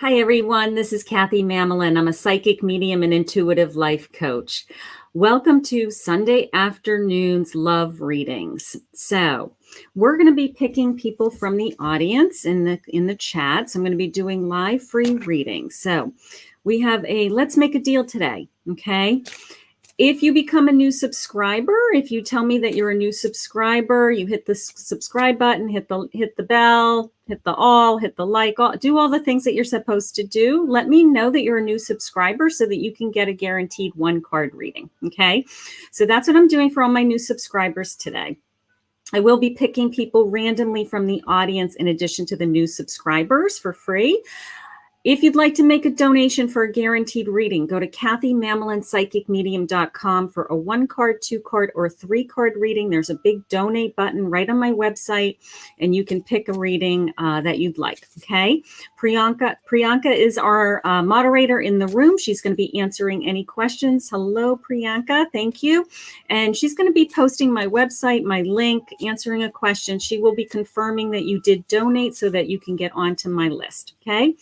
Hi, everyone. This is Kathy Mamolen. I'm a psychic medium and intuitive life coach. Welcome to Sunday afternoon's love readings. So we're going to be picking people from the audience in the chat. So I'm going to be doing live free readings. So we have a let's make a deal today. Okay. If you become a new subscriber, if you tell me that you're a new subscriber, you hit the subscribe button, hit the bell, hit the like, do all the things that you're supposed to do. Let me know that you're a new subscriber so that you can get a guaranteed 1-card reading. Okay. So that's what I'm doing for all my new subscribers today. I will be picking people randomly from the audience in addition to the new subscribers for free. If you'd like to make a donation for a guaranteed reading, go to KathyMamolenPsychicMedium.com for a 1-card, 2-card, or 3-card reading. There's a big donate button right on my website, and you can pick a reading that you'd like, okay? Priyanka is our moderator in the room. She's going to be answering any questions. Hello, Priyanka. Thank you. And she's going to be posting my website, my link, answering a question. She will be confirming that you did donate so that you can get onto my list, okay?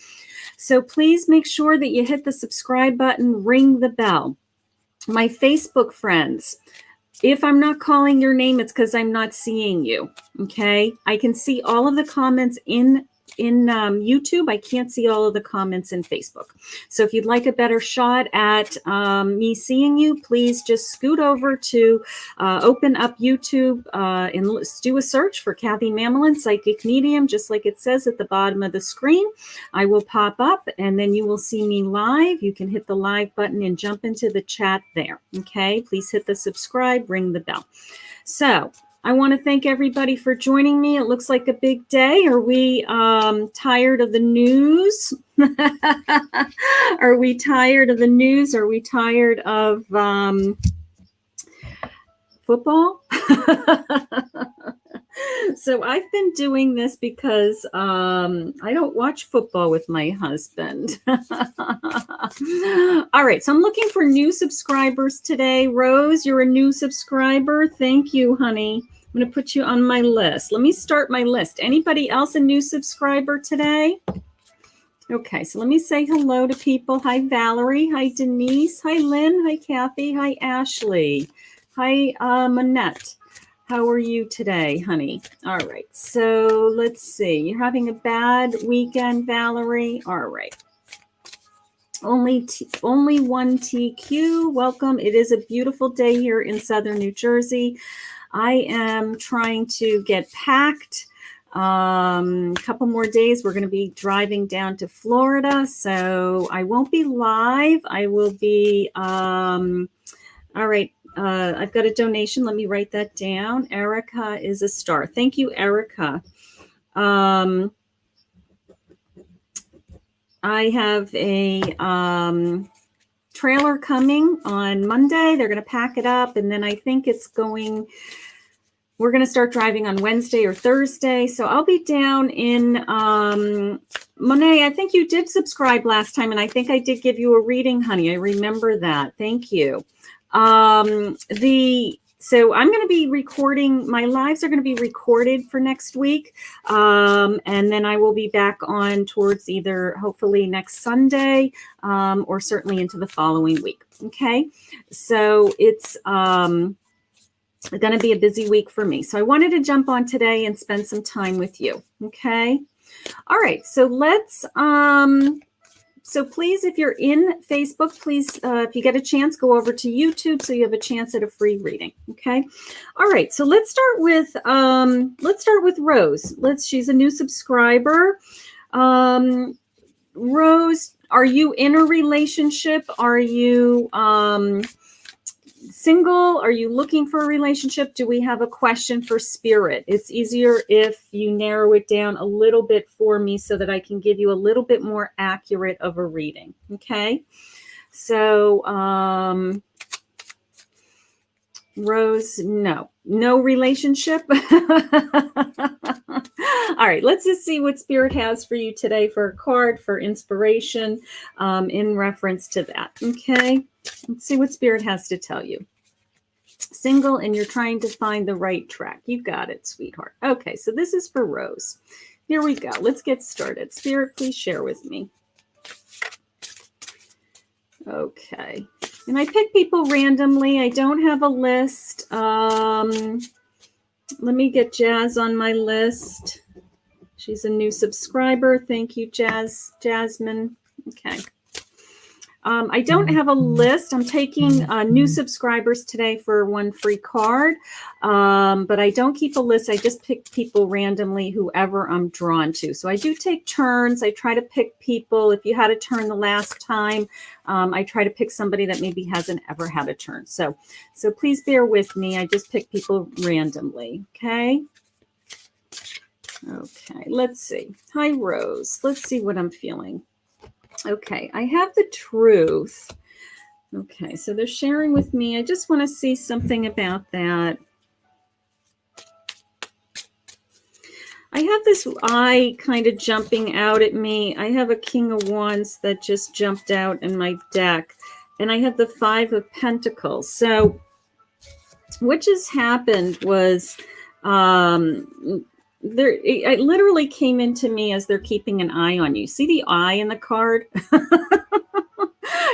So please make sure that you hit the subscribe button, ring the bell. My Facebook friends, if I'm not calling your name, it's because I'm not seeing you, okay? I can see all of the comments in YouTube. I can't see all of the comments in Facebook. So if you'd like a better shot at me seeing you, please just scoot over to open up YouTube and let's do a search for Kathy Mamolen, Psychic Medium, just like it says at the bottom of the screen. I will pop up and then you will see me live. You can hit the live button and jump into the chat there, okay? Please hit the subscribe, ring the bell. So I want to thank everybody for joining me. It looks like a big day. Are we tired of the news? Are we tired of the news? Are we tired of football? So I've been doing this because I don't watch football with my husband. All right, so I'm looking for new subscribers today. Rose, you're a new subscriber. Thank you, honey. I'm going to put you on my list. Let me start my list. Anybody else a new subscriber today? Okay, so let me say hello to people. Hi, Valerie. Hi, Denise. Hi, Lynn. Hi, Kathy. Hi, Ashley. Hi, Manette. How are you today, honey? All right, so let's see. You're having a bad weekend, Valerie? All right. Only one TQ. Welcome. It is a beautiful day here in southern New Jersey. I am trying to get packed. A couple more days. We're going to be driving down to Florida, so I won't be live. I will be, all right. I've got a donation. Let me write that down. Erica is a star. Thank you, Erica. I have a trailer coming on Monday. They're going to pack it up, and then I think we're going to start driving on Wednesday or Thursday. So I'll be down in Monet. I think you did subscribe last time, and I think I did give you a reading, honey. I remember that. Thank you. So I'm going to be recording. My lives are going to be recorded for next week. And then I will be back on towards either hopefully next Sunday or certainly into the following week. Okay. So it's going to be a busy week for me. So I wanted to jump on today and spend some time with you. Okay. All right. So let's, so please, if you're in Facebook, please, if you get a chance, go over to YouTube so you have a chance at a free reading. Okay. All right. So let's start with Rose. She's a new subscriber. Rose, are you in a relationship? Are you, single? Are you looking for a relationship? Do we have a question for spirit? It's easier if you narrow it down a little bit for me so that I can give you a little bit more accurate of a reading. Okay. So, Rose, no relationship. All right, let's just see what spirit has for you today for a card for inspiration in reference to that. Okay. Let's see what spirit has to tell you. Single and you're trying to find the right track. You got it, sweetheart. Okay, so this is for Rose. Here we go. Let's get started. Spirit, please share with me. Okay. And I pick people randomly. I don't have a list. Let me get Jazz on my list. She's a new subscriber. Thank you, Jasmine. Okay. I don't have a list. I'm taking new subscribers today for one free card, but I don't keep a list. I just pick people randomly, whoever I'm drawn to. So I do take turns. I try to pick people. If you had a turn the last time, I try to pick somebody that maybe hasn't ever had a turn. So please bear with me. I just pick people randomly. Okay. Okay. Let's see. Hi, Rose. Let's see what I'm feeling. Okay, I have the Truth. Okay, so they're sharing with me. I just want to see something about that. I have this eye kind of jumping out at me. I have a King of Wands that just jumped out in my deck. And I have the Five of Pentacles. So what just happened was it literally came into me as they're keeping an eye on you. See the eye in the card?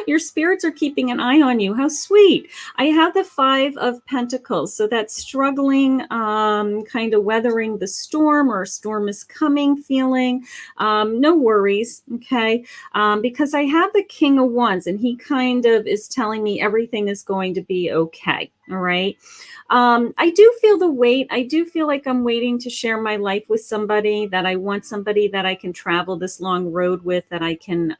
Your spirits are keeping an eye on you. How sweet. I have the Five of Pentacles. So that's struggling, kind of weathering the storm, or a storm is coming feeling. No worries, okay? Because I have the King of Wands, and he kind of is telling me everything is going to be okay, all right? I do feel the weight. I do feel like I'm waiting to share my life with somebody, that I want somebody that I can travel this long road with, that I can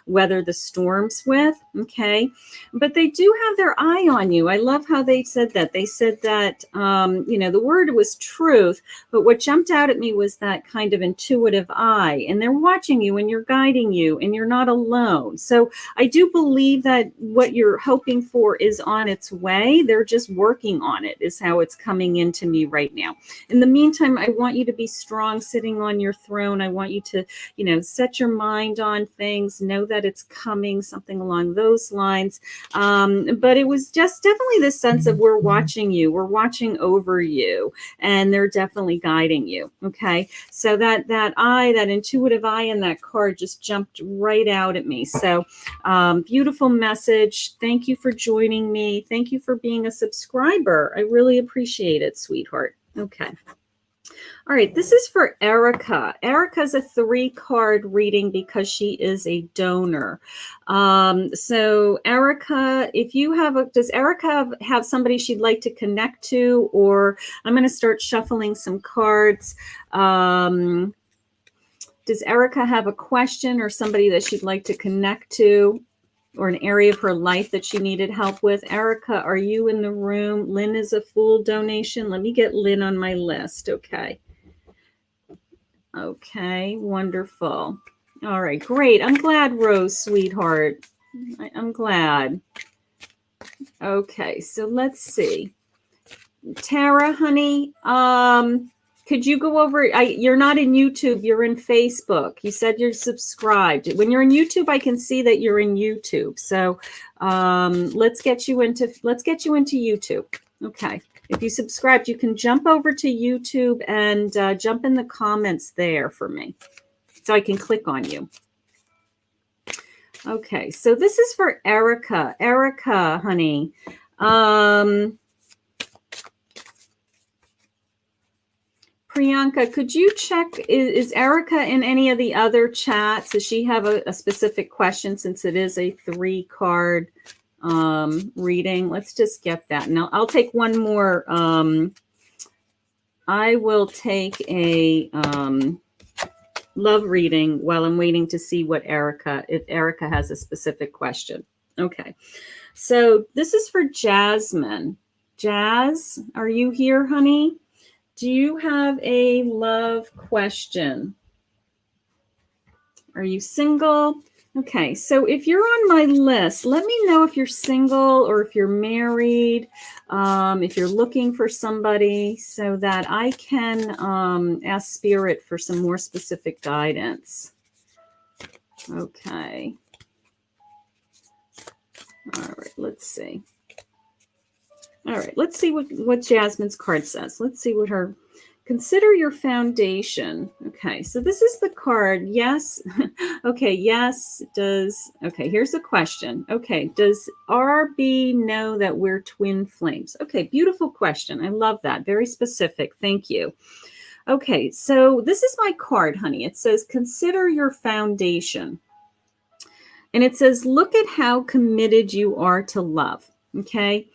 weather the storms with. Okay. But they do have their eye on you. I love how they said that. They said that, the word was truth, but what jumped out at me was that kind of intuitive eye, and they're watching you and you're guiding you and you're not alone. So I do believe that what you're hoping for is on its way. They're just working on it, is how it's coming into me right now. In the meantime, I want you to be strong sitting on your throne. I want you to, set your mind on things, know that it's coming, something along those lines. But it was just definitely this sense of, we're watching you, we're watching over you, and they're definitely guiding you. Okay. So that eye, that intuitive eye in that card just jumped right out at me. So beautiful message. Thank you for joining me. Thank you for being a subscriber. I really appreciate it, sweetheart. Okay. All right, this is for Erica. Erica's a 3-card reading because she is a donor. So Erica, if you have does Erica have somebody she'd like to connect to? Or I'm going to start shuffling some cards. Does Erica have a question or somebody that she'd like to connect to, or an area of her life that she needed help with? Erica, are you in the room? Lynn is a full donation. Let me get Lynn on my list. Okay. Okay, wonderful. All right, great. I'm glad, Rose, sweetheart. I'm glad. Okay, so let's see. Tara, honey, could you go over? You're not in YouTube. You're in Facebook. You said you're subscribed. When you're in YouTube, I can see that you're in YouTube. So let's get you into YouTube. Okay. If you subscribed, you can jump over to YouTube and jump in the comments there for me, so I can click on you. Okay, so this is for Erica. Erica, honey. Priyanka, could you check, is Erica in any of the other chats? Does she have a specific question, since it is a 3-card reading? Let's just get that. Now I'll take one more. I will take a love reading while I'm waiting to see if Erica has a specific question. Okay. So this is for Jasmine. Jazz, are you here, honey? Do you have a love question? Are you single? Okay, so if you're on my list, let me know if you're single or if you're married, if you're looking for somebody, so that I can ask Spirit for some more specific guidance. Okay. All right, let's see. All right, let's see what Jasmine's card says. Let's see what her Consider your foundation. Okay, so this is the card. Yes. Okay, yes. Okay, here's the question. Okay, does RB know that we're twin flames? Okay, beautiful question. I love that. Very specific. Thank you. Okay, so this is my card, honey. It says, consider your foundation. And it says, look at how committed you are to love. Okay.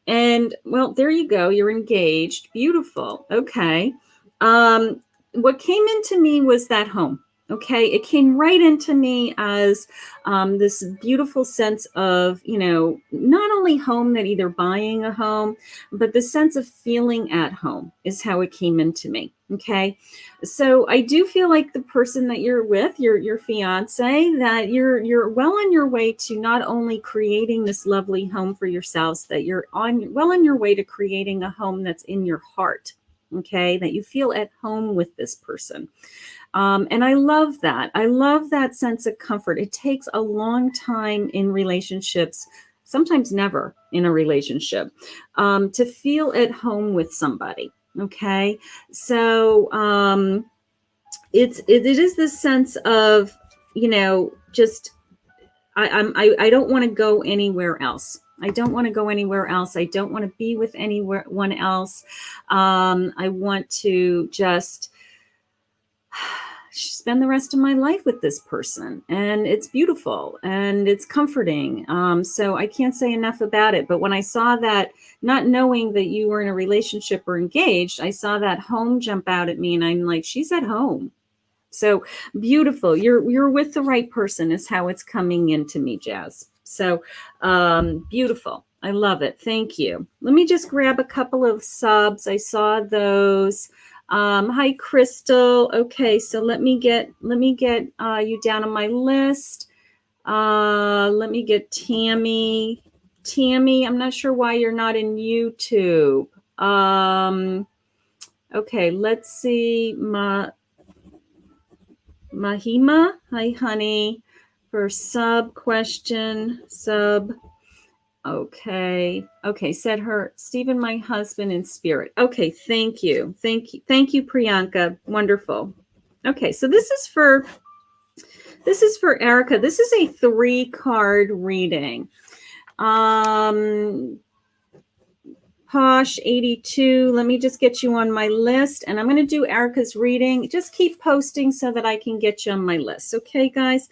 And well, there you go. You're engaged. Beautiful. Okay. What came into me was that home. Okay. It came right into me as this beautiful sense of, not only home, that either buying a home, but the sense of feeling at home is how it came into me. Okay. So I do feel like the person that you're with, your fiance, that you're well on your way to not only creating this lovely home for yourselves, that you're well on your way to creating a home that's in your heart. Okay, that you feel at home with this person. And I love that. I love that sense of comfort. It takes a long time in relationships, sometimes never in a relationship, to feel at home with somebody. Okay, so it is this sense of, just I don't want to go anywhere else. I don't want to go anywhere else. I don't want to be with anyone else. I want to just spend the rest of my life with this person, and it's beautiful and it's comforting. So I can't say enough about it. But when I saw that, not knowing that you were in a relationship or engaged, I saw that home jump out at me, and I'm like, she's at home. So beautiful. You're with the right person is how it's coming into me, Jazz. So beautiful. I love it. Thank you. Let me just grab a couple of subs. I saw those. Hi, Crystal. Okay, so let me get you down on my list. Let me get Tammy. Tammy, I'm not sure why you're not in YouTube. Okay, let's see. Mahima, hi, honey, for question. Okay, said her, Stephen, my husband in spirit. Okay, thank you, Priyanka. Wonderful. Okay, so this is for Erica. This is a 3-card reading. Posh 82, let me just get you on my list, and I'm going to do Erica's reading. Just keep posting so that I can get you on my list. Okay, guys?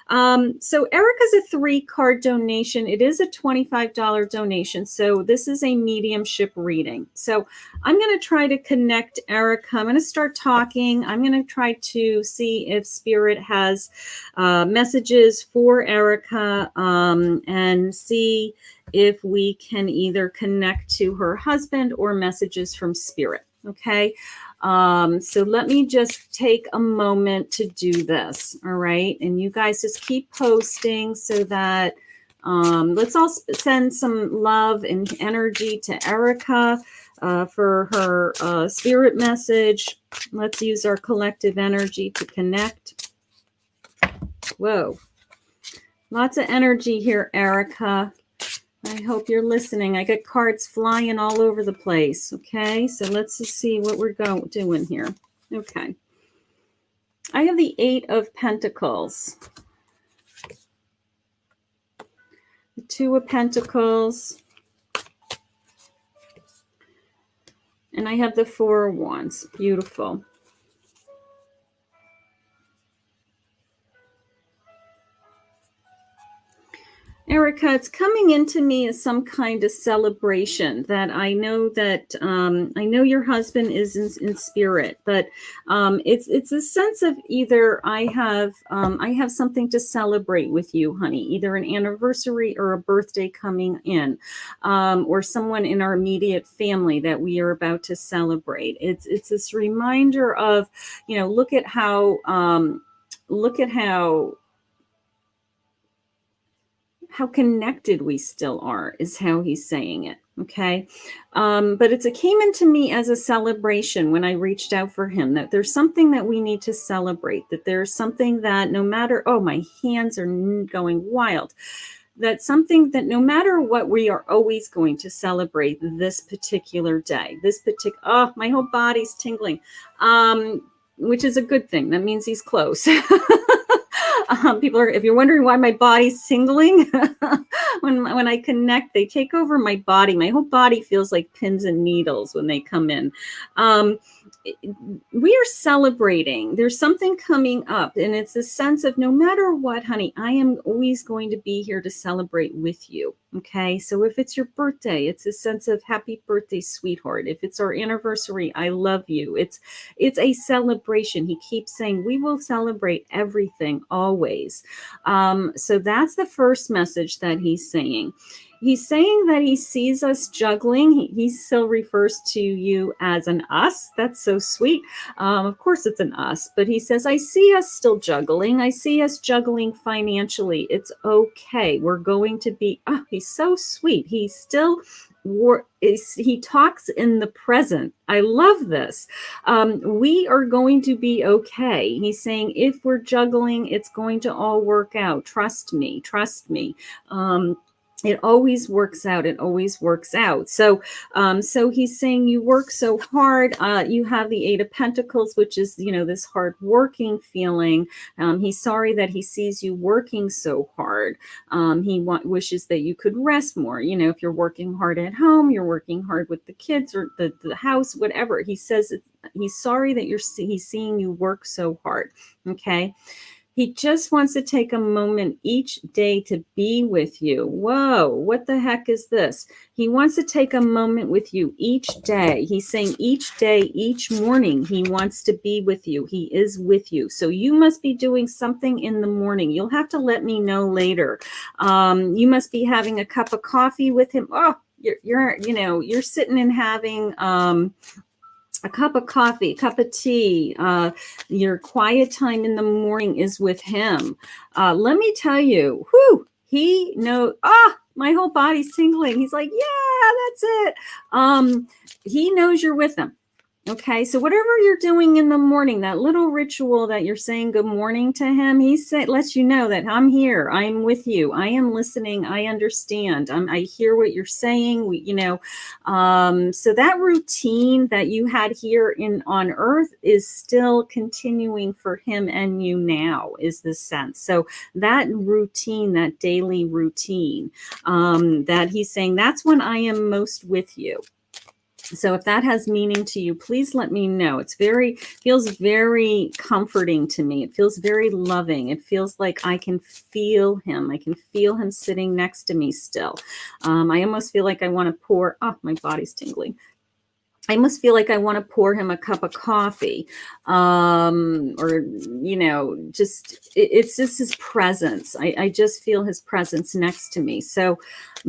So Erica's a 3-card donation. It is a $25 donation. So this is a mediumship reading. So I'm going to try to connect Erica. I'm going to start talking. I'm going to try to see if Spirit has messages for Erica, and see if we can either connect to her husband or messages from Spirit. Okay. So let me just take a moment to do this. All right. And you guys just keep posting so that let's all send some love and energy to Erica for her spirit message. Let's use our collective energy to connect. Whoa. Lots of energy here, Erica. I hope you're listening. I got cards flying all over the place. Okay, so let's just see what we're doing here. Okay. I have the 8 of Pentacles. The 2 of Pentacles. And I have the 4 of Wands. Beautiful. Erica, it's coming into me as some kind of celebration that I know your husband is in spirit, but it's a sense of either I have something to celebrate with you, honey, either an anniversary or a birthday coming in, or someone in our immediate family that we are about to celebrate. It's this reminder of, look at how connected we still are, is how he's saying it. Okay. But it came into me as a celebration when I reached out for him, that there's something that we need to celebrate, that there's something that no matter, oh, my hands are going wild. something that no matter what, we are always going to celebrate this particular day. Oh, my whole body's tingling, which is a good thing. That means he's close. People are, if you're wondering why my body's tingling, when I connect, they take over my body. My whole body feels like pins and needles when they come in. We are celebrating. There's something coming up, and it's a sense of no matter what, honey, I am always going to be here to celebrate with you. Okay, so if it's your birthday, it's a sense of happy birthday, sweetheart. If it's our anniversary, I love you. It's a celebration. He keeps saying we will celebrate everything always. So that's the first message that he's saying. He's saying that he sees us juggling. He still refers to you as an us. That's so sweet. Of course, it's an us, but he says, I see us still juggling. I see us juggling financially. It's okay. We're going to be, he's so sweet. He still he talks in the present. I love this. We are going to be okay. He's saying, if we're juggling, it's going to all work out. Trust me. Trust me. It always works out. It always works out. So he's saying you work so hard. You have the Eight of Pentacles, which is, this hard working feeling. He's sorry that he sees you working so hard. He wishes that you could rest more. If you're working hard at home, you're working hard with the kids or the house, whatever. He says he's sorry that he's seeing you work so hard. Okay. He just wants to take a moment each day to be with you. Whoa, what the heck is this? He wants to take a moment with you each day. He's saying each day, each morning, he wants to be with you. He is with you. So you must be doing something in the morning. You'll have to let me know later. You must be having a cup of coffee with him. Oh, you're sitting and having a cup of coffee, a cup of tea. Your quiet time in the morning is with him. Let me tell you, he knows, my whole body's tingling. He's like, yeah, that's it. He knows you're with him. Okay, so whatever you're doing in the morning, that little ritual that you're saying good morning to him, he lets you know that I'm here, I'm with you, I am listening, I understand, I hear what you're saying. So that routine that you had here on Earth is still continuing for him and you now, is the sense. So that routine, that daily routine, that he's saying, that's when I am most with you. So if that has meaning to you, please let me know. Feels very comforting to me. It feels very loving. It feels like I can feel him. I can feel him sitting next to me still. I almost feel like I want to pour, my body's tingling. I almost feel like I want to pour him a cup of coffee, it's just his presence. I just feel his presence next to me. So,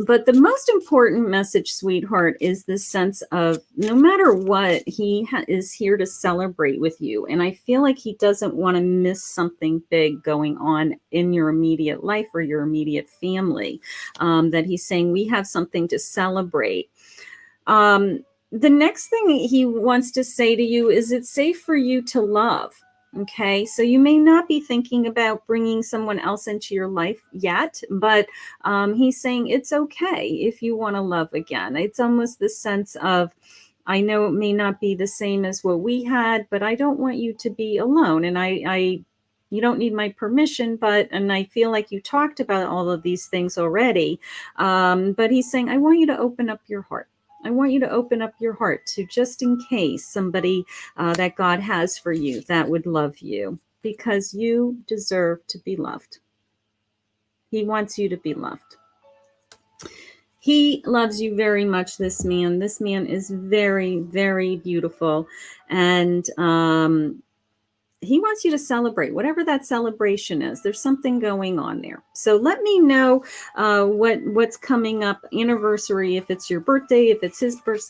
but the most important message, sweetheart, is this sense of no matter what, he is here to celebrate with you. And I feel like he doesn't want to miss something big going on in your immediate life or your immediate family, that he's saying we have something to celebrate. The next thing he wants to say to you is it's safe for you to love. Okay, so you may not be thinking about bringing someone else into your life yet, but he's saying it's okay if you want to love again. It's almost the sense of, I know it may not be the same as what we had, but I don't want you to be alone. And you don't need my permission, and I feel like you talked about all of these things already. But he's saying, I want you to open up your heart. I want you to open up your heart to, just in case, somebody that God has for you that would love you, because you deserve to be loved. He wants you to be loved. He loves you very much, this man. This man is very, very beautiful. And he wants you to celebrate, whatever that celebration is. There's something going on there. So let me know what's coming up, anniversary, if it's your birthday, if it's his birth,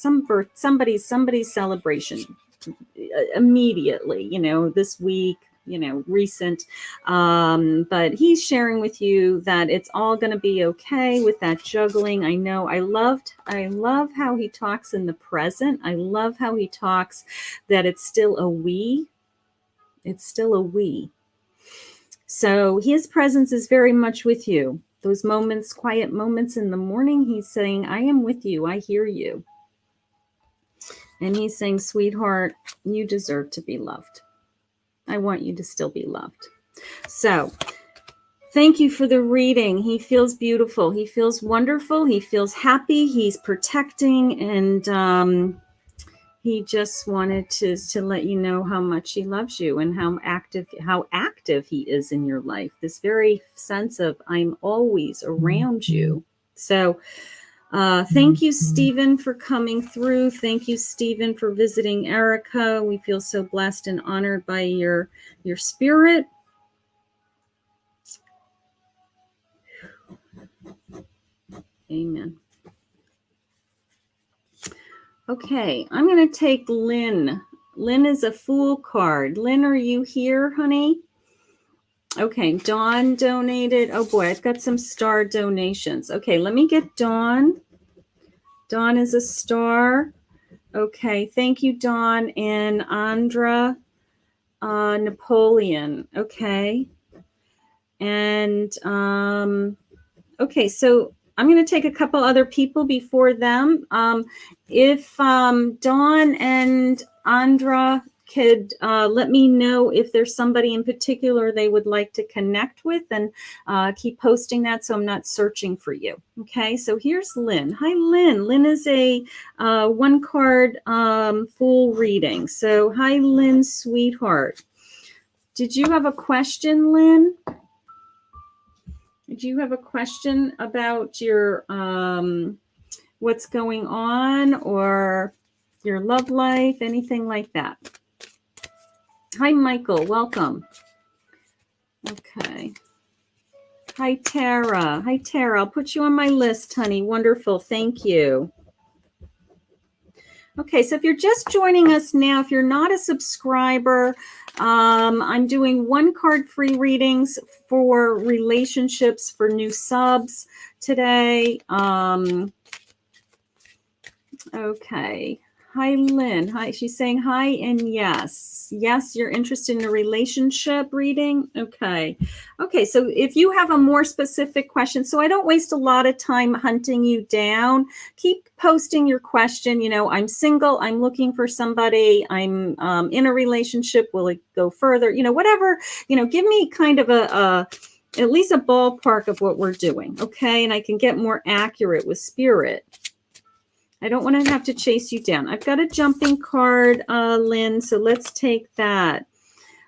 somebody's celebration immediately, this week, recent. But he's sharing with you that it's all going to be okay with that juggling. I know. I love how he talks in the present. I love how he talks that it's still a we. It's still a we. So his presence is very much with you. Those moments, quiet moments in the morning, he's saying, I am with you. I hear you. And he's saying, sweetheart, you deserve to be loved. I want you to still be loved. So thank you for the reading. He feels beautiful. He feels wonderful. He feels happy. He's protecting. And he just wanted to let you know how much he loves you and how active he is in your life. This very sense of I'm always around you. So thank you, Stephen, for coming through. Thank you, Stephen, for visiting Erica. We feel so blessed and honored by your spirit. Amen. Okay, I'm going to take Lynn. Lynn is a Fool card. Lynn, are you here, honey? Okay, Dawn donated. Oh boy, I've got some star donations. Okay, let me get Dawn. Dawn is a star. Okay, thank you, Dawn. And Andra Napoleon. Okay. And okay, so I'm going to take a couple other people before them. If Dawn and Andra could let me know if there's somebody in particular they would like to connect with, and keep posting that so I'm not searching for you. Okay, so here's Lynn. Hi, Lynn. Lynn is a one card Fool reading. So hi, Lynn, sweetheart. Did you have a question, Lynn? Do you have a question about your what's going on or your love life, anything like that? Hi, Michael. Welcome. Okay. Hi, Tara. Hi, Tara. I'll put you on my list, honey. Wonderful. Thank you. Okay, so if you're just joining us now, if you're not a subscriber, I'm doing one card free readings for relationships for new subs today. Okay. Hi, Lynn. Hi. She's saying hi and yes. Yes, you're interested in a relationship reading? Okay. Okay, so if you have a more specific question, so I don't waste a lot of time hunting you down, keep posting your question. You know, I'm single. I'm looking for somebody. I'm in a relationship. Will it go further? You know, whatever. You know, give me kind of at least a ballpark of what we're doing, okay? And I can get more accurate with spirit. I don't want to have to chase you down. I've got a jumping card, Lynn, so let's take that.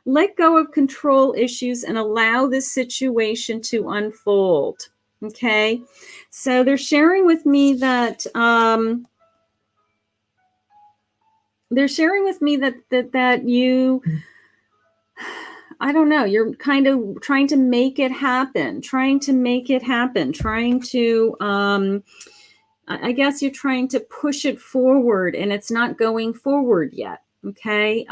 Let go of control issues and allow this situation to unfold, okay? So they're sharing with me that you, I don't know, you're kind of trying to make it happen, trying to I guess you're trying to push it forward and it's not going forward yet. Okay.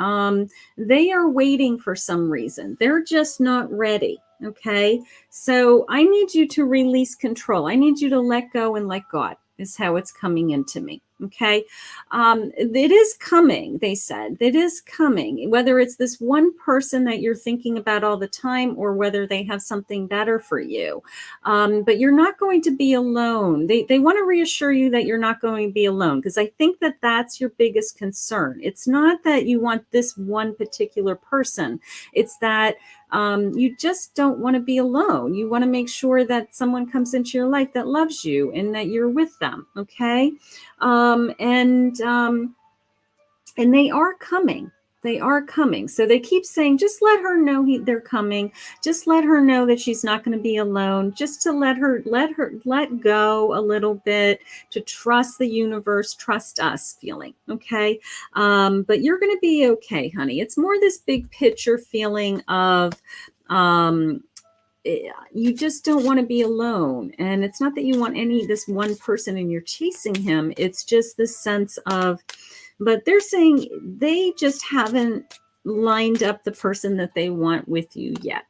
They are waiting for some reason. They're just not ready. Okay. So I need you to release control. I need you to let go and let God is how it's coming into me. Okay. It is coming. They said it is coming, whether it's this one person that you're thinking about all the time or whether they have something better for you. But you're not going to be alone. They want to reassure you that you're not going to be alone, because I think that that's your biggest concern. It's not that you want this one particular person. It's that you just don't want to be alone. You want to make sure that someone comes into your life that loves you and that you're with them. Okay. And they are coming. They are coming. So they keep saying, just let her know they're coming. Just let her know that she's not going to be alone. Just to let go a little bit, to trust the universe, trust us feeling. Okay. But you're going to be okay, honey. It's more this big picture feeling of, you just don't want to be alone. And it's not that you want this one person and you're chasing him. It's just this sense of, but they're saying they just haven't lined up the person that they want with you yet.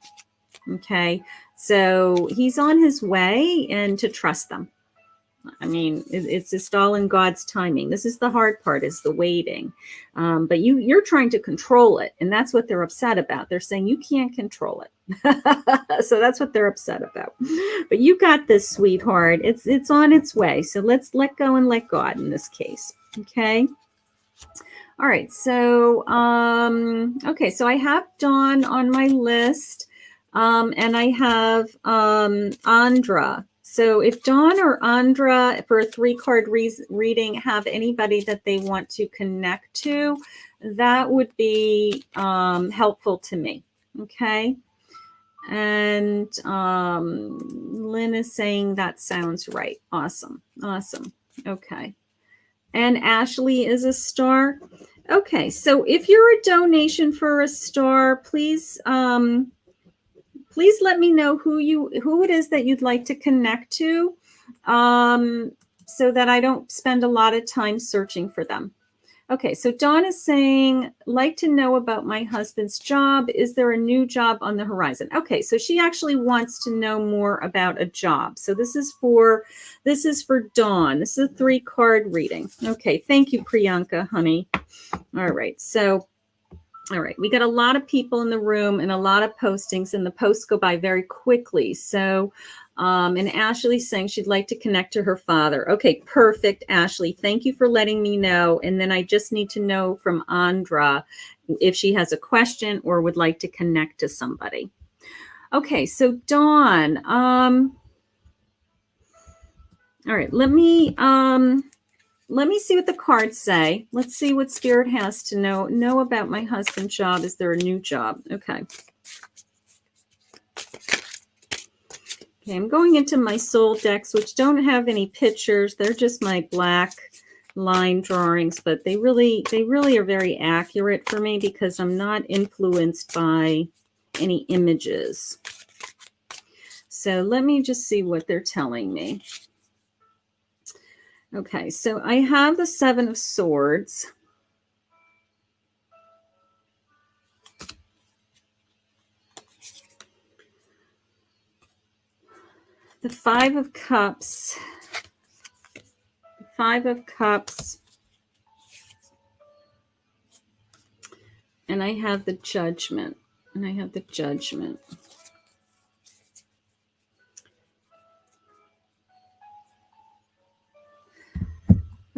Okay. So he's on his way, and to trust them. I mean, it's just all in God's timing. This is the hard part, is the waiting. But you're trying to control it, and that's what they're upset about. They're saying you can't control it. So that's what they're upset about. But you got this, sweetheart. It's on its way. So let's let go and let God in this case. Okay. All right. So okay. So I have Dawn on my list, and I have Andra. So if Dawn or Andra for a 3-card reading have anybody that they want to connect to, that would be helpful to me. Okay. And Lynn is saying that sounds right. Awesome. Awesome. Okay. And Ashley is a star. Okay. So if you're a donation for a star, please please let me know who it is that you'd like to connect to, so that I don't spend a lot of time searching for them. Okay, so Dawn is saying, like to know about my husband's job. Is there a new job on the horizon? Okay, so she actually wants to know more about a job. So this is for Dawn. This is a 3-card reading. Okay, thank you, Priyanka, honey. All right, so all right, we got a lot of people in the room and a lot of postings, and the posts go by very quickly. So, and Ashley's saying she'd like to connect to her father. Okay, perfect, Ashley. Thank you for letting me know. And then I just need to know from Andra if she has a question or would like to connect to somebody. Okay, so Dawn, all right, let me see what the cards say. Let's see what Spirit has to know about my husband's job. Is there a new job? Okay. Okay, I'm going into my soul decks, which don't have any pictures. They're just my black line drawings, but they really are very accurate for me because I'm not influenced by any images. So let me just see what they're telling me. Okay, so I have the 7 of Swords. The 5 of Cups. The 5 of Cups. And I have the Judgment. And I have the Judgment.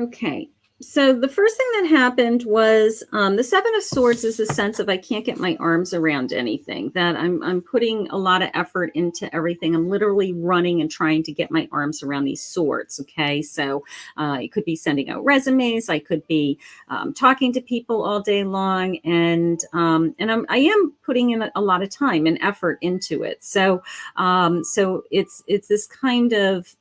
Okay, so the first thing that happened was the 7 of Swords is a sense of I can't get my arms around anything, that I'm putting a lot of effort into everything. I'm literally running and trying to get my arms around these swords, okay? So it could be sending out resumes. I could be talking to people all day long, and I am putting in a lot of time and effort into it. So so it's this kind of,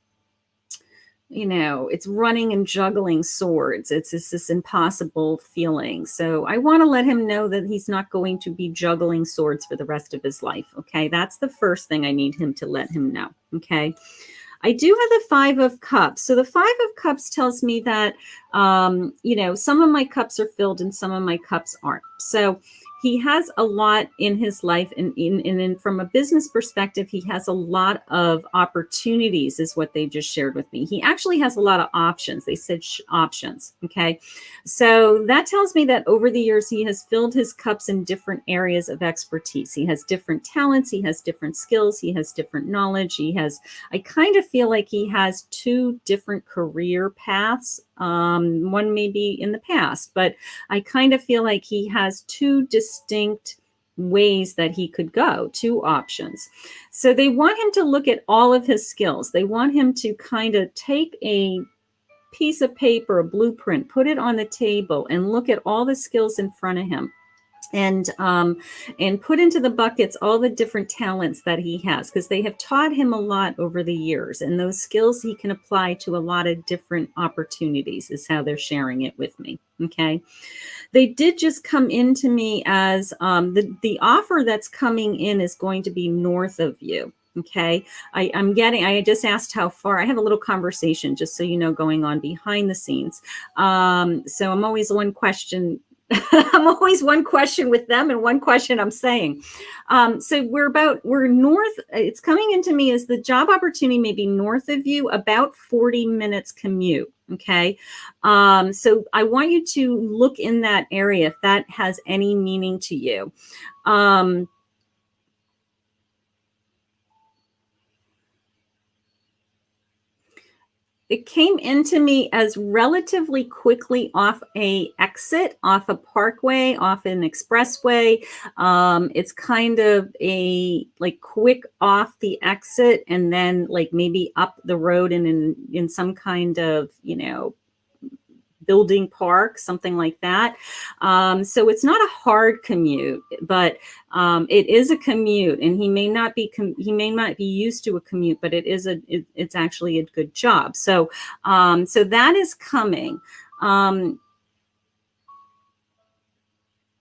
you know, it's running and juggling swords. It's just this impossible feeling. So I want to let him know that he's not going to be juggling swords for the rest of his life. Okay. That's the first thing I need him to let him know. Okay. I do have the 5 of Cups. So the 5 of Cups tells me that, you know, some of my cups are filled and some of my cups aren't. So he has a lot in his life, and from a business perspective, he has a lot of opportunities, is what they just shared with me. He actually has a lot of options. They said options. Okay. So that tells me that over the years, he has filled his cups in different areas of expertise. He has different talents. He has different skills. He has different knowledge. I kind of feel like he has 2 different career paths. One may be in the past, but I kind of feel like he has 2 distinct ways that he could go, 2 options. So they want him to look at all of his skills. They want him to kind of take a piece of paper, a blueprint, put it on the table and look at all the skills in front of him. And put into the buckets all the different talents that he has, because they have taught him a lot over the years, and those skills he can apply to a lot of different opportunities, is how they're sharing it with me. Okay. They did just come into me as the offer that's coming in is going to be north of you. Okay. I just asked how far. I have a little conversation, just so you know, going on behind the scenes. So I'm always one question I'm always one question with them and one question I'm saying. So we're north. It's coming into me as the job opportunity may be north of you, about 40 minutes commute. Okay. So I want you to look in that area if that has any meaning to you. It came into me as relatively quickly off a exit, off a parkway, off an expressway. It's kind of a like quick off the exit and then like maybe up the road and in some kind of, building park, something like that. So it's not a hard commute, but it is a commute, and he may not be used to a commute, but it's actually a good job. So so that is coming.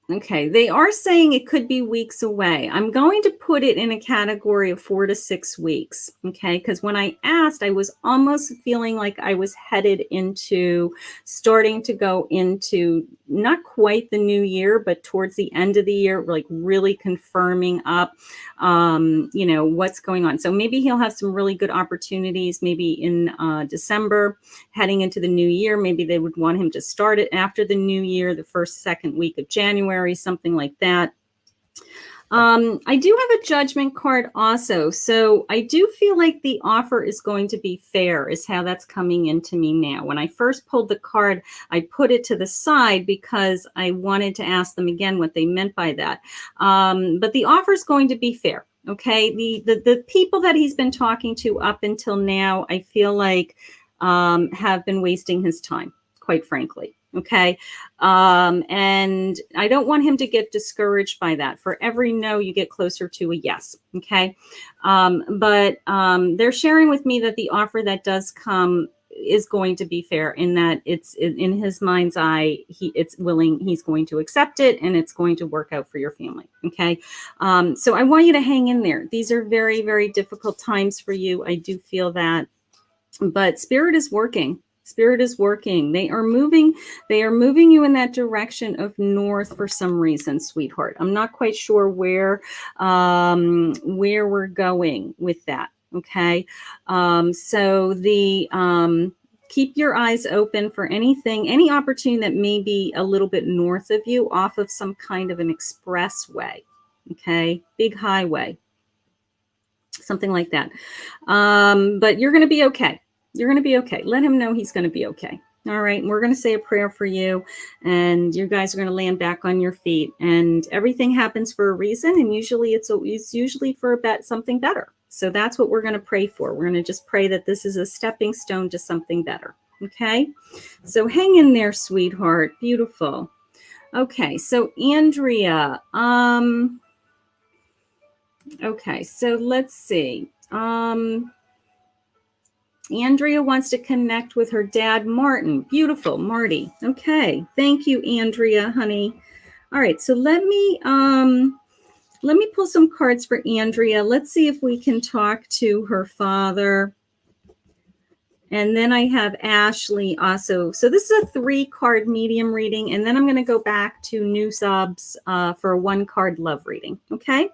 Okay, they are saying it could be weeks away. I'm going to put it in a category of 4 to 6 weeks, okay? Because when I asked, I was almost feeling like I was headed into starting to go into not quite the new year, but towards the end of the year, like really confirming up, what's going on. So maybe he'll have some really good opportunities, maybe in December, heading into the new year. Maybe they would want him to start it after the new year, the first, second week of January, something like that. I do have a judgment card also. So I do feel like the offer is going to be fair, is how that's coming into me now. When I first pulled the card, I put it to the side because I wanted to ask them again what they meant by that. But the offer is going to be fair. Okay. The people that he's been talking to up until now, I feel like have been wasting his time, quite frankly. Okay. And I don't want him to get discouraged by that. For every no, you get closer to a yes. Okay. But they're sharing with me that the offer that does come is going to be fair, in that it's in his mind's eye, he's going to accept it, and it's going to work out for your family. Okay. So I want you to hang in there. These are very, very difficult times for you. I do feel that, but Spirit is working. Spirit is working. They are moving you in that direction of north for some reason, sweetheart. I'm not quite sure where we're going with that. Okay. So keep your eyes open for any opportunity that may be a little bit north of you, off of some kind of an expressway. Okay. Big highway. Something like that. But you're going to be okay. You're going to be okay. Let him know he's going to be okay. All right. And we're going to say a prayer for you, and you guys are going to land back on your feet, and everything happens for a reason. And usually it's usually for something better. So that's what we're going to pray for. We're going to just pray that this is a stepping stone to something better. Okay. So hang in there, sweetheart. Beautiful. Okay. So Andrea, okay. So let's see. Andrea wants to connect with her dad, Martin. Beautiful, Marty. Okay. Thank you, Andrea, honey. All right. So let me pull some cards for Andrea. Let's see if we can talk to her father. And then I have Ashley also. So this is a 3-card medium reading. And then I'm going to go back to new subs for a 1-card love reading. Okay.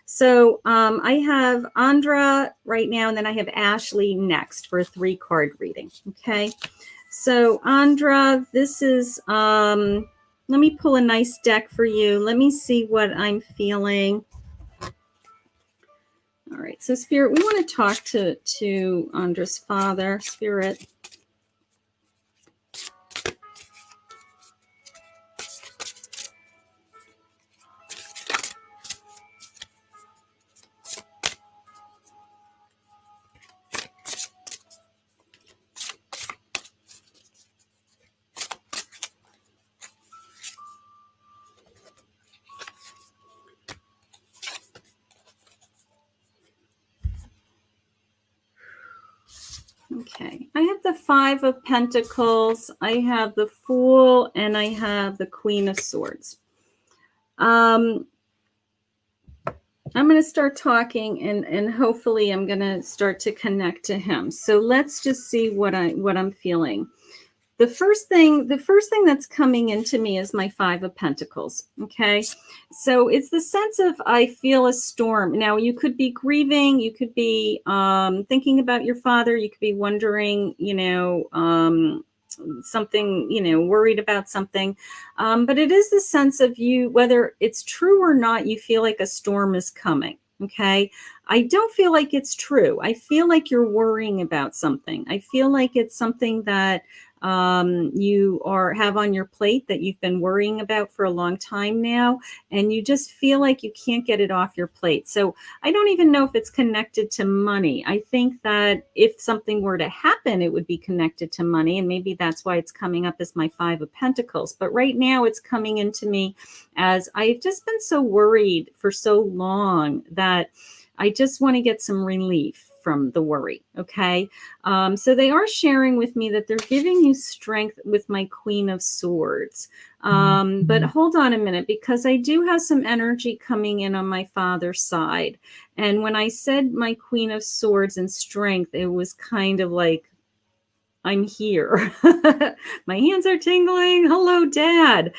So I have Andra right now, and then I have Ashley next for a 3-card reading. Okay. So Andra, this is, let me pull a nice deck for you. Let me see what I'm feeling. All right. So Spirit, we want to talk to Andra's father, Spirit. Okay, I have the 5 of Pentacles, I have the Fool, and I have the Queen of Swords. I'm going to start talking, and hopefully I'm going to start to connect to him. So let's just see what I'm feeling. The first thing that's coming into me is my Five of Pentacles. Okay. So it's the sense of, I feel a storm. Now you could be grieving, you could be thinking about your father, you could be wondering, something, worried about something. But it is the sense of you, whether it's true or not, you feel like a storm is coming. Okay. I don't feel like it's true. I feel like you're worrying about something. I feel like it's something that you have on your plate that you've been worrying about for a long time now, and you just feel like you can't get it off your plate. So I don't even know if it's connected to money. I think that if something were to happen, it would be connected to money, and maybe that's why it's coming up as my Five of Pentacles. But right now it's coming into me as I've just been so worried for so long that I just want to get some relief from the worry. Okay. So they are sharing with me that they're giving you strength with my Queen of Swords. But hold on a minute, because I do have some energy coming in on my father's side. And when I said my Queen of Swords and strength, it was kind of like, I'm here. My hands are tingling. Hello, Dad.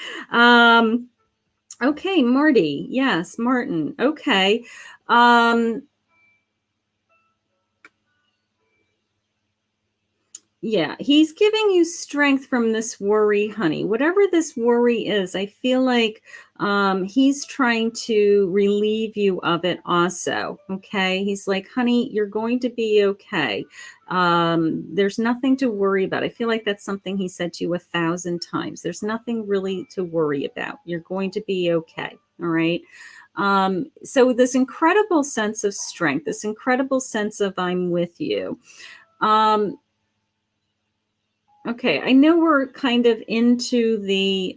Okay, Marty. Yes, Martin. Okay. Yeah, he's giving you strength from this worry, honey. Whatever this worry is, I feel like he's trying to relieve you of it also. Okay. He's like, honey, you're going to be okay. There's nothing to worry about. I feel like that's something he said to you 1,000 times. There's nothing really to worry about. You're going to be okay. All right. So this incredible sense of strength, this incredible sense of I'm with you. Okay, I know we're kind of into the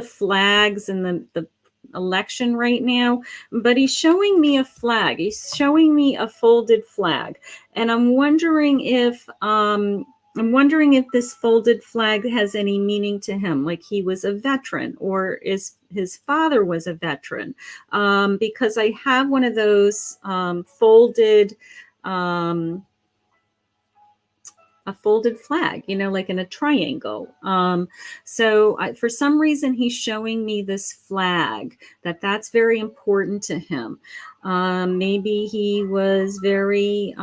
flags and the election right now, but he's showing me a flag. He's showing me a folded flag, and I'm wondering if this folded flag has any meaning to him, like he was a veteran or is his father was a veteran, because I have one of those folded. A folded flag, like in a triangle. So for some reason, he's showing me this flag, that's very important to him. Maybe he was very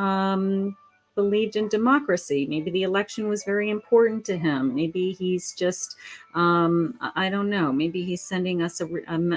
believed in democracy. Maybe the election was very important to him. Maybe he's just, I don't know. Maybe he's sending us a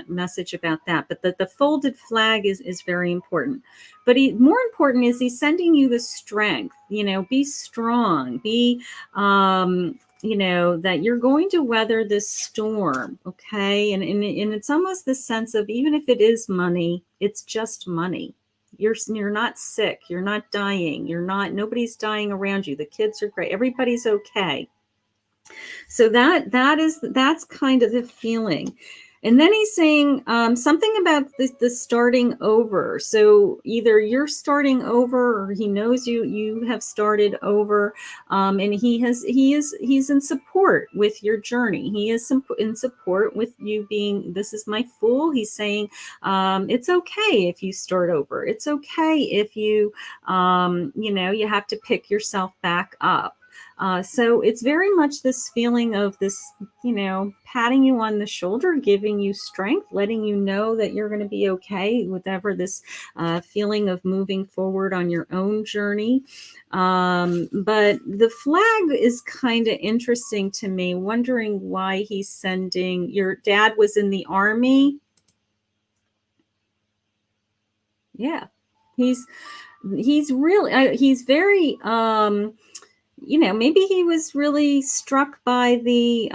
message about that. But the folded flag is very important. But more important is he's sending you the strength, be strong, be, that you're going to weather this storm. Okay. And it's almost the sense of, even if it is money, it's just money. You're not sick. You're not dying. Nobody's dying around you. The kids are great. Everybody's okay. So that's kind of the feeling. And then he's saying something about the starting over. So either you're starting over, or he knows you have started over, and he's in support with your journey. He is in support with you being. This is my Fool. He's saying it's okay if you start over. It's okay if you you have to pick yourself back up. So it's very much this feeling of this, patting you on the shoulder, giving you strength, letting you know that you're going to be okay, whatever this feeling of moving forward on your own journey. But the flag is kind of interesting to me, wondering why he's sending. Your dad was in the army. Yeah, he's really, he's very, maybe he was really struck by the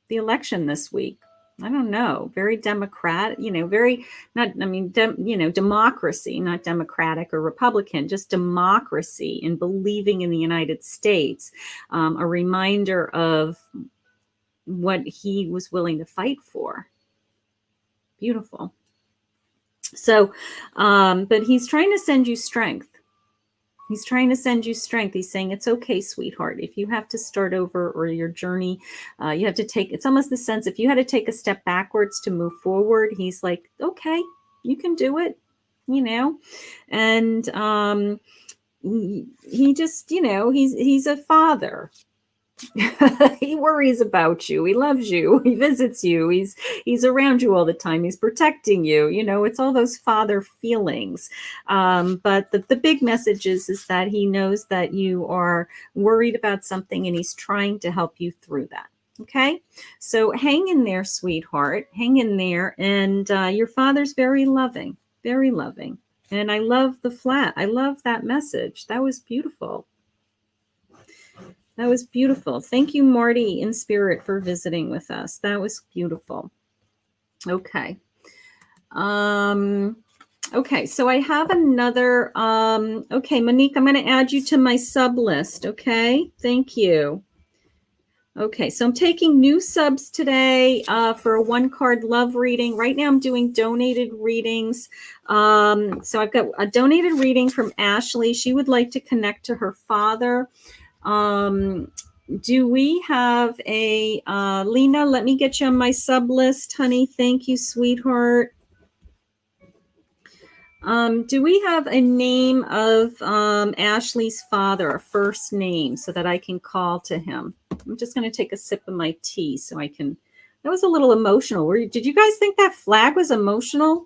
election this week. I don't know. Very Democrat, very not. I mean, democracy, not Democratic or Republican, just democracy and believing in the United States. A reminder of what he was willing to fight for. Beautiful. So, but he's trying to send you strength. He's trying to send you strength. He's saying, it's okay, sweetheart. If you have to start over, or your journey, you have to take, it's almost the sense, if you had to take a step backwards to move forward, he's like, okay, you can do it, and he just, you know, he's a father. He worries about you. He loves you. He visits you. He's around you all the time. He's protecting you. You know, it's all those father feelings. But the big message is that he knows that you are worried about something and he's trying to help you through that. Okay, so hang in there, sweetheart. Hang in there. And your father's very loving, very loving. And I love the flat. I love that message. That was beautiful. That was beautiful. Thank you, Marty in spirit, for visiting with us. That was beautiful. Okay. Okay, so I have another, okay, Monique, I'm going to add you to my sub list. Okay, thank you. Okay, so I'm taking new subs today for a 1-card love reading. Right now I'm doing donated readings. So I've got a donated reading from Ashley. She would like to connect to her father. Do we have a Lena? Let me get you on my sub list, honey. Thank you, sweetheart. Do we have a name of Ashley's father, a first name, so that I can call to him? I'm just going to take a sip of my tea so I can. That was a little emotional. Did you guys think that flag was emotional?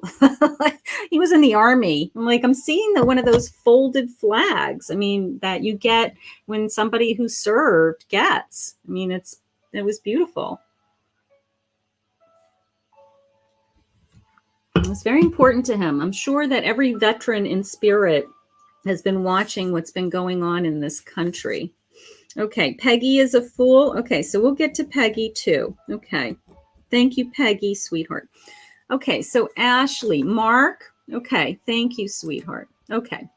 He was in the army. I'm seeing one of those folded flags. I mean, that you get when somebody who served gets. I mean, it was beautiful. It was very important to him. I'm sure that every veteran in spirit has been watching what's been going on in this country. Okay, Peggy is a fool. Okay, so we'll get to Peggy too. Okay, thank you, Peggy, sweetheart. Okay, so Ashley, Mark. Okay, thank you, sweetheart. Okay.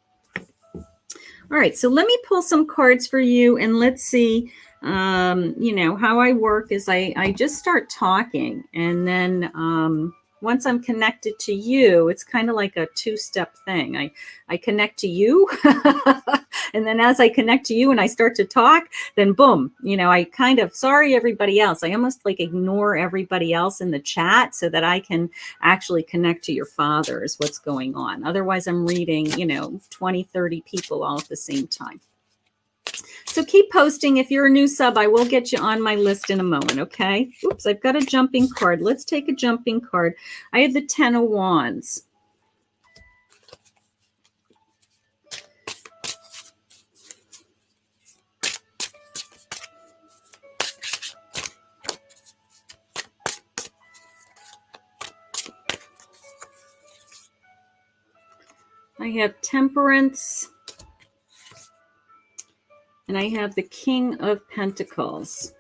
All right, so let me pull some cards for you and let's see, you know, how I work is I just start talking and then once I'm connected to you, it's kind of like a 2-step thing. I connect to you and then as I connect to you and I start to talk, then boom, you know, I kind of, sorry, everybody else. I almost ignore everybody else in the chat so that I can actually connect to your father is what's going on. Otherwise I'm reading, you know, 20, 30 people all at the same time. So keep posting. If you're a new sub, I will get you on my list in a moment, okay? Oops, I've got a jumping card. Let's take a jumping card. I have the 10 of Wands. I have Temperance. And I have the King of Pentacles.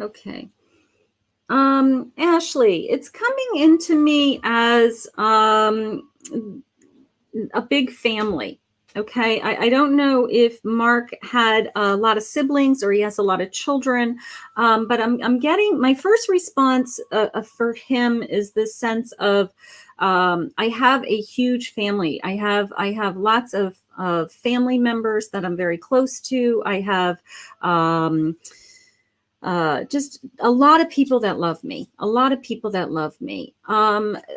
Okay. Ashley, it's coming into me as a big family. Okay, I don't know if Mark had a lot of siblings or he has a lot of children, but I'm getting my first response for him is this sense of I have a huge family. I have lots of family members that I'm very close to. I have just a lot of people that love me,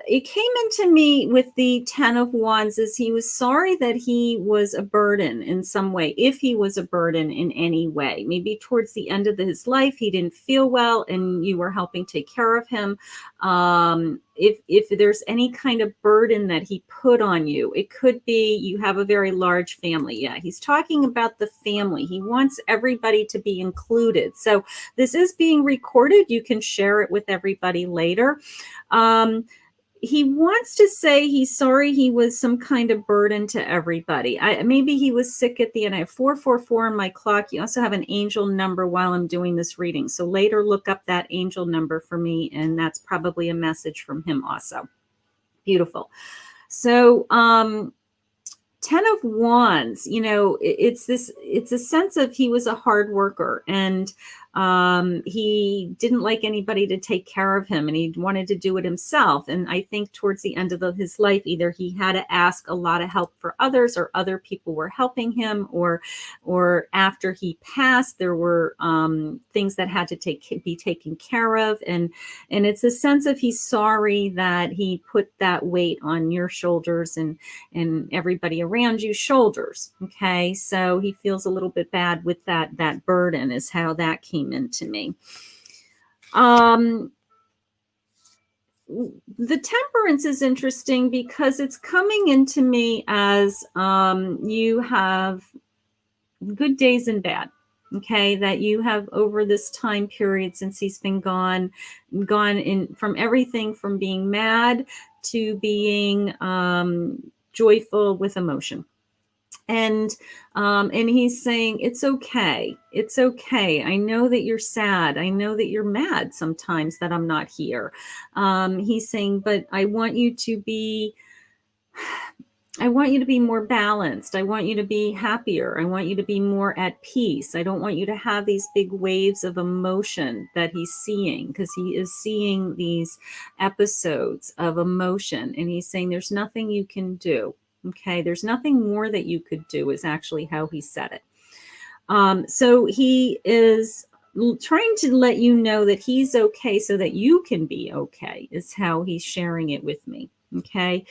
it came into me with the 10 of Wands is he was sorry that he was a burden in some way, if he was a burden in any way. Maybe towards the end of his life, he didn't feel well and you were helping take care of him. If there's any kind of burden that he put on you, it could be you have a very large family. Yeah, he's talking about the family. He wants everybody to be included. So this is being recorded. You can share it with everybody later. He wants to say he's sorry he was some kind of burden to everybody. Maybe he was sick at the end. I have 444 on my clock. You also have an angel number while I'm doing this reading. So later look up that angel number for me, and that's probably a message from him also. Beautiful. So 10 of Wands, you know, it's a sense of he was a hard worker and He didn't like anybody to take care of him, and he wanted to do it himself. And I think towards the end of his life, either he had to ask a lot of help for others, or other people were helping him, or after he passed, there were things that had to be taken care of. And it's a sense of he's sorry that he put that weight on your shoulders and everybody around you's shoulders. Okay, so he feels a little bit bad with that burden, is how that came into me. The temperance is interesting because it's coming into me as you have good days and bad. Okay, that you have over this time period since he's been gone in from everything from being mad to being joyful with emotion. And he's saying, it's okay. It's okay. I know that you're sad. I know that you're mad sometimes that I'm not here. He's saying, but I want you to be more balanced. I want you to be happier. I want you to be more at peace. I don't want you to have these big waves of emotion that he's seeing, because he is seeing these episodes of emotion. And he's saying there's nothing you can do. Okay, there's nothing more that you could do, is actually how he said it. So he is trying to let you know that he's okay so that you can be okay, is how he's sharing it with me. Okay,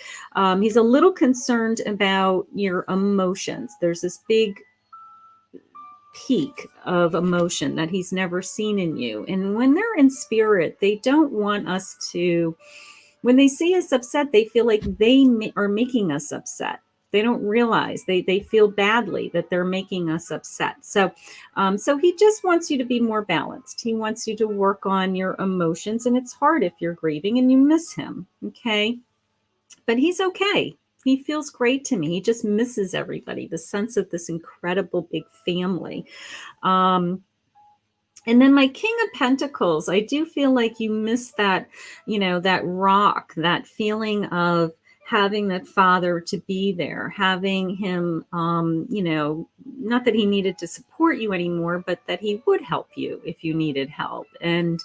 he's a little concerned about your emotions. There's this big peak of emotion that he's never seen in you. And when they're in spirit, they don't want us to, when they see us upset, they feel like they are making us upset. They don't realize they feel badly that they're making us upset. So he just wants you to be more balanced. He wants you to work on your emotions. And it's hard if you're grieving and you miss him. Okay. But he's okay. He feels great to me. He just misses everybody, the sense of this incredible big family. And then my King of Pentacles, I do feel like you miss that, that rock, that feeling of having that father to be there, having him, not that he needed to support you anymore, but that he would help you if you needed help. And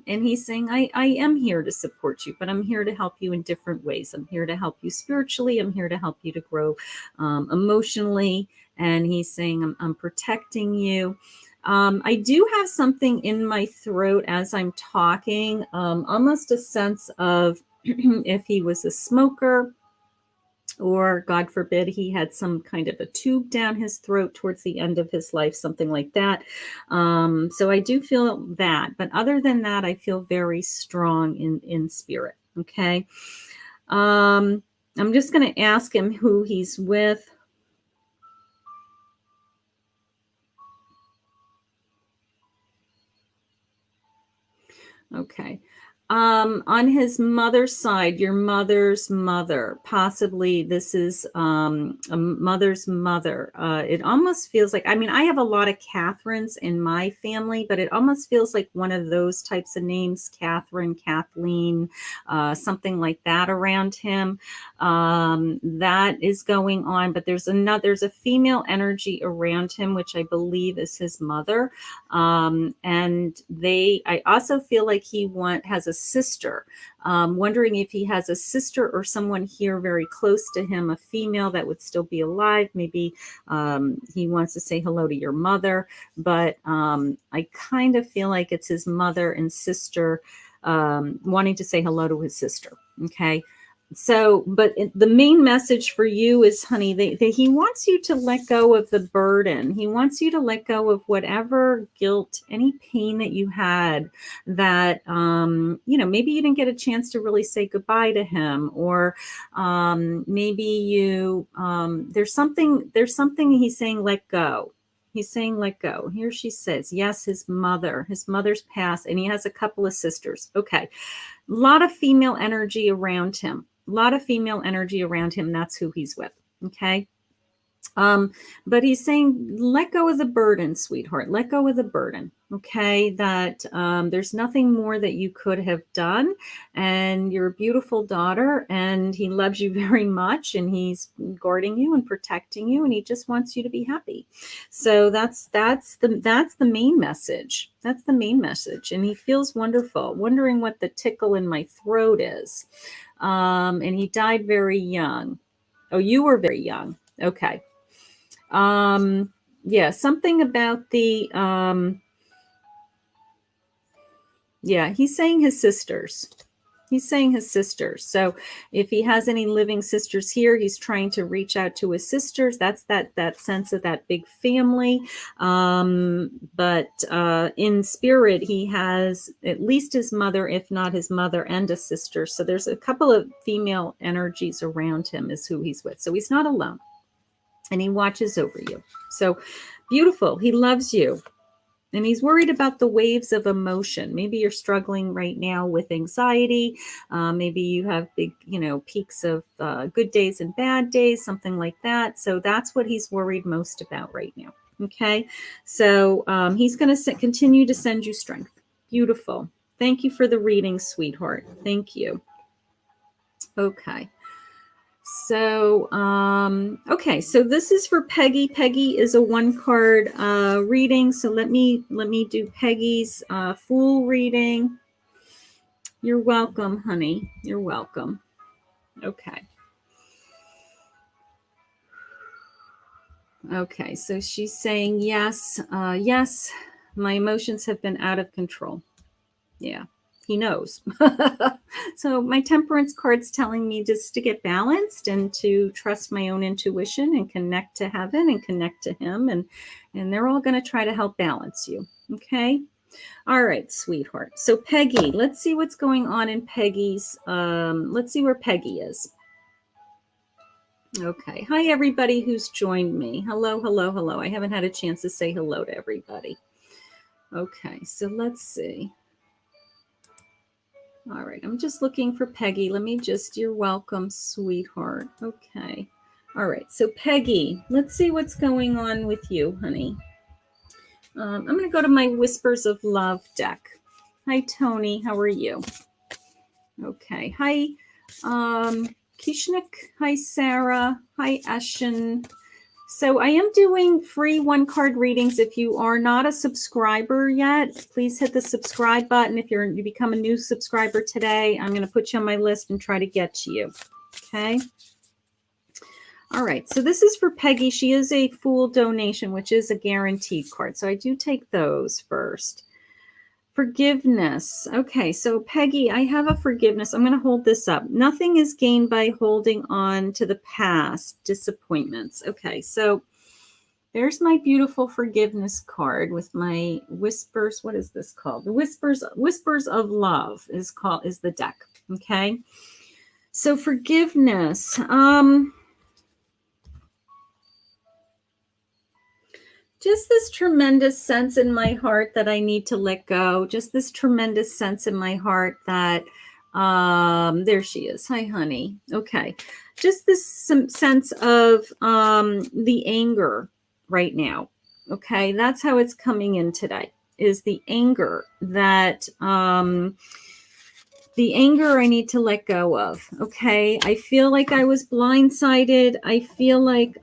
he's saying, I am here to support you, but I'm here to help you in different ways. I'm here to help you spiritually. I'm here to help you to grow emotionally. And he's saying, I'm protecting you. I do have something in my throat as I'm talking, almost a sense of if he was a smoker, or God forbid, he had some kind of a tube down his throat towards the end of his life, something like that. So I do feel that. But other than that, I feel very strong in spirit. Okay. I'm just going to ask him who he's with. Okay. On his mother's side, your mother's mother, possibly this is a mother's mother. It almost feels like, I have a lot of Catherines in my family, but it almost feels like one of those types of names, Catherine, Kathleen, something like that around him. That is going on, but there's a female energy around him, which I believe is his mother. And I also feel like he has a sister. Wondering if he has a sister or someone here very close to him, a female that would still be alive. Maybe he wants to say hello to your mother, but I kind of feel like it's his mother and sister wanting to say hello to his sister. Okay. So, but the main message for you is, honey, that he wants you to let go of the burden. He wants you to let go of whatever guilt, any pain that you had, that, maybe you didn't get a chance to really say goodbye to him, or maybe you, there's something he's saying, let go. He's saying, let go. Here she says, yes, his mother's passed, and he has a couple of sisters. Okay. A lot of female energy around him. That's who he's with. Okay. But he's saying, let go of the burden, sweetheart. Let go of the burden. Okay. That there's nothing more that you could have done. And you're a beautiful daughter, and he loves you very much, and he's guarding you and protecting you, and he just wants you to be happy. So that's the main message. That's the main message. And he feels wonderful, wondering what the tickle in my throat is. And he died very young. Oh, you were very young. Okay. Yeah, something about the, yeah, he's saying his sisters. He's saying his sisters. So if he has any living sisters here, he's trying to reach out to his sisters. That's that sense of that big family. But in spirit, he has at least his mother, if not his mother, and a sister. So there's a couple of female energies around him is who he's with. So he's not alone. And he watches over you. So beautiful. He loves you. And he's worried about the waves of emotion. Maybe you're struggling right now with anxiety. Maybe you have big, peaks of good days and bad days, something like that. So that's what he's worried most about right now. Okay. So he's going to continue to send you strength. Beautiful. Thank you for the reading, sweetheart. Thank you. Okay. So, okay, so this is for Peggy. Peggy is a 1-card reading. So let me do Peggy's full reading. You're welcome, honey. You're welcome. Okay. Okay, so she's saying, yes, yes, my emotions have been out of control. Yeah. He knows. So my temperance card's telling me just to get balanced and to trust my own intuition and connect to heaven and connect to him. And they're all going to try to help balance you. Okay. All right, sweetheart. So Peggy, let's see what's going on in Peggy's, let's see where Peggy is. Okay. Hi, everybody who's joined me. Hello, hello, hello. I haven't had a chance to say hello to everybody. Okay. So let's see. All right, I'm just looking for Peggy. You're welcome, sweetheart. Okay. All right, so Peggy, let's see what's going on with you, honey. I'm going to go to my Whispers of Love deck. Hi, Tony. How are you? Okay. Hi, Kishnik. Hi, Sarah. Hi, Eshin. So I am doing free 1-card readings. If you are not a subscriber yet, please hit the subscribe button. If you become a new subscriber today, I'm going to put you on my list and try to get to you. Okay. All right. So this is for Peggy. She is a Fool donation, which is a guaranteed card. So I do take those first. Forgiveness. Okay. So Peggy, I have a forgiveness. I'm going to hold this up. Nothing is gained by holding on to the past disappointments. Okay. So there's my beautiful forgiveness card with my whispers. What is this called? The Whispers of Love is the deck. Okay. So forgiveness. Just this tremendous sense in my heart that I need to let go. Just this tremendous sense in my heart that, there she is. Hi, honey. Okay. Just this sense of the anger right now. Okay. That's how it's coming in today, is the anger that, the anger I need to let go of. Okay. I feel like I was blindsided. I feel like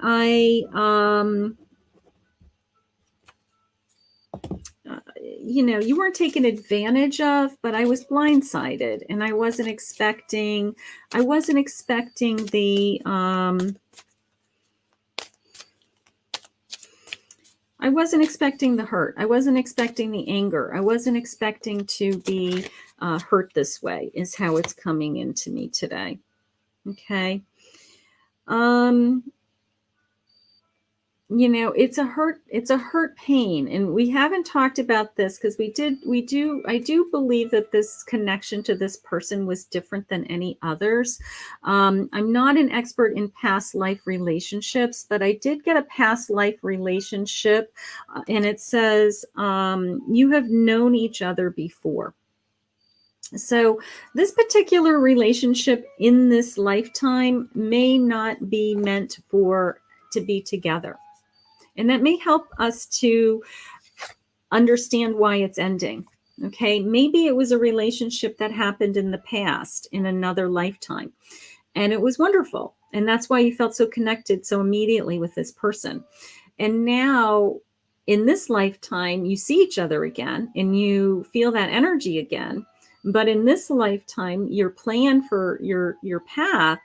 you weren't taken advantage of, but I was blindsided, and I wasn't expecting the, I wasn't expecting the hurt. I wasn't expecting the anger. I wasn't expecting to be hurt this way, is how it's coming into me today. Okay. It's a hurt pain. And we haven't talked about this because I do believe that this connection to this person was different than any others. I'm not an expert in past life relationships, but I did get a past life relationship, and it says, you have known each other before. So this particular relationship in this lifetime may not be meant for to be together. And that may help us to understand why it's ending. Okay, maybe it was a relationship that happened in the past, in another lifetime, and it was wonderful. And that's why you felt so connected so immediately with this person. And now in this lifetime, you see each other again and you feel that energy again. But in this lifetime, your plan for your path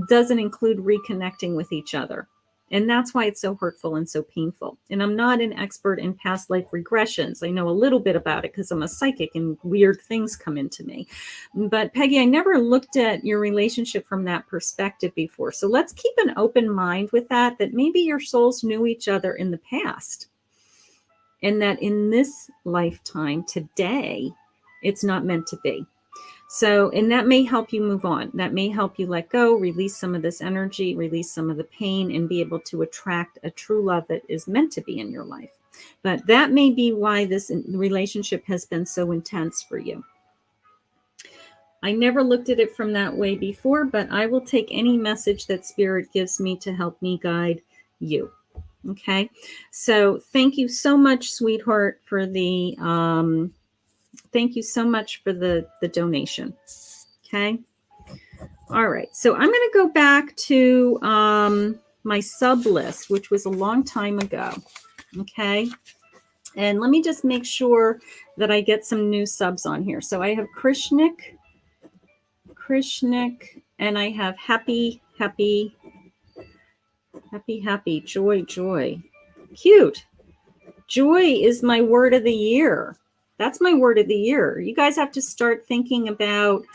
doesn't include reconnecting with each other. And that's why it's so hurtful and so painful. And I'm not an expert in past life regressions. I know a little bit about it because I'm a psychic and weird things come into me. But Peggy, I never looked at your relationship from that perspective before. So let's keep an open mind with that maybe your souls knew each other in the past. And that in this lifetime, today, it's not meant to be. So, and that may help you move on. That may help you let go, release some of this energy, release some of the pain, and be able to attract a true love that is meant to be in your life. But that may be why this relationship has been so intense for you. I never looked at it from that way before, but I will take any message that Spirit gives me to help me guide you. Okay. So thank you so much, sweetheart, for the, thank you so much for the donation. Okay. All right. So I'm going to go back to my sub list, which was a long time ago. Okay. And let me just make sure that I get some new subs on here. So I have Krishnik, and I have happy, joy. Cute. Joy is my word of the year. That's my word of the year. You guys have to start thinking about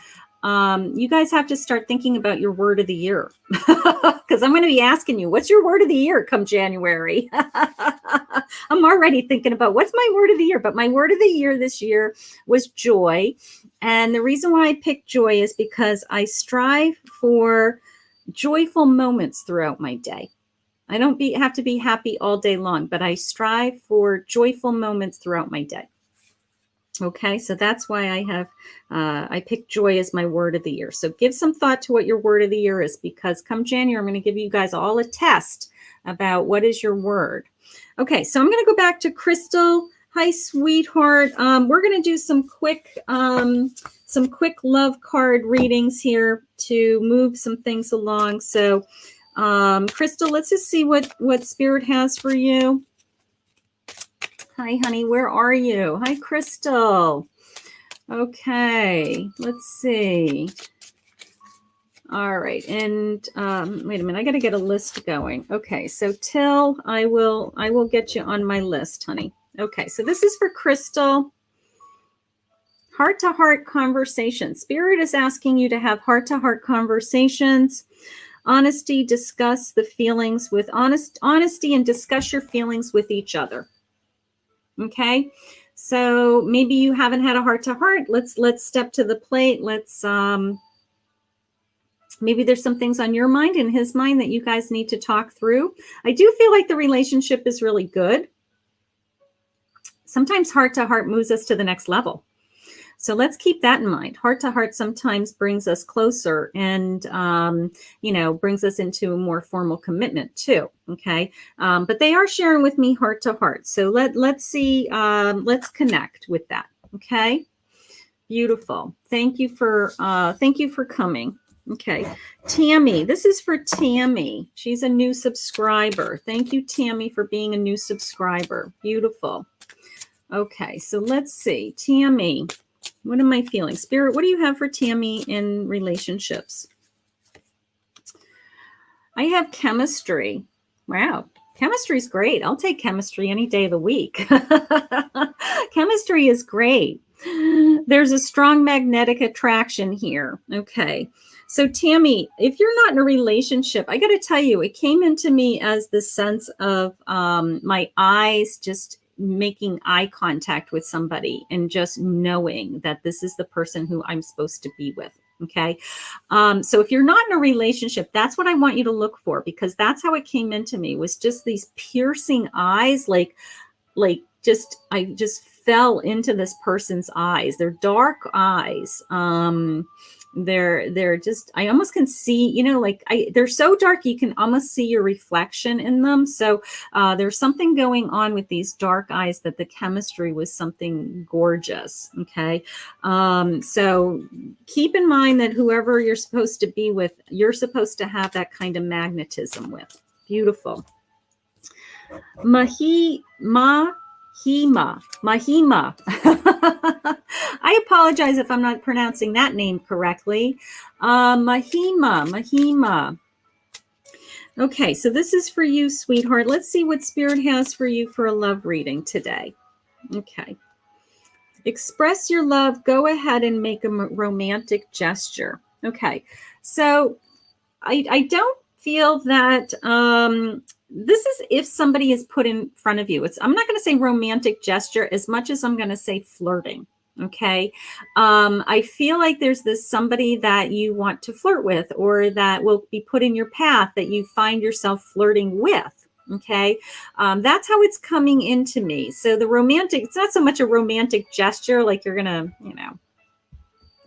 your word of the year. Because I'm going to be asking you, what's your word of the year come January? I'm already thinking about what's my word of the year. But my word of the year this year was joy. And the reason why I picked joy is because I strive for joyful moments throughout my day. I don't have to be happy all day long, but I strive for joyful moments throughout my day. Okay, so that's why I have, I picked joy as my word of the year. So give some thought to what your word of the year is, because come January, I'm going to give you guys all a test about what is your word. Okay, so I'm going to go back to Crystal. Hi, sweetheart. We're going to do some quick love card readings here to move some things along. So, Crystal, let's just see what Spirit has for you. Hi, honey. Where are you? Hi, Crystal. Okay, let's see. All right, and wait a minute. I got to get a list going. Okay, so Till, I will get you on my list, honey. Okay, so this is for Crystal. Heart-to-heart conversations. Spirit is asking you to have heart-to-heart conversations. Honesty, discuss the feelings with honesty and discuss your feelings with each other. Okay, so maybe you haven't had a heart-to-heart. Let's step to the plate. Let's maybe there's some things on your mind and his mind that you guys need to talk through. I do feel like the relationship is really good. Sometimes heart-to-heart moves us to the next level. So let's keep that in mind. Heart-to-heart sometimes brings us closer and, brings us into a more formal commitment too. Okay. But they are sharing with me heart-to-heart. So let's see, let's connect with that. Okay. Beautiful. Thank you for coming. Okay. Tammy, this is for Tammy. She's a new subscriber. Thank you, Tammy, for being a new subscriber. Beautiful. Okay. So let's see. Tammy, what am I feeling? Spirit, what do you have for Tammy in relationships? I have chemistry. Wow. Chemistry is great. I'll take chemistry any day of the week. Chemistry is great. There's a strong magnetic attraction here. Okay. So Tammy, if you're not in a relationship, I got to tell you, it came into me as the sense of my eyes just making eye contact with somebody and just knowing that this is the person who I'm supposed to be with. Okay. So if you're not in a relationship, that's what I want you to look for, because that's how it came into me, was just these piercing eyes, I just fell into this person's eyes. They're dark eyes. They're just, I almost can see, you know, like they're so dark you can almost see your reflection in them. So there's something going on with these dark eyes, that the chemistry was something gorgeous. Okay. So keep in mind that whoever you're supposed to be with, you're supposed to have that kind of magnetism with. Beautiful. Mahima. I apologize if I'm not pronouncing that name correctly. Mahima. Okay, so this is for you, sweetheart. Let's see what Spirit has for you for a love reading today. Okay. Express your love. Go ahead and make a romantic gesture. Okay, so I don't feel that this is if somebody is put in front of you. I'm not going to say romantic gesture as much as I'm going to say flirting. Okay. I feel like there's this somebody that you want to flirt with, or that will be put in your path that you find yourself flirting with. Okay. That's how it's coming into me. So the romantic, it's not so much a romantic gesture, like you're going to, you know,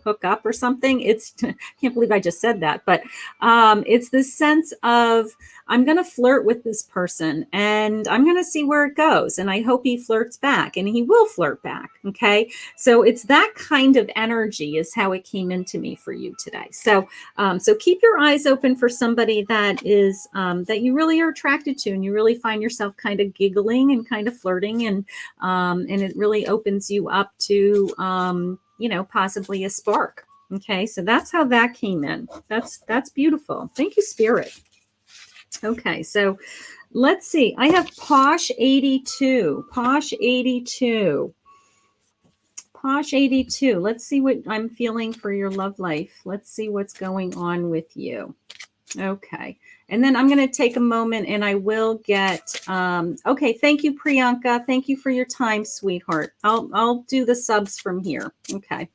hook up or something. It's, I can't believe I just said that, but it's this sense of, I'm going to flirt with this person and I'm going to see where it goes. And I hope he flirts back, and he will flirt back. Okay. So it's that kind of energy is how it came into me for you today. So, so keep your eyes open for somebody that is, that you really are attracted to, and you really find yourself kind of giggling and kind of flirting, and it really opens you up to, you know, possibly a spark. Okay, so that's how that came in. That's beautiful. Thank you, Spirit. Okay, so let's see. I have Posh 82. Posh 82. Posh 82. Let's see what I'm feeling for your love life. Let's see what's going on with you. Okay. And then I'm going to take a moment and I will get, okay. Thank you, Priyanka. Thank you for your time, sweetheart. I'll do the subs from here. Okay.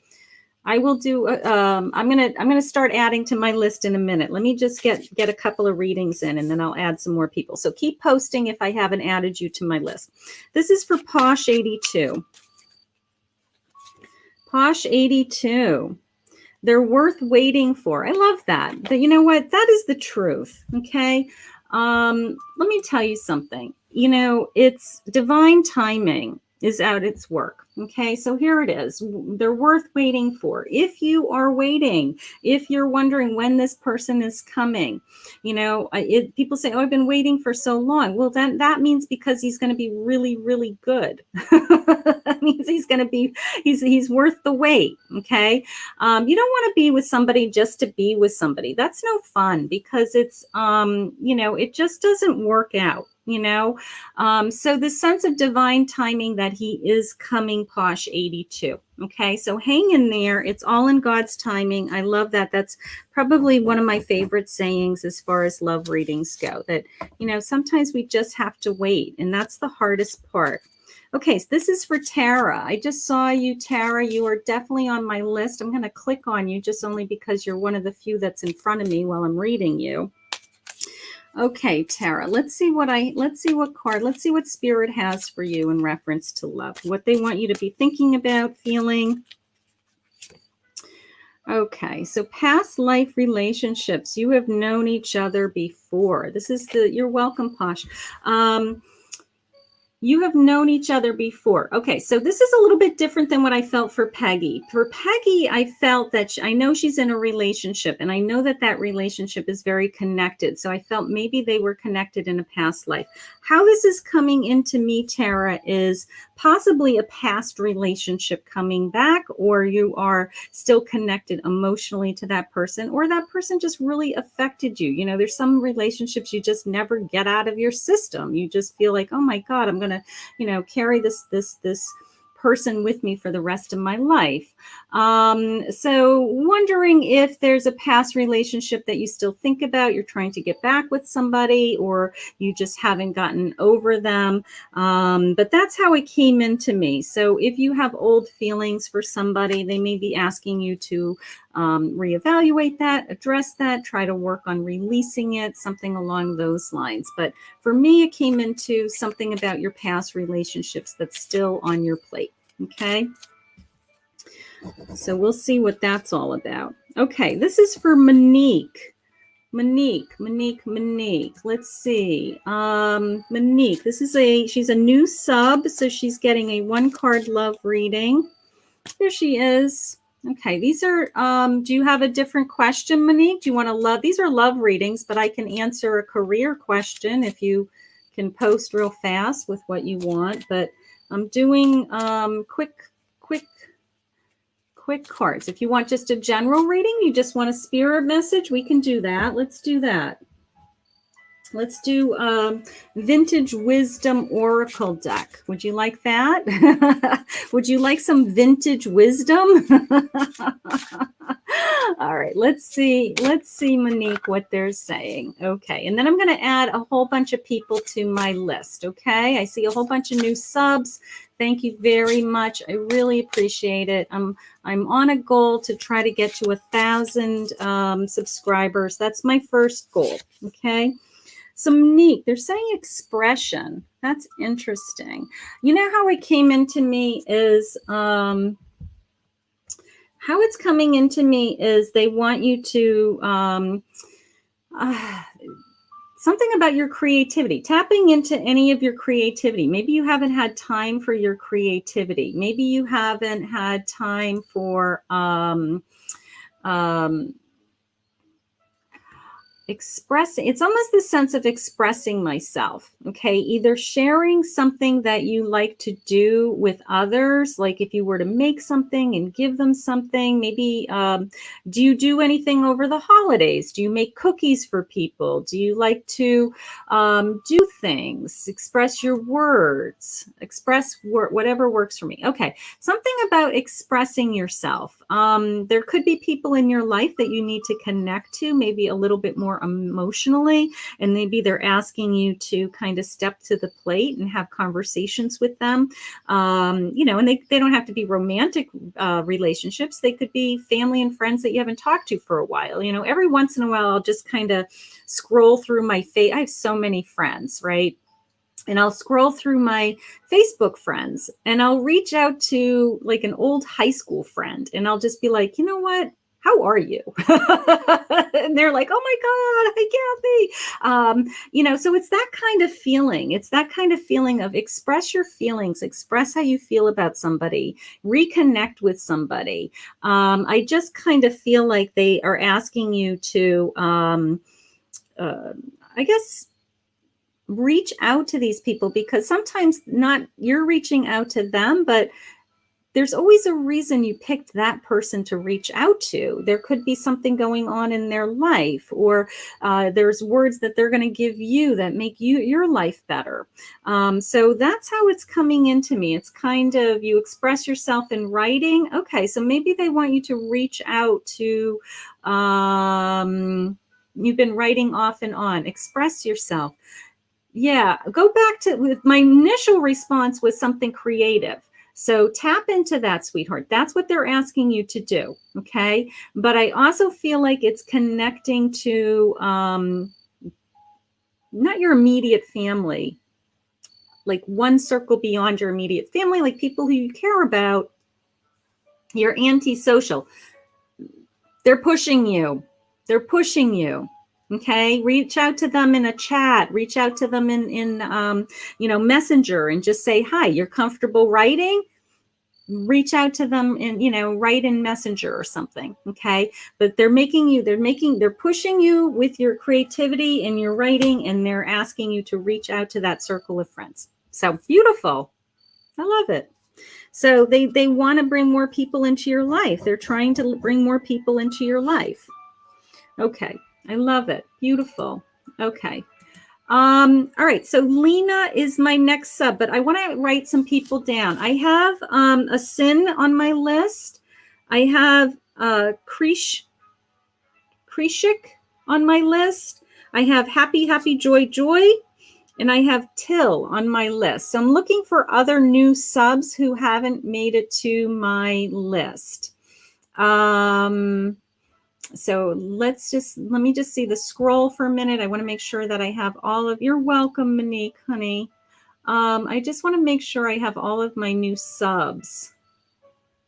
I will do, I'm going to start adding to my list in a minute. Let me just get a couple of readings in, and then I'll add some more people. So keep posting if I haven't added you to my list. This is for Posh 82. Posh 82. They're worth waiting for. I love that. But you know what? That is the truth. Okay. Let me tell you something. You know, it's divine timing is at its work. Okay. So here it is. They're worth waiting for. If you are waiting, if you're wondering when this person is coming, you know, people say, oh, I've been waiting for so long. Well, then that means because he's going to be really, really good. That means he's going to be, he's worth the wait. Okay. You don't want to be with somebody just to be with somebody. That's no fun, because it's, you know, it just doesn't work out. You know, so the sense of divine timing that he is coming, Posh 82. Okay, so hang in there. It's all in God's timing. I love that. That's probably one of my favorite sayings as far as love readings go, that, you know, sometimes we just have to wait, and that's the hardest part. Okay, so this is for Tara. I just saw you, Tara. You are definitely on my list. I'm going to click on you just only because you're one of the few that's in front of me while I'm reading you. Okay, Tara, let's see what Spirit has for you in reference to love, what they want you to be thinking about, feeling. Okay, so past life relationships. You have known each other before. This is you're welcome, Posh. You have known each other before. Okay, so this is a little bit different than what I felt for Peggy. For Peggy, I felt that I know she's in a relationship, and I know that that relationship is very connected. So I felt maybe they were connected in a past life. How this is coming into me, Tara, is possibly a past relationship coming back, or you are still connected emotionally to that person, or that person just really affected you. You know, there's some relationships you just never get out of your system. You just feel like, oh my God, I'm going to, you know, carry this person with me for the rest of my life. So wondering if there's a past relationship that you still think about, you're trying to get back with somebody, or you just haven't gotten over them. But that's how it came into me. So if you have old feelings for somebody, they may be asking you to reevaluate that, address that, try to work on releasing it, something along those lines. But for me, it came into something about your past relationships that's still on your plate. Okay. So we'll see what that's all about. Okay, this is for Monique. Monique. Let's see. Monique, she's a new sub, so she's getting a 1-card love reading. There she is. Okay, these are, do you have a different question, Monique? Do you want to these are love readings, but I can answer a career question if you can post real fast with what you want. But I'm doing quick cards. If you want just a general reading, you just want a spirit message, we can do that. Let's do that. Let's do Vintage Wisdom Oracle deck. Would you like that? Would you like some vintage wisdom? All right, let's see, Monique, what they're saying. Okay, and then I'm going to add a whole bunch of people to my list. Okay, I see a whole bunch of new subs. Thank you very much. I really appreciate it. I'm on a goal to try to get to 1,000 subscribers. That's my first goal. Okay. So Monique, they're saying expression. That's interesting. You know how it came into me is, how it's coming into me is they want you to, something about your creativity, tapping into any of your creativity. Maybe you haven't had time for your creativity. Maybe you haven't had time for, expressing. It's almost the sense of expressing myself. Okay, either sharing something that you like to do with others, like if you were to make something and give them something. Maybe do you do anything over the holidays? Do you make cookies for people? Do you like to do things, express your words, whatever works for me? Okay, something about expressing yourself. There could be people in your life that you need to connect to, maybe a little bit more emotionally, and maybe they're asking you to kind of step to the plate and have conversations with them. You know, and they don't have to be romantic relationships. They could be family and friends that you haven't talked to for a while. You know, every once in a while, I'll just kind of scroll through my I have so many friends, right? And I'll scroll through my Facebook friends and I'll reach out to like an old high school friend and I'll just be like, you know what? How are you? And they're like, oh my God, hi, Kathy. You know, so it's that kind of feeling. It's that kind of feeling of express your feelings, express how you feel about somebody, reconnect with somebody. I just kind of feel like they are asking you to, I guess, reach out to these people, because sometimes not you're reaching out to them, but there's always a reason you picked that person to reach out to. There could be something going on in their life, or there's words that they're going to give you that make your life better. So that's how it's coming into me. It's kind of, you express yourself in writing. Okay, so maybe they want you to reach out to, you've been writing off and on, express yourself. Yeah, go back to, my initial response was something creative. So tap into that, sweetheart. That's what they're asking you to do. Okay. But I also feel like it's connecting to not your immediate family, like one circle beyond your immediate family, like people who you care about. You're antisocial. They're pushing you. They're pushing you. Okay, reach out to them in a chat, reach out to them in you know, Messenger, and just say, hi, you're comfortable writing? Reach out to them and, you know, write in Messenger or something. Okay, but they're pushing you with your creativity and your writing, and they're asking you to reach out to that circle of friends. So beautiful. I love it. So they want to bring more people into your life. They're trying to bring more people into your life. Okay. I love it. Beautiful. Okay. All right. So Lena is my next sub, but I want to write some people down. I have a Sin on my list. I have Krishik on my list. I have Happy, Joy. And I have Till on my list. So I'm looking for other new subs who haven't made it to my list. So let me just see the scroll for a minute. I want to make sure that I have all of, you're welcome, Monique, honey. I just want to make sure I have all of my new subs.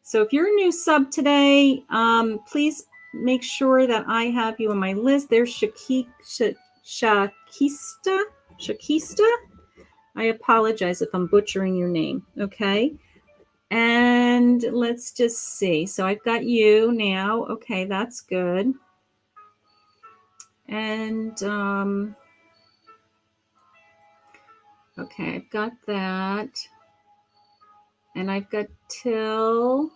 So if you're a new sub today, please make sure that I have you on my list. There's Shakista. Shakista. I apologize if I'm butchering your name. Okay. And let's just see. So I've got you now. Okay, that's good. And okay, I've got that. And I've got Till.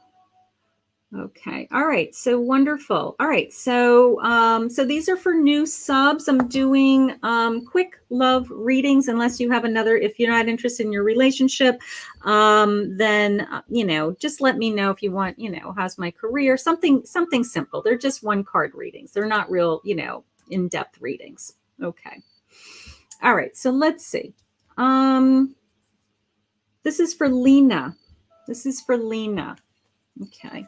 Okay. All right. So wonderful. All right. So so these are for new subs. I'm doing quick love readings unless you have another. If you're not interested in your relationship, then you know, just let me know if you want, you know, how's my career, something simple. They're just one card readings. They're not real, you know, in-depth readings. Okay. All right. So let's see. This is for Lena. This is for Lena. Okay.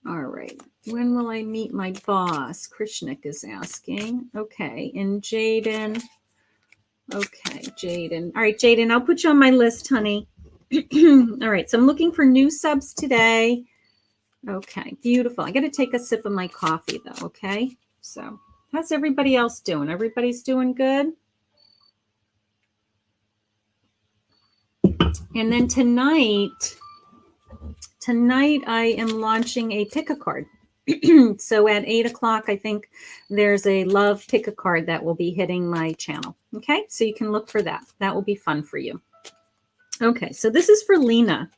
All right. When will I meet my boss? Krishnik is asking. Okay. And Jaden. Okay, Jaden. All right, Jaden, I'll put you on my list, honey. All right. So I'm looking for new subs today. Okay. Beautiful. I got to take a sip of my coffee, though. Okay. So how's everybody else doing? Everybody's doing good? And then tonight I am launching a pick a card. So at 8 o'clock, I think there's a love pick a card that will be hitting my channel. Okay, so you can look for that. That will be fun for you. Okay, so this is for Lena.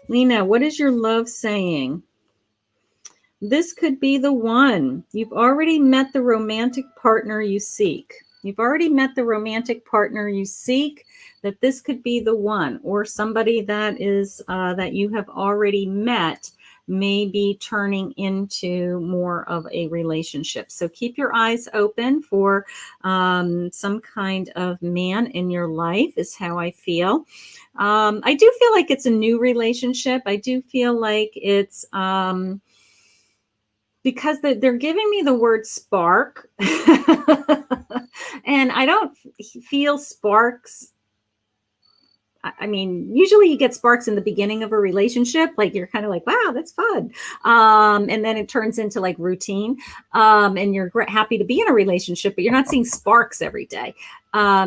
Lena, what is your love saying? This could be the one. You've already met the romantic partner you seek. You've already met the romantic partner you seek. That this could be the one, or somebody that is that you have already met may be turning into more of a relationship. So keep your eyes open for some kind of man in your life is how I feel. I do feel like it's a new relationship. I do feel like it's because they're giving me the word spark. And I don't feel sparks. I mean, usually you get sparks in the beginning of a relationship. Like you're kind of like, wow, that's fun. And then it turns into like routine. And you're happy to be in a relationship, but you're not seeing sparks every day.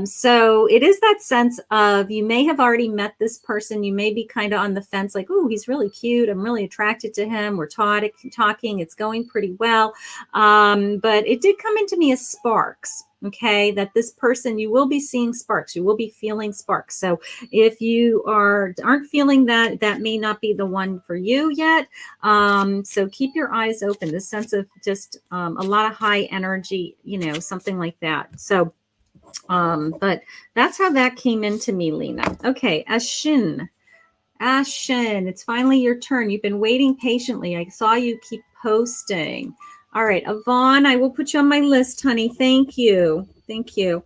So it is that sense of you may have already met this person. You may be kind of on the fence, like, oh, he's really cute. I'm really attracted to him. We're talking. It's going pretty well. But it did come into me as sparks. Okay, that this person, you will be seeing sparks. You will be feeling sparks. So if you aren't feeling that, that may not be the one for you yet. So keep your eyes open. This sense of just a lot of high energy, you know, something like that. So, but that's how that came into me, Lena. Okay, Ashin, it's finally your turn. You've been waiting patiently. I saw you keep posting. All right, Yvonne, I will put you on my list, honey. Thank you. Thank you.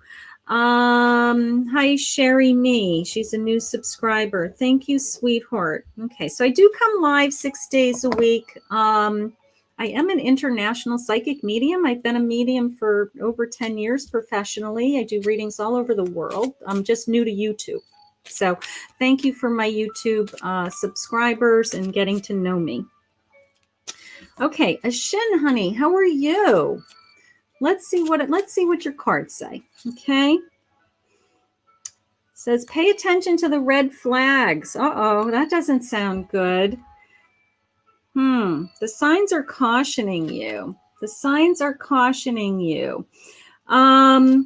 Hi, Sherry Me. She's a new subscriber. Thank you, sweetheart. Okay, so I do come live 6 days a week. I am an international psychic medium. I've been a medium for over 10 years professionally. I do readings all over the world. I'm just new to YouTube. So thank you for my YouTube subscribers and getting to know me. Okay, Ashin, honey, how are you? Let's see what your cards say. Okay. It says pay attention to the red flags. Uh-oh, that doesn't sound good. The signs are cautioning you. The signs are cautioning you. Ashin,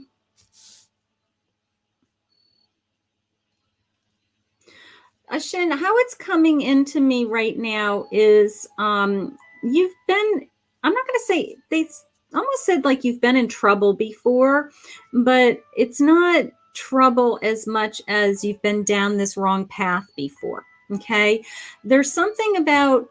how it's coming into me right now is you've been, I'm not going to say, they almost said like you've been in trouble before, but it's not trouble as much as you've been down this wrong path before. Okay. There's something about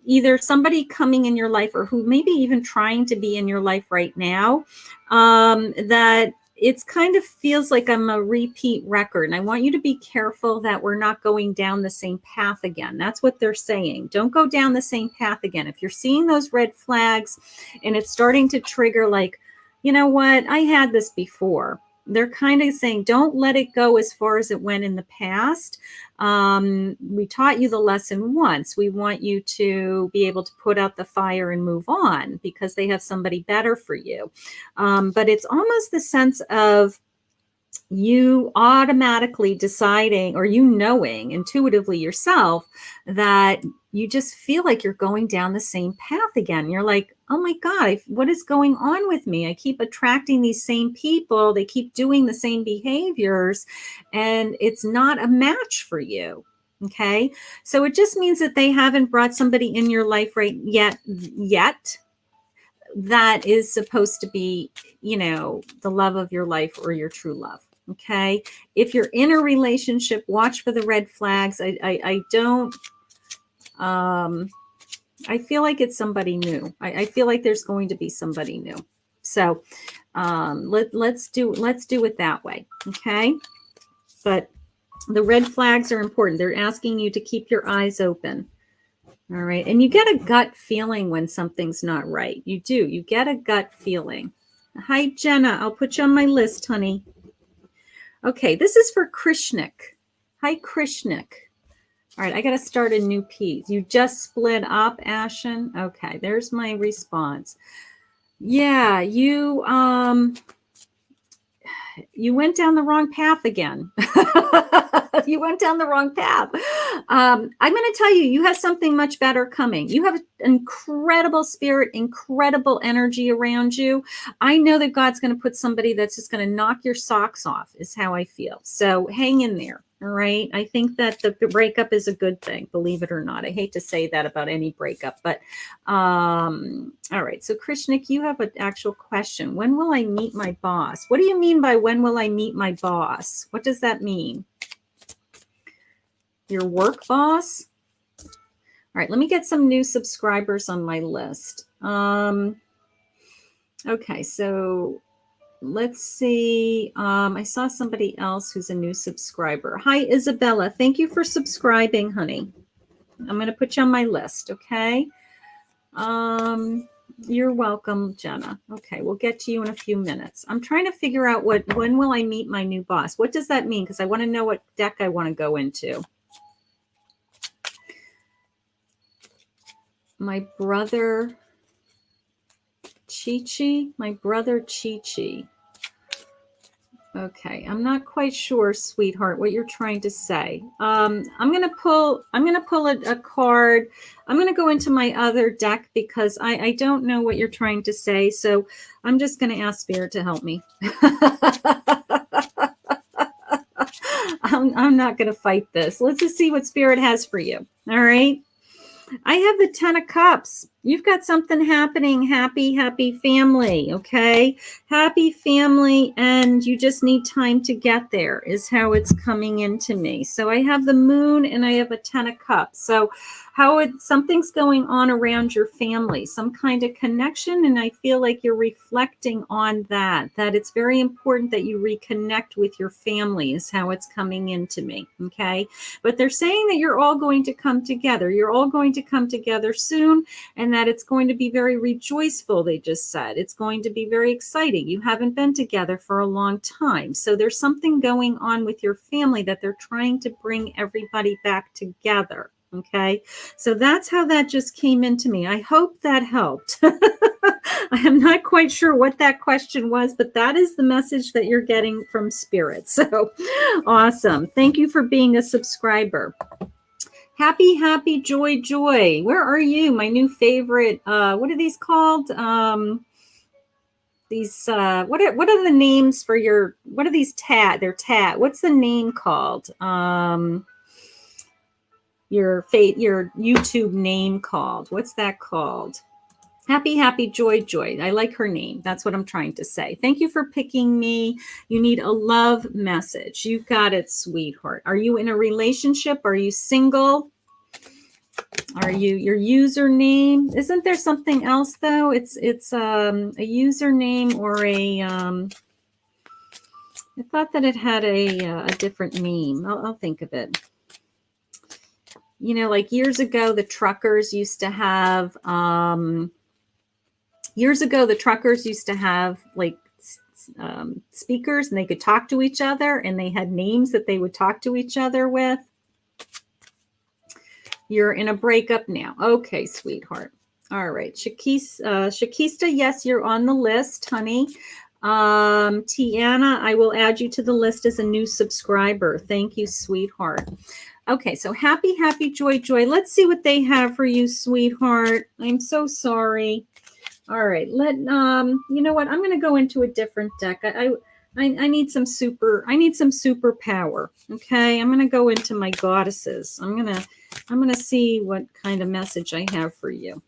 either somebody coming in your life or who maybe even trying to be in your life right now, that it's kind of feels like I'm a repeat record. And I want you to be careful that we're not going down the same path again. That's what they're saying. Don't go down the same path again. If you're seeing those red flags and it's starting to trigger like, you know what, I had this before. they're kind of saying, don't let it go as far as it went in the past. We taught you the lesson once. We want you to be able to put out the fire and move on because they have somebody better for you. But it's almost the sense of you automatically deciding, or you knowing intuitively yourself, that you just feel like you're going down the same path again. You're like, oh my God, what is going on with me? I keep attracting these same people. They keep doing the same behaviors, and it's not a match for you. Okay. So it just means that they haven't brought somebody in your life right yet that is supposed to be, the love of your life or your true love. Okay. If you're in a relationship, watch for the red flags. I don't, I feel like it's somebody new. I feel like there's going to be somebody new. So, let's do it that way. Okay. But the red flags are important. They're asking you to keep your eyes open. All right. And you get a gut feeling when something's not right. You do. You get a gut feeling. Hi, Jenna. I'll put you on my list, honey. Okay. This is for Krishnik. Hi, Krishnik. All right. I got to start a new piece. You just split up, Ashen. Okay. There's my response. Yeah. You went down the wrong path again. You went down the wrong path. I'm going to tell you, you have something much better coming. You have an incredible spirit, incredible energy around you. I know that God's going to put somebody that's just going to knock your socks off, is how I feel. So hang in there. All right. I think that the breakup is a good thing, believe it or not. I hate to say that about any breakup, but all right. So Krishnik, you have an actual question. When will I meet my boss? What do you mean by when will I meet my boss? What does that mean? Your work boss? All right. Let me get some new subscribers on my list. Okay. So let's see. I saw somebody else who's a new subscriber. Hi, Isabella. Thank you for subscribing, honey. I'm going to put you on my list. Okay. You're welcome, Jenna. Okay. We'll get to you in a few minutes. I'm trying to figure out when will I meet my new boss? What does that mean? Because I want to know what deck I want to go into. My brother Chi-Chi. Okay, I'm not quite sure, sweetheart, what you're trying to say. I'm gonna pull a card. I'm gonna go into my other deck because I don't know what you're trying to say. So I'm just gonna ask Spirit to help me. I'm not gonna fight this. Let's just see what Spirit has for you. All right. I have the 10 of Cups. You've got something happening. Happy family. Okay. Happy family. And you just need time to get there is how it's coming into me. So I have the Moon and I have a 10 of Cups. So something's going on around your family, some kind of connection. And I feel like you're reflecting on that it's very important that you reconnect with your family is how it's coming into me. Okay. But they're saying that you're all going to come together. You're all going to come together soon, and that it's going to be very rejoiceful. They just said it's going to be very exciting. You haven't been together for a long time. So there's something going on with your family that they're trying to bring everybody back together. Okay. So that's how that just came into me. I hope that helped. I am not quite sure what that question was, but that is the message that you're getting from Spirit. So awesome. Thank you for being a subscriber. Happy, joy. Where are you? My new favorite. What are these called? These what are the names for your? What are these tat? They're tat. What's the name called? Your YouTube name called. What's that called? Happy, joy. I like her name. That's what I'm trying to say. Thank you for picking me. You need a love message. You've got it, sweetheart. Are you in a relationship? Are you single? Are you your username? Isn't there something else though? It's a username or a I thought that it had a different name. I'll think of it. Like years ago, the truckers used to have like speakers, and they could talk to each other, and they had names that they would talk to each other with. You're in a breakup now. Okay, sweetheart. All right. Shakista, yes, you're on the list, honey. Tiana, I will add you to the list as a new subscriber. Thank you, sweetheart. Okay, so happy, joy. Let's see what they have for you, sweetheart. I'm so sorry. All right, you know what? I'm going to go into a different deck. I need some superpower. Okay, I'm going to go into my goddesses. I'm going to see what kind of message I have for you.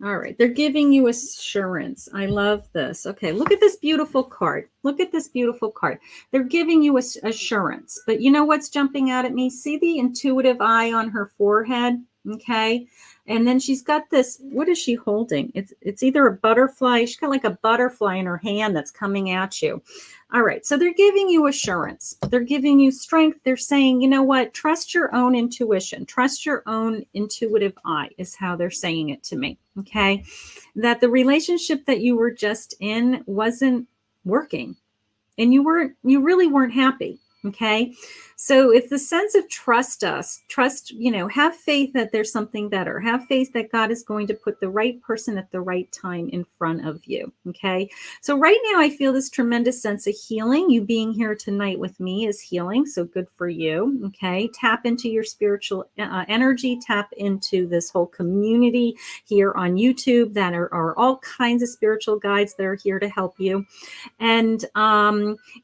All right, they're giving you assurance. I love this. Okay, look at this beautiful card. Look at this beautiful card. They're giving you assurance. But you know what's jumping out at me? See the intuitive eye on her forehead? Okay. And then she's got this, what is she holding? It's either a butterfly. She's got like a butterfly in her hand that's coming at you. All right. So they're giving you assurance. They're giving you strength. They're saying, you know what? Trust your own intuition. Trust your own intuitive eye is how they're saying it to me. Okay. That the relationship that you were just in wasn't working, and you really weren't happy. Okay. So it's the sense of trust, have faith that there's something better. Have faith that God is going to put the right person at the right time in front of you. Okay. So right now I feel this tremendous sense of healing. You being here tonight with me is healing. So good for you. Okay. Tap into your spiritual energy, tap into this whole community here on YouTube that are all kinds of spiritual guides that are here to help you. And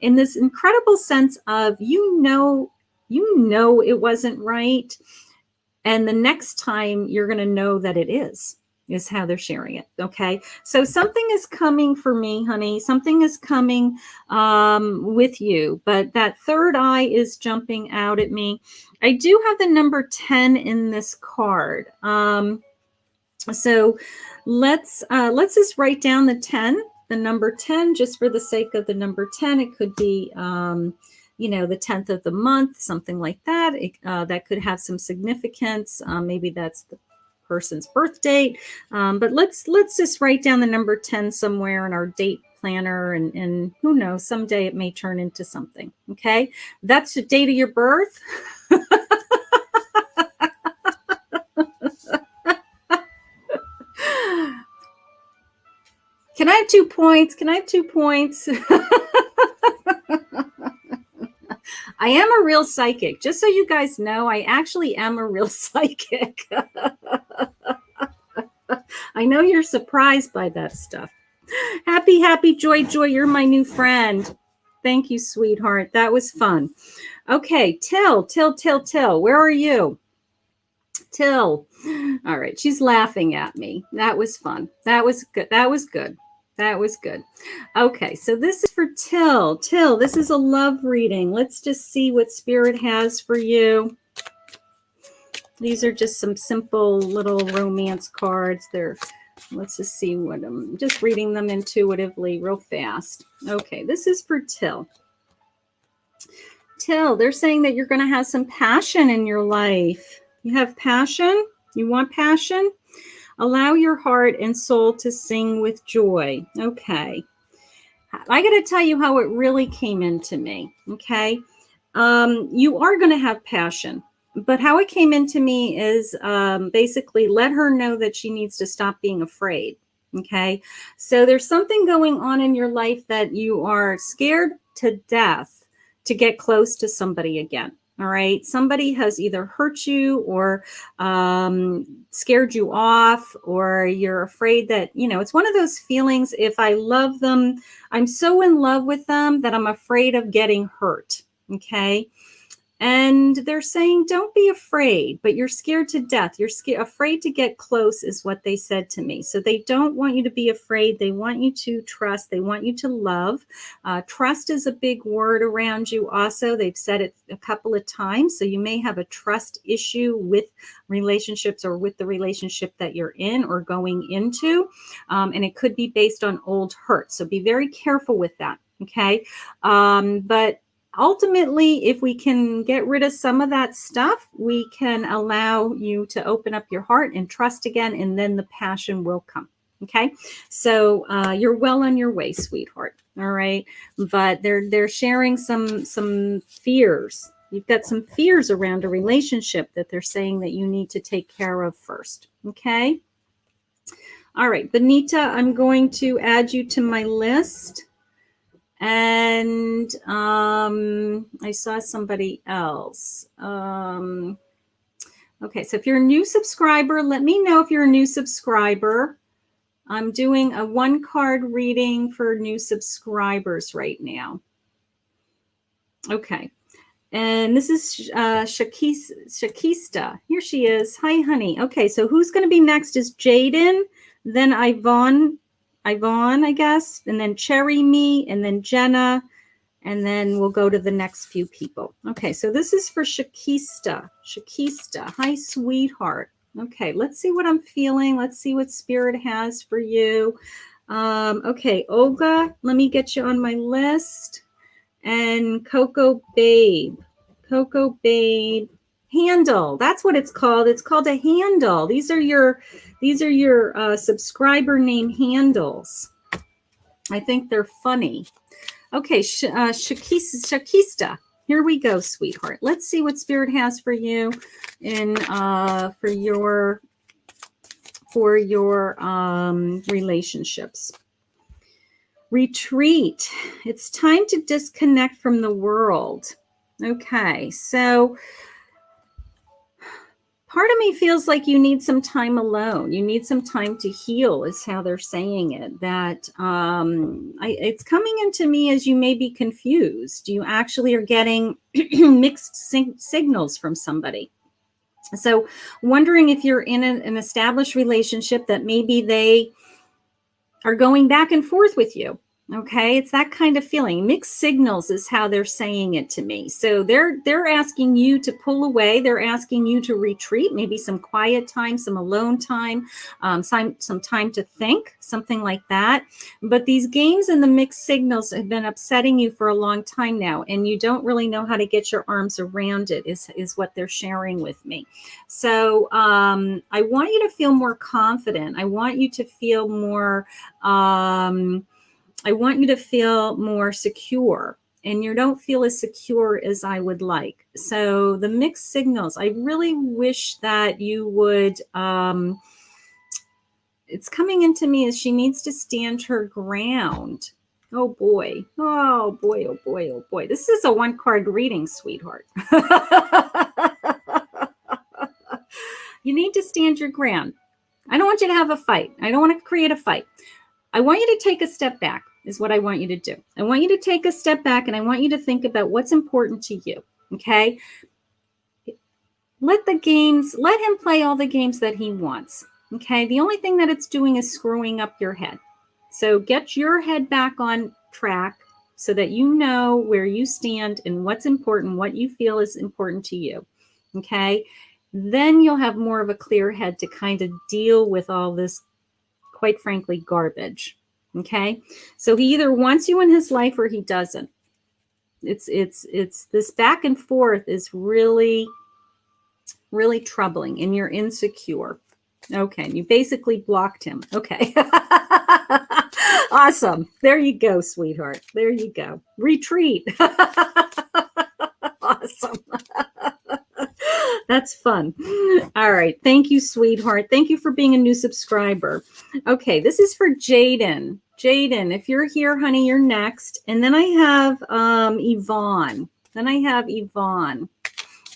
in this incredible sense of, you know it wasn't right. And the next time you're going to know that it is how they're sharing it. Okay. So something is coming for me, honey. Something is coming with you. But that third eye is jumping out at me. I do have the number 10 in this card. So let's just write down the 10. The number 10, just for the sake of the number 10, it could be, the 10th of the month, something like that. That could have some significance. Maybe that's the person's birth date. But let's just write down the number 10 somewhere in our date planner, and who knows, someday it may turn into something. Okay. That's the date of your birth. Can I have 2 points? I am a real psychic. Just so you guys know, I actually am a real psychic. I know you're surprised by that stuff. Happy, joy. You're my new friend. Thank you, sweetheart. That was fun. Okay, Till. Where are you? Till. All right, she's laughing at me. That was fun. That was good. Okay, so this is for Till. Till, this is a love reading. Let's just see what Spirit has for you. These are just some simple little romance cards. Let's just see what I'm just reading them intuitively real fast. Okay, this is for Till. Till, they're saying that you're going to have some passion in your life. You have passion? You want passion? Allow your heart and soul to sing with joy. Okay. I got to tell you how it really came into me. Okay. You are going to have passion, but how it came into me is basically let her know that she needs to stop being afraid. Okay. So there's something going on in your life that you are scared to death to get close to somebody again. All right. Somebody has either hurt you or scared you off, or you're afraid that, it's one of those feelings. If I love them, I'm so in love with them that I'm afraid of getting hurt. Okay. And they're saying, don't be afraid, but you're scared to death. You're afraid to get close is what they said to me. So they don't want you to be afraid. They want you to trust. They want you to love. Trust is a big word around you also. They've said it a couple of times. So you may have a trust issue with relationships or with the relationship that you're in or going into. And it could be based on old hurt. So be very careful with that. Okay. But ultimately, if we can get rid of some of that stuff, we can allow you to open up your heart and trust again, and then the passion will come. Okay, so you're well on your way, sweetheart. All right, but they're sharing some fears. You've got some fears around a relationship that they're saying that you need to take care of first. Okay. All right, Benita, I'm going to add you to my list. And I saw somebody else. Okay, so if you're a new subscriber, let me know if you're a new subscriber. I'm doing a 1-card reading for new subscribers right now. Okay. And this is Shakista. Here she is. Hi, honey. Okay, so who's going to be next is Jaden, then Yvonne, I guess, and then Cherry Me, and then Jenna, and then we'll go to the next few people. Okay, so this is for Shakista. Shakista. Hi, sweetheart. Okay, let's see what I'm feeling. Let's see what Spirit has for you. Okay, Olga, let me get you on my list. And Coco Babe. Coco Babe. Handle. That's what it's called. It's called a handle. These are your subscriber name handles. I think they're funny. Okay, Shakista. Here we go, sweetheart. Let's see what Spirit has for you in for your relationships. Retreat. It's time to disconnect from the world. Okay, so part of me feels like you need some time alone. You need some time to heal, is how they're saying it. That it's coming into me as you may be confused. You actually are getting mixed signals from somebody. So wondering if you're in an established relationship that maybe they are going back and forth with you. Okay, it's that kind of feeling. Mixed signals is how they're saying it to me. So they're asking you to pull away. They're asking you to retreat, maybe some quiet time, some alone time, some time to think, something like that. But these games and the mixed signals have been upsetting you for a long time now, and you don't really know how to get your arms around it, is what they're sharing with me. So I want you to feel more confident. I want you to feel more secure, and you don't feel as secure as I would like. So the mixed signals, I really wish that you would, it's coming into me as she needs to stand her ground. Oh boy. Oh boy. Oh boy. Oh boy. This is a 1-card reading, sweetheart. You need to stand your ground. I don't want you to have a fight. I don't want to create a fight. I want you to take a step back, is what I want you to do. I want you to take a step back, and I want you to think about what's important to you, okay? Let him play all the games that he wants, okay? The only thing that it's doing is screwing up your head. So get your head back on track so that you know where you stand and what's important, what you feel is important to you, okay? Then you'll have more of a clear head to kind of deal with all this, quite frankly, garbage. Okay, so he either wants you in his life or he doesn't. It's this back and forth is really, really troubling, and you're insecure. Okay, you basically blocked him. Okay. Awesome. There you go, sweetheart. There you go. Retreat. Awesome. That's fun. All right. Thank you, sweetheart. Thank you for being a new subscriber. Okay, this is for Jaden. Jaden, if you're here, honey, you're next. And then I have Yvonne. Then I have Yvonne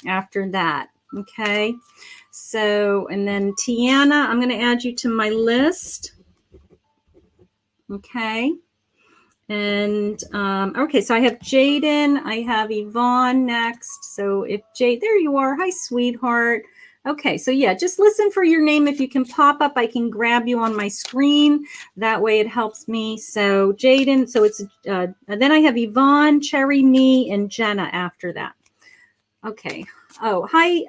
after that. Okay. So, and then Tiana, I'm going to add you to my list. Okay. And, okay, so I have Jaden, I have Yvonne next. So if there you are. Hi, sweetheart. Okay, so yeah, just listen for your name. If you can pop up, I can grab you on my screen. That way it helps me. So Jaden, so it's, then I have Yvonne, Cherry, Me, and Jenna after that. Okay. Oh, hi,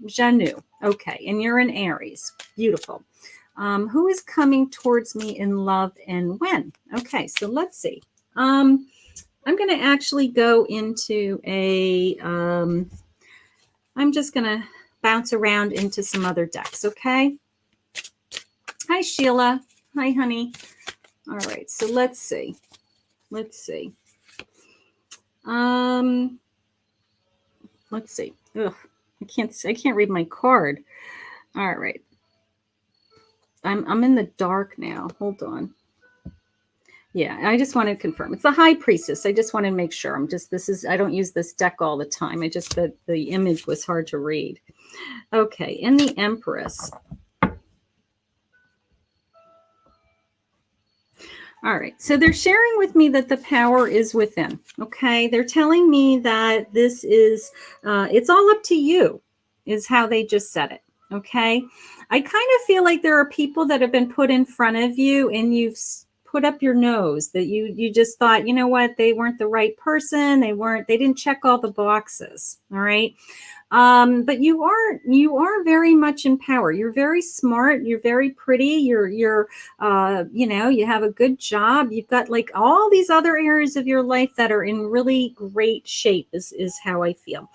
Janu. Okay, and you're in Aries. Beautiful. Who is coming towards me in love and when? Okay, so let's see. I'm going to actually go into I'm just going to bounce around into some other decks, okay? Hi, Sheila. Hi, honey. All right, so let's see. Let's see. Let's see. Ugh, I can't read my card. All right. I'm in the dark now. Hold on. Yeah, I just want to confirm. It's the High Priestess. I just want to make sure. I don't use this deck all the time. The image was hard to read. Okay, and the Empress. All right, so they're sharing with me that the power is within, okay? They're telling me that this is, it's all up to you, is how they just said it, okay? I kind of feel like there are people that have been put in front of you and you've put up your nose, that you just thought, you know what, they weren't the right person, they didn't check all the boxes, all right? But you are very much in power. You're very smart. You're very pretty. You have a good job. You've got like all these other areas of your life that are in really great shape is how I feel.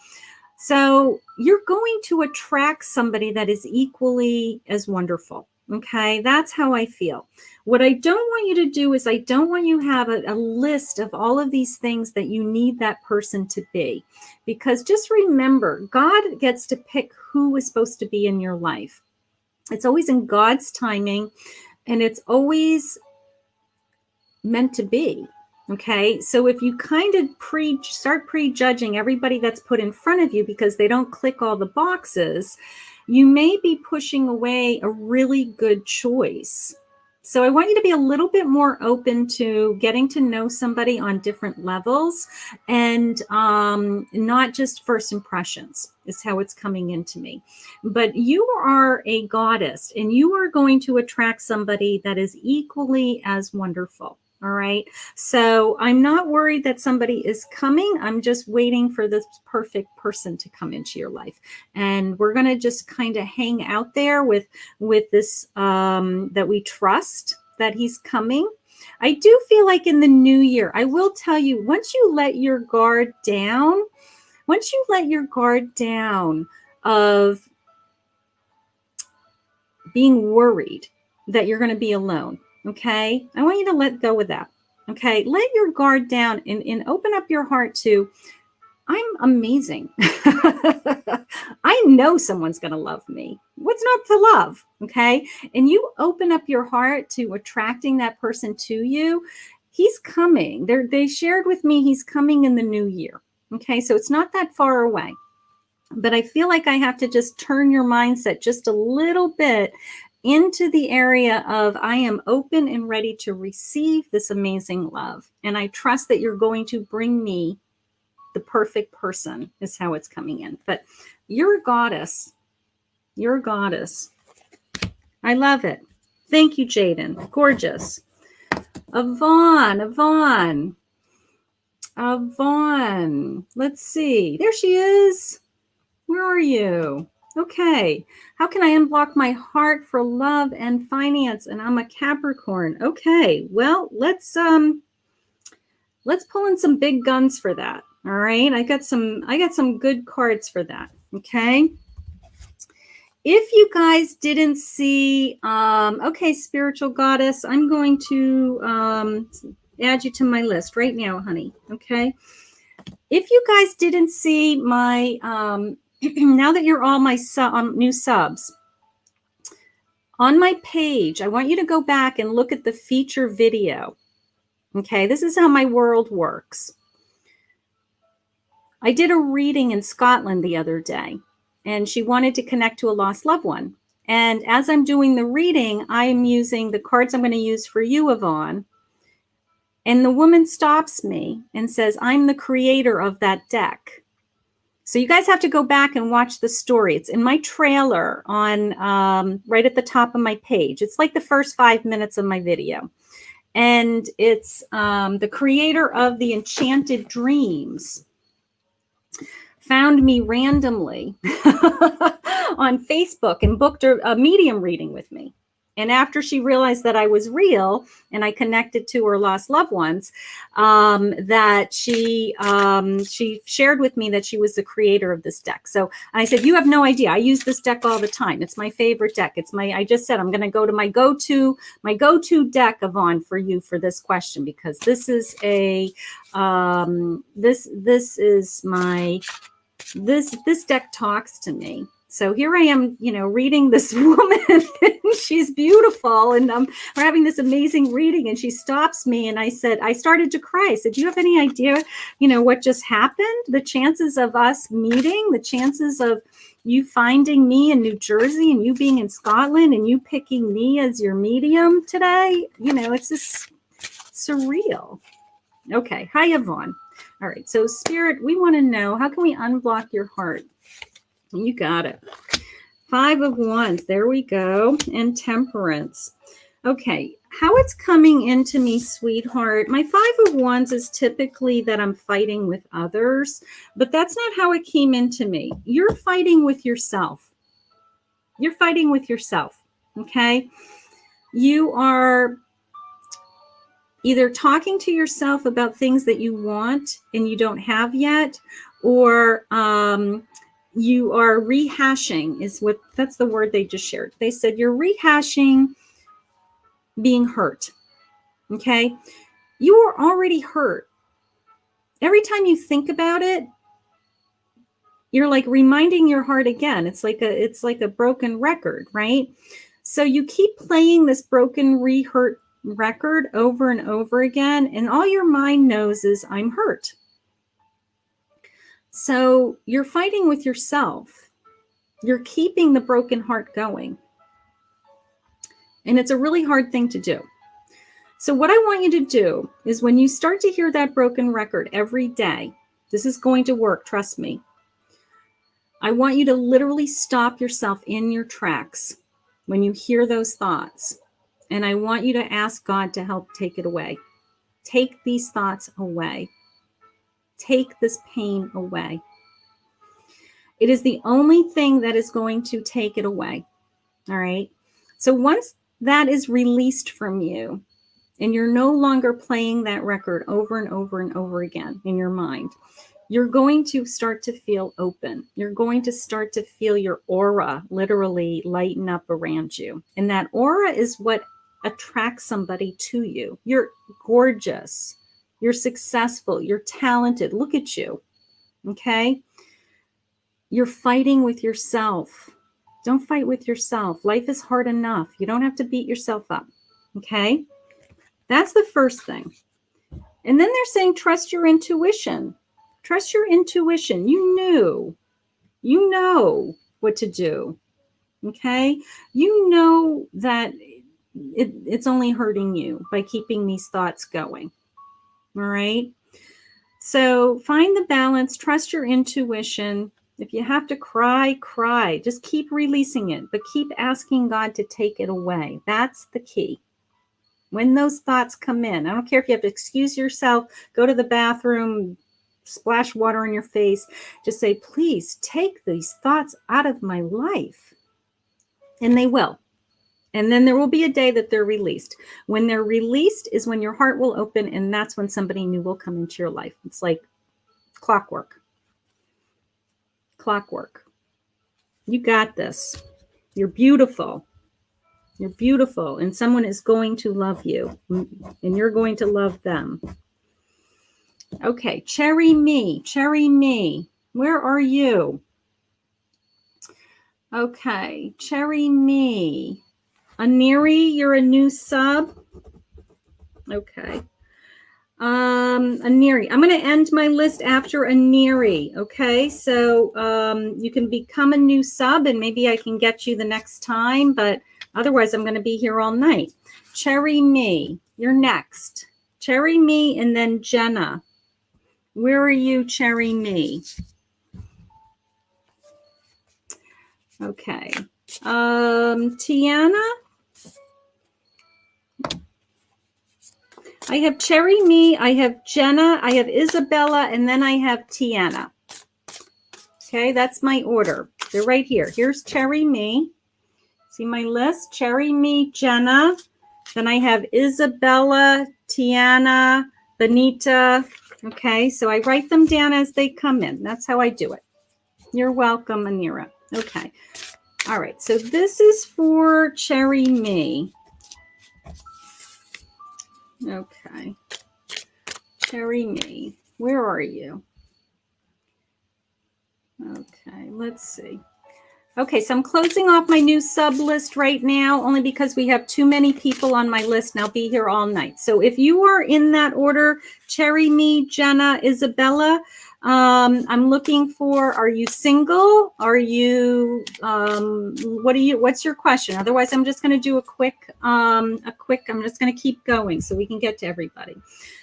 So you're going to attract somebody that is equally as wonderful. Okay, that's how I feel. What I don't want you to do is I don't want you to have a list of all of these things that you need that person to be. Because just remember, God gets to pick who is supposed to be in your life. It's always in God's timing, and it's always meant to be. Okay, so if you kind of start prejudging everybody that's put in front of you because they don't click all the boxes, you may be pushing away a really good choice. So I want you to be a little bit more open to getting to know somebody on different levels, and not just first impressions is how it's coming into me. But you are a goddess, and you are going to attract somebody that is equally as wonderful. All right. So I'm not worried that somebody is coming. I'm just waiting for this perfect person to come into your life. And we're going to just kind of hang out there with this, that we trust that he's coming. I do feel like in the new year, I will tell you, once you let your guard down of being worried that you're going to be alone. Okay, I want you to let go of that. Okay, let your guard down and open up your heart to, I'm amazing. I know someone's going to love me. What's not to love? Okay, and you open up your heart to attracting that person to you. He's coming. They shared with me he's coming in the new year. Okay, so it's not that far away. But I feel like I have to just turn your mindset just a little bit into the area of, I am open and ready to receive this amazing love. And I trust that you're going to bring me the perfect person, is how it's coming in. But you're a goddess. You're a goddess. I love it. Thank you, Jaden. Gorgeous. Yvonne. Let's see. There she is. Where are you? Okay. How can I unblock my heart for love and finance? And I'm a Capricorn. Okay. Well, let's pull in some big guns for that. All right. I got some good cards for that. Okay. If you guys didn't see, okay, spiritual goddess, I'm going to add you to my list right now, honey. Okay. If you guys didn't see my, now that you're all my new subs, on my page, I want you to go back and look at the feature video. Okay, this is how my world works. I did a reading in Scotland the other day, and she wanted to connect to a lost loved one. And as I'm doing the reading, I'm using the cards I'm going to use for you, Yvonne. And the woman stops me and says, I'm the creator of that deck. So you guys have to go back and watch the story. It's in my trailer on right at the top of my page. It's like the first 5 minutes of my video. And it's the creator of the Enchanted Dreams found me randomly on Facebook and booked a medium reading with me. And after she realized that I was real and I connected to her lost loved ones, that she shared with me that she was the creator of this deck. So I said, you have no idea. I use this deck all the time. It's my favorite deck. I just said, I'm going to go to my go-to deck, Yvonne, for you for this question, because this is this deck talks to me. So here I am, reading this woman. She's beautiful, and we're having this amazing reading, and she stops me, and I started to cry. I said, do you have any idea, what just happened? The chances of us meeting, the chances of you finding me in New Jersey and you being in Scotland and you picking me as your medium today, it's just surreal. Okay. Hi, Yvonne. All right. So Spirit, we want to know, how can we unblock your heart? You got it. 5 of Wands. There we go. And Temperance. Okay. How it's coming into me, sweetheart. My 5 of Wands is typically that I'm fighting with others, but that's not how it came into me. You're fighting with yourself. You're fighting with yourself. Okay. You are either talking to yourself about things that you want and you don't have yet, or you are rehashing, that's the word they just shared. They said you're rehashing being hurt. Okay. You are already hurt. Every time you think about it, you're like reminding your heart again. It's like a broken record, right? So you keep playing this broken, re-hurt record over and over again, and all your mind knows is, I'm hurt. So you're fighting with yourself. You're keeping the broken heart going. And it's a really hard thing to do. So what I want you to do is, when you start to hear that broken record every day, this is going to work, trust me. I want you to literally stop yourself in your tracks when you hear those thoughts. And I want you to ask God to help take it away. Take these thoughts away. Take this pain away. It is the only thing that is going to take it away. All right. So once that is released from you, and you're no longer playing that record over and over and over again in your mind, you're going to start to feel open. You're going to start to feel your aura literally lighten up around you. And that aura is what attracts somebody to you. You're gorgeous. You're successful. You're talented. Look at you. Okay. You're fighting with yourself. Don't fight with yourself. Life is hard enough. You don't have to beat yourself up. Okay. That's the first thing. And then they're saying, trust your intuition. Trust your intuition. You know what to do. Okay. You know that it's only hurting you by keeping these thoughts going. All right. So find the balance, trust your intuition. If you have to cry, cry. Just keep releasing it, but keep asking God to take it away. That's the key. When those thoughts come in, I don't care if you have to excuse yourself, go to the bathroom, splash water in your face. Just say, please take these thoughts out of my life. And they will. And then there will be a day that they're released. When they're released is when your heart will open, and that's when somebody new will come into your life. It's like clockwork. Clockwork. You got this. You're beautiful. You're beautiful. And someone is going to love you. And you're going to love them. Okay. Cherry me. Cherry me. Where are you? Okay. Cherry me. Aniri, you're a new sub. Okay. Aniri, I'm going to end my list after Aniri. Okay. So, you can become a new sub and maybe I can get you the next time, but otherwise I'm going to be here all night. Cherry me, you're next. Cherry me and then Jenna. Where are you, Cherry me? Okay. Tiana. I have Cherry Me, I have Jenna, I have Isabella, and then I have Tiana. Okay, that's my order. They're right here. Here's Cherry Me. See my list? Cherry, me, Jenna. Then I have Isabella, Tiana, Benita. Okay, so I write them down as they come in. That's how I do it. You're welcome, Anira. Okay. All right, so this is for Cherry Me. Okay. Cherry Me, where are you? Okay, let's see. Okay, so I'm closing off my new sub list right now, only because we have too many people on my list and I'll be here all night. So if you are in that order, Cherry, me, Jenna, Isabella, I'm looking for, are you single? Are you, what's your question? Otherwise, I'm just going to do I'm just going to keep going so we can get to everybody.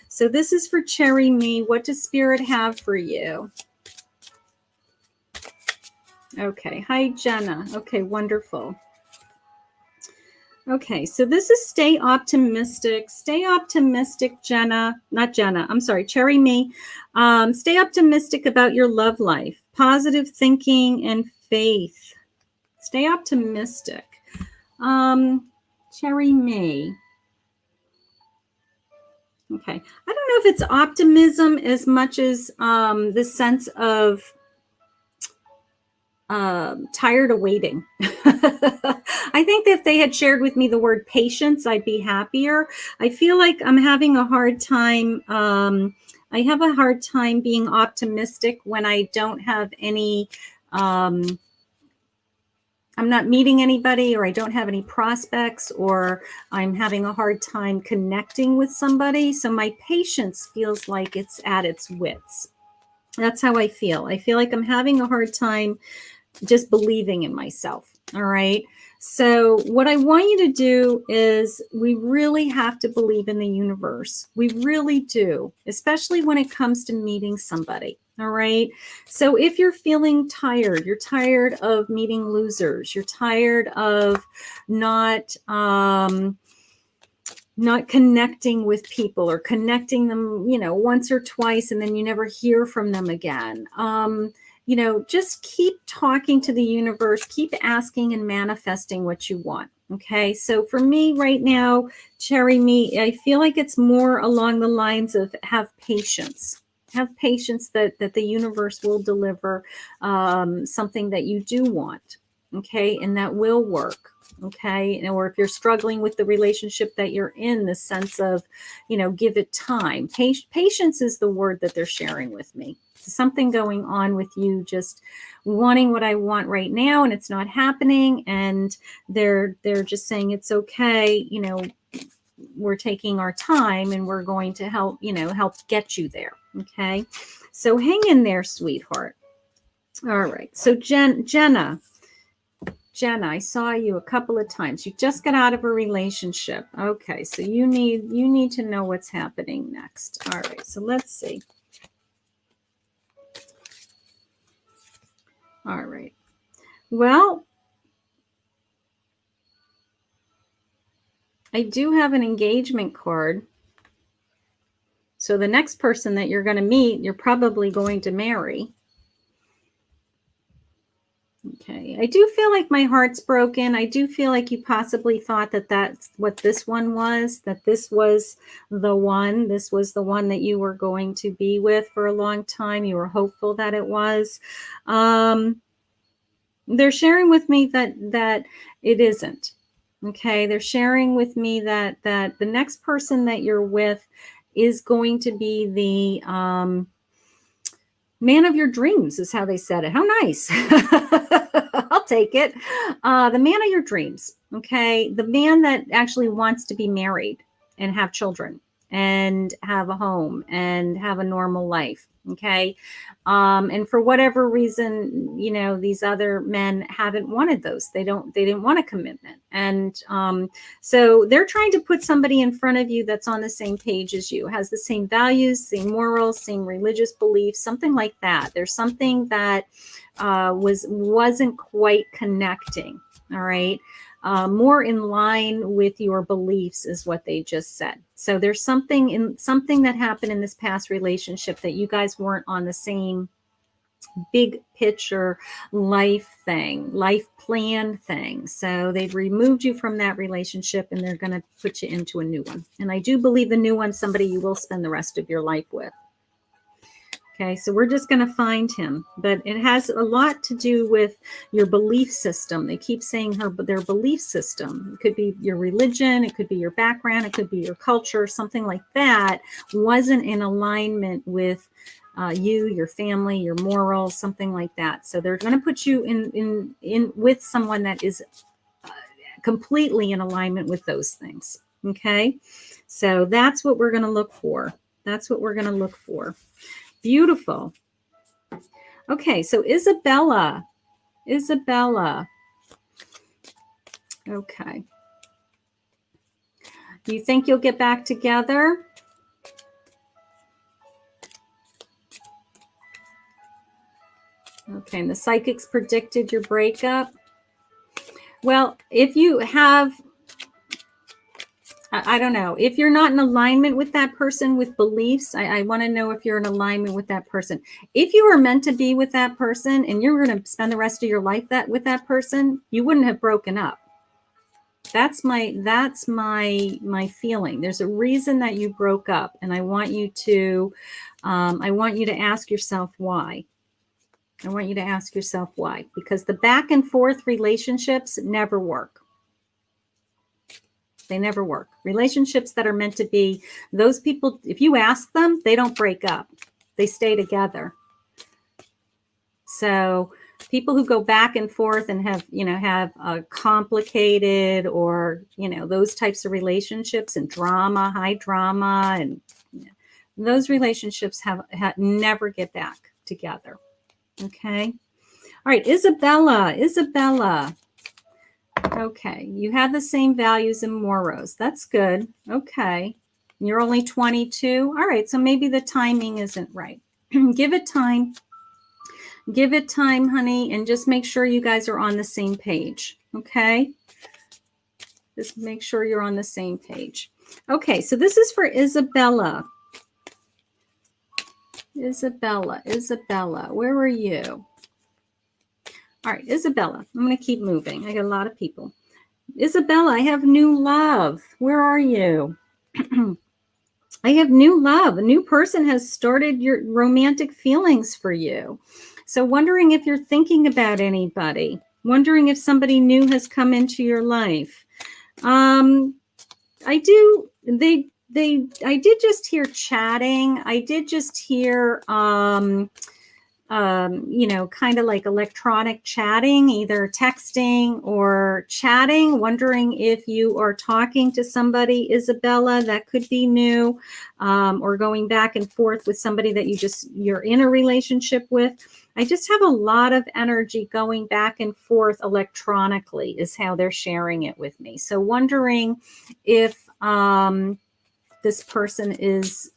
So this is for Cherry, me. What does Spirit have for you? Okay. Hi, Jenna. Okay, wonderful. Okay, so this is stay optimistic. Stay optimistic, Jenna. Not Jenna. I'm sorry, Cherry Me. Stay optimistic about your love life. Positive thinking and faith. Stay optimistic. Cherry Me. Okay. I don't know if it's optimism as much as the sense of tired of waiting. I think that if they had shared with me the word patience, I'd be happier. I feel like I'm having a hard time. I have a hard time being optimistic when I don't have any, I'm not meeting anybody, or I don't have any prospects, or I'm having a hard time connecting with somebody. So my patience feels like it's at its wits. That's how I feel. I feel like I'm having a hard time just believing in myself. All right. So what I want you to do is, we really have to believe in the universe. We really do, especially when it comes to meeting somebody. All right. So if you're feeling tired, you're tired of meeting losers, you're tired of not connecting with people, or connecting them, once or twice, and then you never hear from them again. Just keep talking to the universe, keep asking and manifesting what you want. Okay. So for me right now, Cherry Me, I feel like it's more along the lines of have patience. Have patience that the universe will deliver something that you do want. Okay. And that will work. Okay. Or if you're struggling with the relationship that you're in, the sense of, give it time. Patience is the word that they're sharing with me. Something going on with you, just wanting what I want right now, and it's not happening. And they're just saying it's okay. We're taking our time, and we're going to help get you there. Okay. So hang in there, sweetheart. All right. So Jenna, I saw you a couple of times. You just got out of a relationship. Okay. So you need to know what's happening next. All right. So let's see. All right. Well, I do have an engagement card. So the next person that you're going to meet, you're probably going to marry. Okay. I do feel like my heart's broken. I do feel like you possibly thought that that's what this one was, that this was the one. This was the one that you were going to be with for a long time. You were hopeful that it was. They're sharing with me that it isn't. Okay. They're sharing with me that the next person that you're with is going to be the man of your dreams, is how they said it. How nice. I'll take it. The man of your dreams. Okay. The man that actually wants to be married and have children and have a home and have a normal life. Okay. And for whatever reason, these other men haven't wanted those. They didn't want a commitment. And so they're trying to put somebody in front of you that's on the same page as you, has the same values, same morals, same religious beliefs, something like that. There's something that wasn't quite connecting. All right. More in line with your beliefs is what they just said. So there's something that happened in this past relationship that you guys weren't on the same big picture life thing, life plan thing. So they've removed you from that relationship and they're going to put you into a new one. And I do believe the new one's somebody you will spend the rest of your life with. Okay, so we're just going to find him, but it has a lot to do with your belief system. They keep saying their belief system. It could be your religion, it could be your background, it could be your culture, something like that wasn't in alignment with you, your family, your morals, something like that. So they're going to put you in with someone that is completely in alignment with those things. Okay, so that's what we're going to look for. That's what we're going to look for. Beautiful. Okay, so Isabella. Okay. Do you think you'll get back together? Okay, and the psychics predicted your breakup. Well, if you have, I don't know, if you're not in alignment with that person with beliefs, I want to know if you're in alignment with that person. If you were meant to be with that person and you're going to spend the rest of your life with that person, you wouldn't have broken up. That's my feeling. There's a reason that you broke up, and I want you to ask yourself why. I want you to ask yourself why, because the back and forth relationships never work. They never work. Relationships that are meant to be, those people, if you ask them, they don't break up. They stay together. So people who go back and forth and have a complicated or, those types of relationships and drama, high drama, and those relationships have never get back together. Okay. All right. Isabella. Okay. You have the same values and morals. That's good. Okay. You're only 22. All right. So maybe the timing isn't right. Give it time. Give it time, honey, and just make sure you guys are on the same page. Okay. Just make sure you're on the same page. Okay. So this is for Isabella. Isabella, where are you? All right, Isabella, I'm going to keep moving. I got a lot of people. Isabella, I have new love. Where are you? I have new love. A new person has started your romantic feelings for you. So wondering if you're thinking about anybody. Wondering if somebody new has come into your life. I did just hear chatting. I did just hear, kind of like electronic chatting, either texting or chatting, wondering if you are talking to somebody, Isabella, that could be new, or going back and forth with somebody that you're in a relationship with. I just have a lot of energy going back and forth electronically is how they're sharing it with me. So wondering if, this person is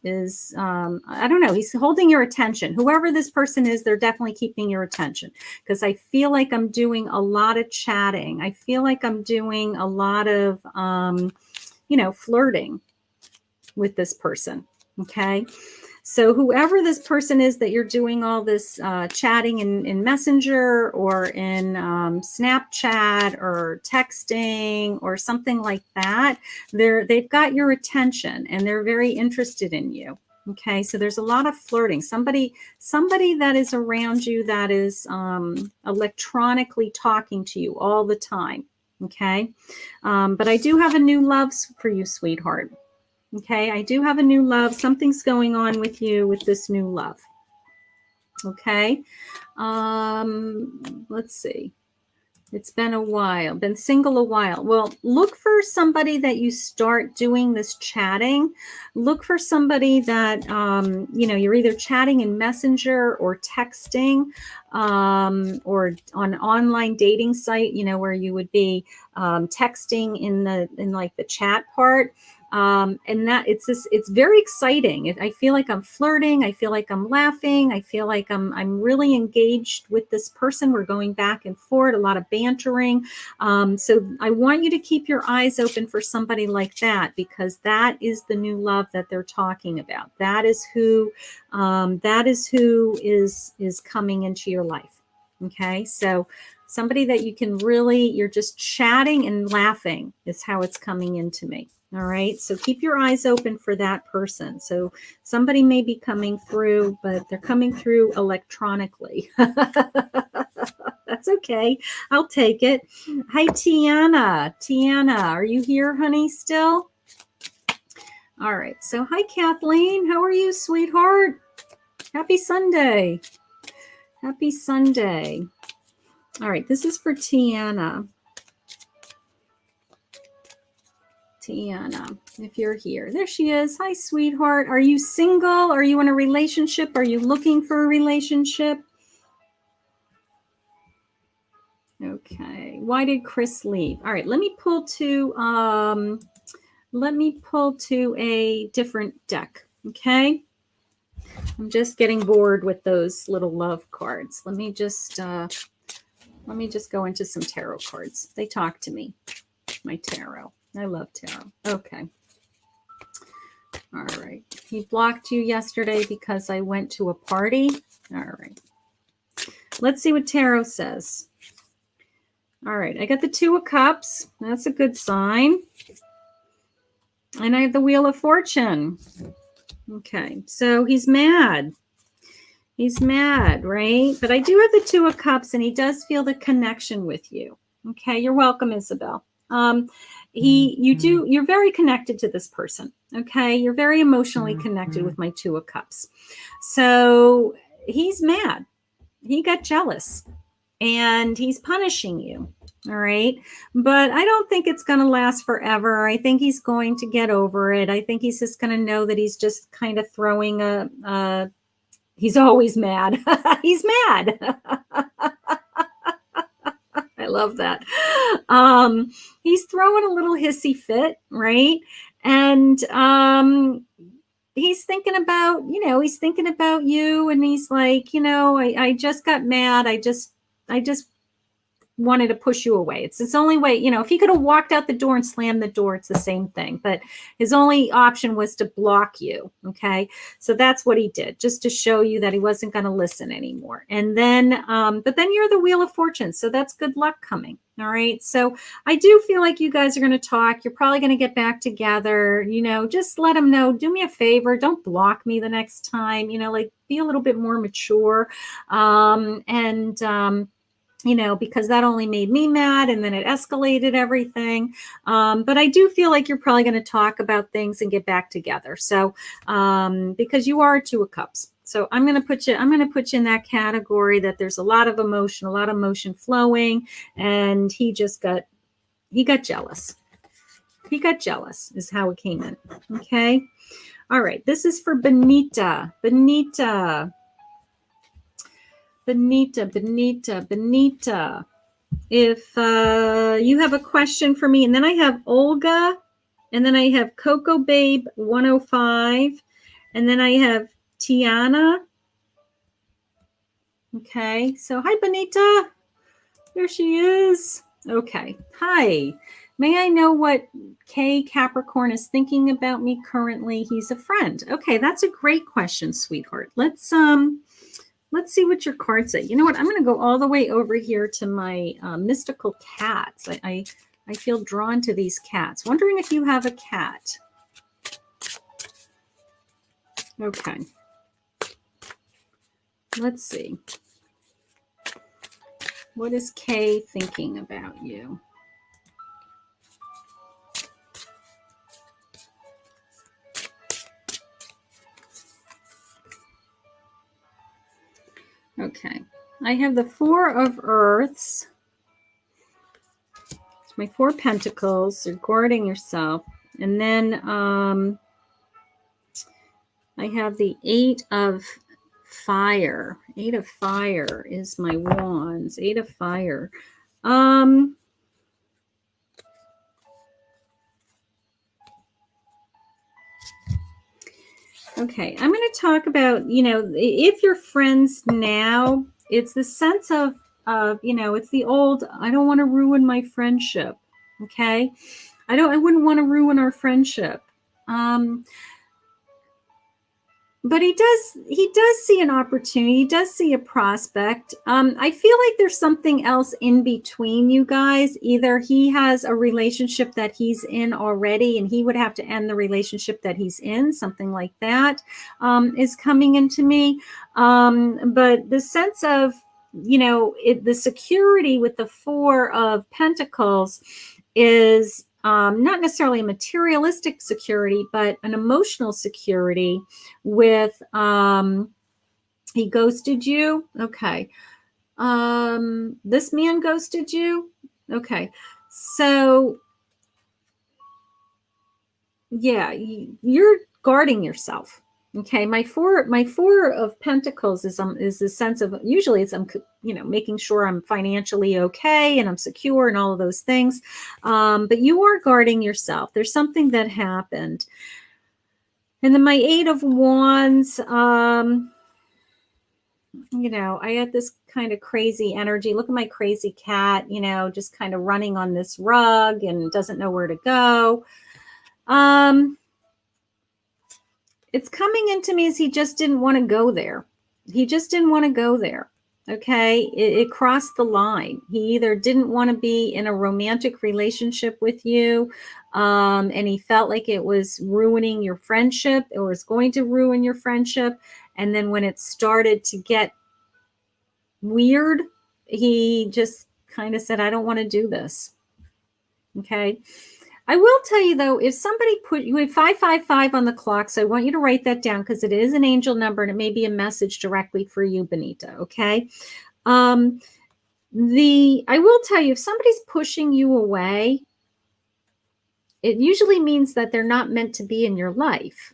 I don't know, he's holding your attention. Whoever this person is, they're definitely keeping your attention, because I feel like I'm doing a lot of chatting. I feel like I'm doing a lot of, flirting with this person. Okay. So whoever this person is that you're doing all this chatting in Messenger or in Snapchat or texting or something like that, they've got your attention and they're very interested in you. Okay, so there's a lot of flirting. Somebody that is around you that is electronically talking to you all the time. Okay, but I do have a new love for you, sweetheart. Okay, I do have a new love. Something's going on with you with this new love. Okay, let's see. It's been a while, been single a while. Well, look for somebody that you start doing this chatting. Look for somebody that, you're either chatting in Messenger or texting, or on an online dating site, where you would be texting in the chat part. And that it's very exciting. I feel like I'm flirting. I feel like I'm laughing. I feel like I'm really engaged with this person. We're going back and forth, a lot of bantering. So I want you to keep your eyes open for somebody like that, because that is the new love that they're talking about. That is who is coming into your life. Okay, so somebody that you can really, you're just chatting and laughing is how it's coming into me. All right, so keep your eyes open for that person. So somebody may be coming through, but they're coming through electronically. That's okay. I'll take it. Hi, Tiana. Tiana, are you here, honey, still? All right, so hi, Kathleen. How are you, sweetheart? Happy Sunday. Happy Sunday. All right, this is for Tiana. Tiana, if you're here. There she is. Hi, sweetheart. Are you single? Are you in a relationship? Are you looking for a relationship? Okay. Why did Chris leave? All right, let me pull to a different deck. Okay. I'm just getting bored with those little love cards. Let me just go into some tarot cards. They talk to me. My tarot. I love tarot. Okay. All right. He blocked you yesterday because I went to a party. All right. Let's see what tarot says. All right. I got the Two of Cups. That's a good sign. And I have the Wheel of Fortune. Okay. So he's mad. He's mad, right? But I do have the Two of Cups, and he does feel the connection with you. Okay. You're welcome, Isabel. You're very connected to this person. Okay. You're very emotionally connected with my Two of Cups. So he's mad. He got jealous and he's punishing you. All right. But I don't think it's going to last forever. I think he's going to get over it. I think he's just going to know that he's just kind of throwing he's always mad. He's mad. I love that. He's throwing a little hissy fit, right? And he's thinking about you, and he's like, I just got mad. I just wanted to push you away. It's his only way. If he could have walked out the door and slammed the door, it's the same thing. But his only option was to block you. Okay. So that's what he did, just to show you that he wasn't going to listen anymore. And then, but then you're the Wheel of Fortune. So that's good luck coming. All right. So I do feel like you guys are going to talk. You're probably going to get back together. Just let him know, do me a favor. Don't block me the next time, like be a little bit more mature. Because that only made me mad, and then it escalated everything. But I do feel like you're probably going to talk about things and get back together. So, because you are a Two of Cups. So I'm going to put you in that category that there's a lot of emotion flowing, and he got jealous. He got jealous is how it came in. Okay. All right. This is for Benita. Benita. If you have a question for me, and then I have Olga, and then I have Coco Babe 105, and then I have Tiana. Okay, so hi, Benita. There she is. Okay, hi. May I know what K Capricorn is thinking about me currently? He's a friend. Okay, that's a great question, sweetheart. Let's see what your cards say. You know what? I'm going to go all the way over here to my mystical cats. I feel drawn to these cats. Wondering if you have a cat. Okay. Let's see. What is Kay thinking about you? Okay, I have the Four of Earths. It's my Four Pentacles. You're guarding yourself. And then I have the Eight of Fire. Eight of Fire is my wands. Eight of Fire. Okay, I'm going to talk about, you know, if you're friends now, it's the sense of, you know, it's the old, I don't want to ruin my friendship. Okay. I wouldn't want to ruin our friendship. But he does see an opportunity. He does see a prospect. I feel like there's something else in between you guys. Either he has a relationship that he's in already and he would have to end the relationship that he's in, something like that is coming into me. But the sense of, you know, the security with the Four of Pentacles is not necessarily a materialistic security, but an emotional security with he ghosted you. Okay. This man ghosted you. Okay. So yeah, you're guarding yourself. Okay, my four of Pentacles is the sense of, usually it's I'm, you know, making sure I'm financially okay and I'm secure and all of those things, but you are guarding yourself. There's something that happened. And then my Eight of Wands, you know, I had this kind of crazy energy. Look at my crazy cat, you know, just kind of running on this rug and doesn't know where to go. It's coming into me as he just didn't want to go there. He just didn't want to go there. Okay. It crossed the line. He either didn't want to be in a romantic relationship with you, and he felt like it was ruining your friendship or was going to ruin your friendship. And then when it started to get weird, he just kind of said, I don't want to do this. Okay. I will tell you though, if somebody put you have 555 on the clock, so I want you to write that down because it is an angel number and it may be a message directly for you, Benita. Okay. I will tell you, if somebody's pushing you away, it usually means that they're not meant to be in your life,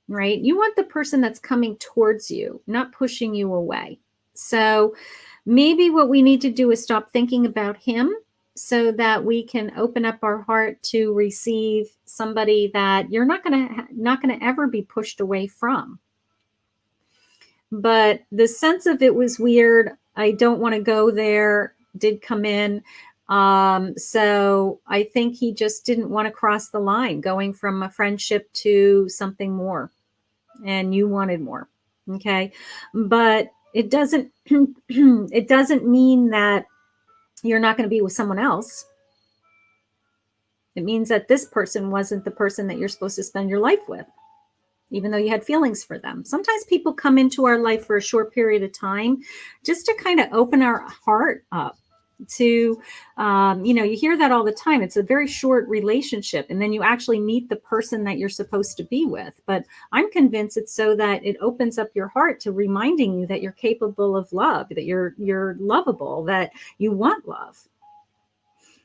right? You want the person that's coming towards you, not pushing you away. So maybe what we need to do is stop thinking about him so that we can open up our heart to receive somebody that you're not going to ever be pushed away from. But the sense of it was weird, I don't want to go there, did come in. So I think he just didn't want to cross the line, going from a friendship to something more, and you wanted more. Okay. But it doesn't it doesn't mean that you're not going to be with someone else. It means that this person wasn't the person that you're supposed to spend your life with, even though you had feelings for them. Sometimes people come into our life for a short period of time just to kind of open our heart up to, you know, you hear that all the time. It's a very short relationship, and then you actually meet the person that you're supposed to be with. But I'm convinced it's so that it opens up your heart to reminding you that you're capable of love, that you're lovable, that you want love.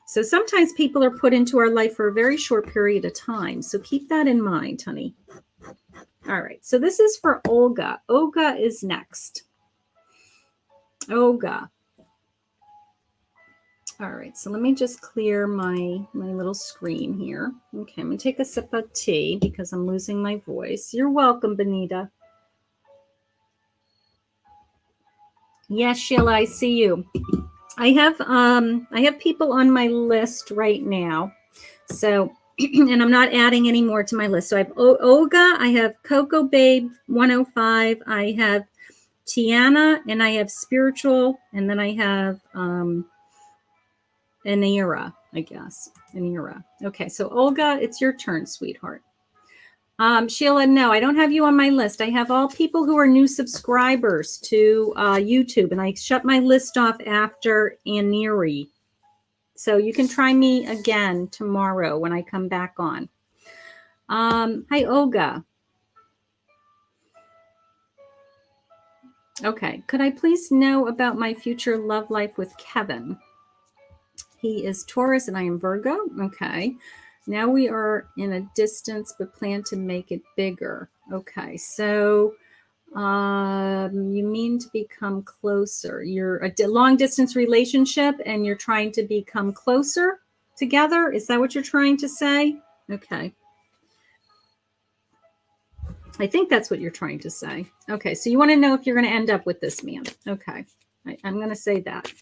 So sometimes people are put into our life for a very short period of time. So keep that in mind, honey. All right. So this is for Olga. Olga is next. Olga. All right. So let me just clear my little screen here. Okay. I'm going to take a sip of tea because I'm losing my voice. You're welcome, Benita. Yes, Sheila, I see you. I have people on my list right now. So, and I'm not adding any more to my list. So I have Olga, I have Coco Babe 105, I have Tiana, and I have Spiritual, and then I have Anira, I guess. Anira. Okay, so Olga, it's your turn, sweetheart. Sheila, no, I don't have you on my list. I have all people who are new subscribers to YouTube, and I shut my list off after Aniri. So you can try me again tomorrow when I come back on. Hi, Olga. Okay, could I please know about my future love life with Kevin? He is Taurus and I am Virgo. Okay. Now we are in a distance, but plan to make it bigger. Okay. So you mean to become closer. You're a long distance relationship and you're trying to become closer together. Is that what you're trying to say? Okay. I think that's what you're trying to say. Okay, so you want to know if you're going to end up with this man. Okay, I'm going to say that.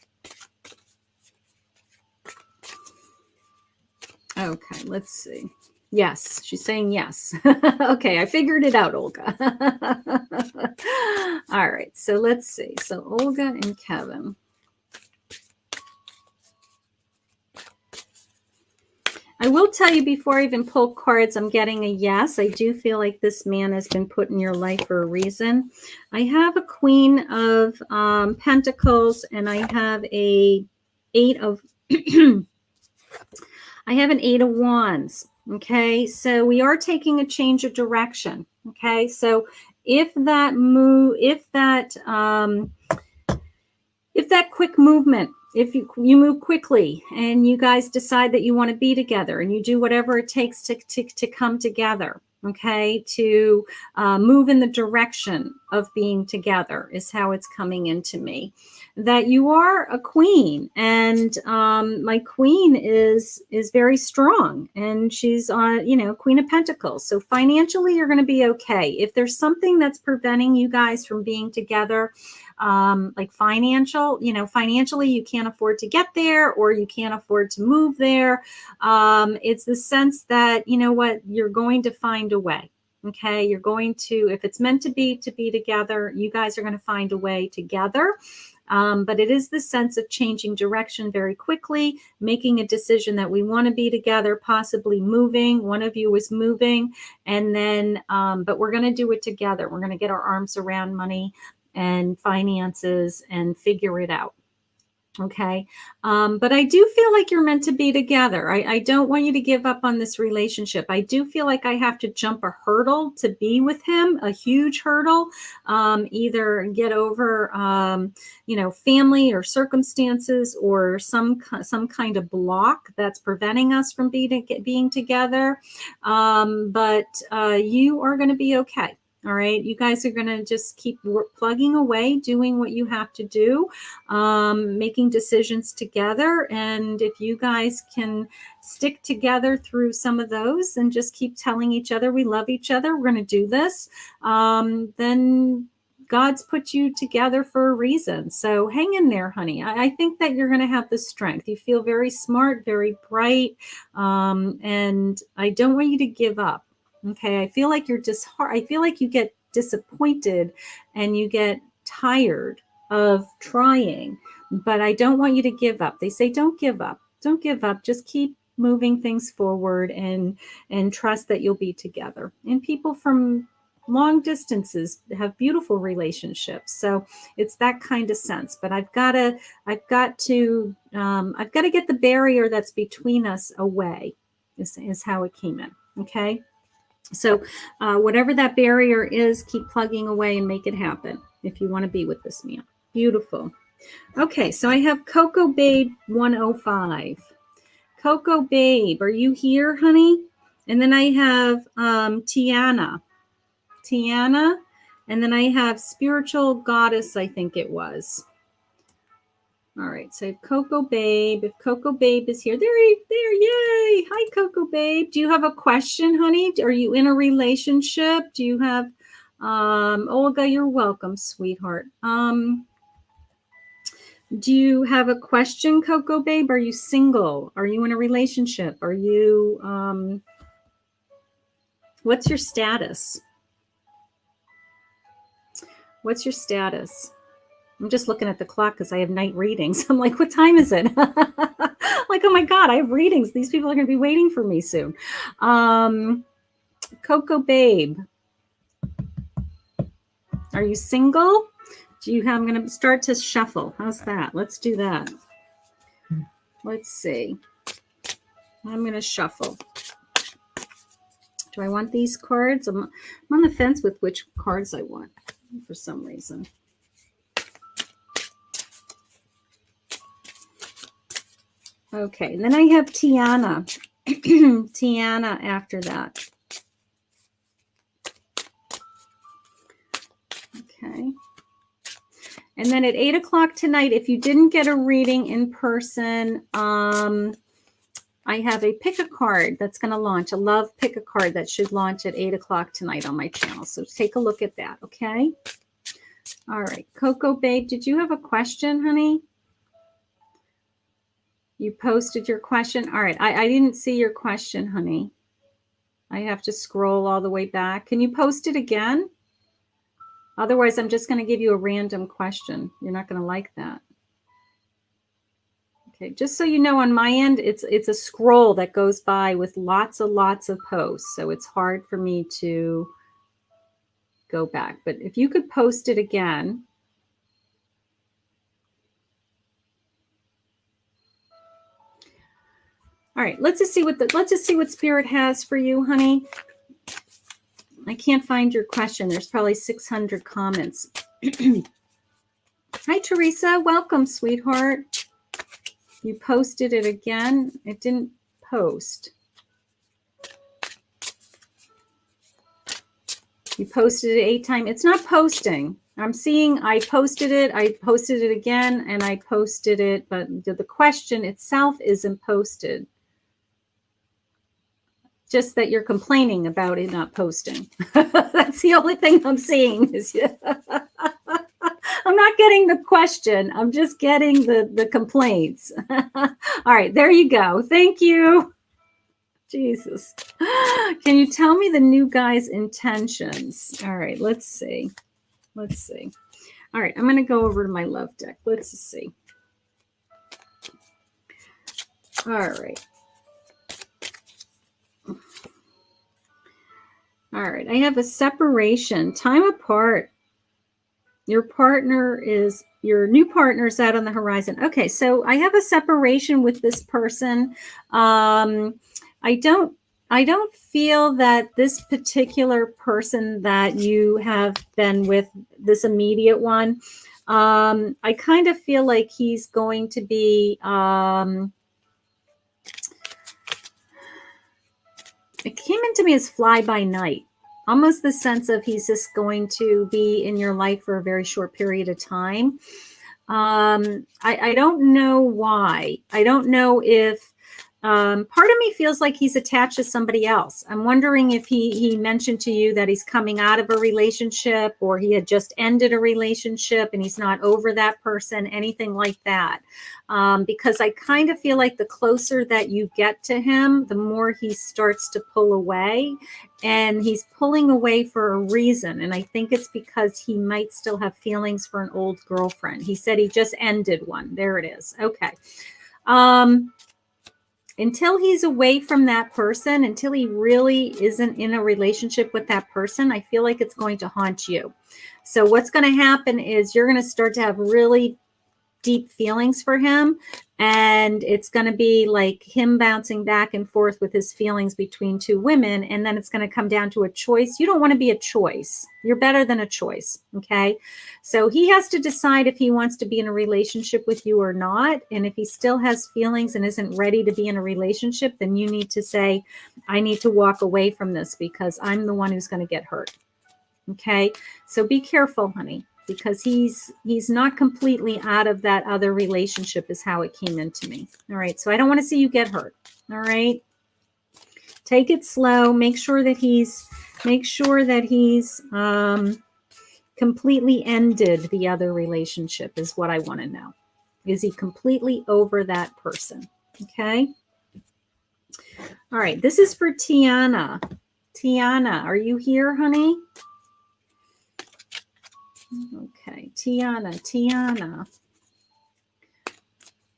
Okay, let's see. Yes, she's saying yes. Okay, I figured it out, Olga. All right, so let's see. So Olga and Kevin. I will tell you before I even pull cards, I'm getting a yes. I do feel like this man has been put in your life for a reason. I have a Queen of Pentacles, and I have a Eight of... I have an Eight of Wands. Okay, so we are taking a change of direction. Okay, so if that quick movement, if you move quickly and you guys decide that you want to be together and you do whatever it takes to come together, okay, to move in the direction of being together is how it's coming into me. That you are a queen, and my queen is very strong, and she's on, Queen of Pentacles. So financially, you're going to be okay. If there's something that's preventing you guys from being together, like financially you can't afford to get there, or you can't afford to move there. It's the sense that, you're going to find a way. Okay, you're going to, if it's meant to be together, you guys are going to find a way together. But it is the sense of changing direction very quickly, making a decision that we want to be together, possibly moving. One of you is moving, and then, but we're going to do it together. We're going to get our arms around money and finances and figure it out. Okay. But I do feel like you're meant to be together. I don't want you to give up on this relationship. I do feel like I have to jump a hurdle to be with him, a huge hurdle, either get over, family or circumstances, or some kind of block that's preventing us from being together. But you are going to be okay. All right, you guys are going to just keep plugging away, doing what you have to do, making decisions together. And if you guys can stick together through some of those and just keep telling each other we love each other, we're going to do this, then God's put you together for a reason. So hang in there, honey. I think that you're going to have the strength. You feel very smart, very bright, and I don't want you to give up. Okay, I feel like I feel like you get disappointed and you get tired of trying, but I don't want you to give up. They say don't give up. Don't give up. Just keep moving things forward and trust that you'll be together. And people from long distances have beautiful relationships. So it's that kind of sense. But I've got to get the barrier that's between us away, is how it came in. Okay. So whatever that barrier is, keep plugging away and make it happen if you want to be with this man. Beautiful. Okay, so I have Coco Babe 105. Coco Babe, are you here, honey? And then I have Tiana, and then I have Spiritual Goddess, I think it was. All right, so Coco Babe. If Coco Babe is here, there, yay! Hi, Coco Babe. Do you have a question, honey? Are you in a relationship? Do you have, Olga? You're welcome, sweetheart. Do you have a question, Coco Babe? Are you single? Are you in a relationship? Are you, what's your status? What's your status? I'm just looking at the clock because I have night readings. I'm like, what time is it? Like, oh my God, I have readings. These people are going to be waiting for me soon. Coco Babe, are you single? I'm going to start to shuffle. How's that? Let's do that. Let's see. I'm going to shuffle. Do I want these cards? I'm on the fence with which cards I want for some reason. Okay, and then I have Tiana. Tiana after that. Okay. And then at 8 o'clock tonight, if you didn't get a reading in person, I have a pick a card that's going to launch, a love pick a card that should launch at 8 o'clock tonight on my channel. So take a look at that, okay? All right. Coco Babe, did you have a question, honey? You posted your question. All right. I didn't see your question, honey. I have to scroll all the way back. Can you post it again? Otherwise, I'm just going to give you a random question. You're not going to like that. Okay, just so you know, on my end, it's a scroll that goes by with lots of posts. So it's hard for me to go back. But if you could post it again. All right, let's just see what Spirit has for you, honey. I can't find your question. There's probably 600 comments. Hi, Teresa. Welcome, sweetheart. You posted it again. It didn't post. You posted it 8 times. It's not posting. I'm seeing I posted it again, and I posted it, but the question itself isn't posted. Just that you're complaining about it not posting. That's the only thing I'm seeing. I'm not getting the question. I'm just getting the complaints. All right, there you go. Thank you. Jesus. Can you tell me the new guy's intentions? All right, let's see. Let's see. All right, I'm going to go over to my love deck. Let's see. All right. All right, I have a separation, time apart. Your new partner is out on the horizon. Okay, so I have a separation with this person. I don't feel that this particular person that you have been with, this immediate one, I kind of feel like he's going to be, it came into me as fly by night, almost the sense of he's just going to be in your life for a very short period of time. I don't know why. I don't know if part of me feels like he's attached to somebody else. I'm wondering if he mentioned to you that he's coming out of a relationship, or he had just ended a relationship and he's not over that person, anything like that. Because I kind of feel like the closer that you get to him, the more he starts to pull away, and he's pulling away for a reason. And I think it's because he might still have feelings for an old girlfriend. He said he just ended one. There it is. Okay. Until he's away from that person, until he really isn't in a relationship with that person, I feel like it's going to haunt you. So what's going to happen is you're going to start to have really deep feelings for him, and it's going to be like him bouncing back and forth with his feelings between two women, and then it's going to come down to a choice. You don't want to be a choice. You're better than a choice, okay? So he has to decide if he wants to be in a relationship with you or not, and if he still has feelings and isn't ready to be in a relationship, then you need to say, I need to walk away from this because I'm the one who's going to get hurt, okay? So be careful, honey, because he's not completely out of that other relationship is how it came into me. All right. So I don't want to see you get hurt. All right. Take it slow. Make sure that he's completely ended the other relationship is what I want to know. Is he completely over that person? Okay. All right. This is for Tiana. Tiana, are you here, honey? Okay, Tiana.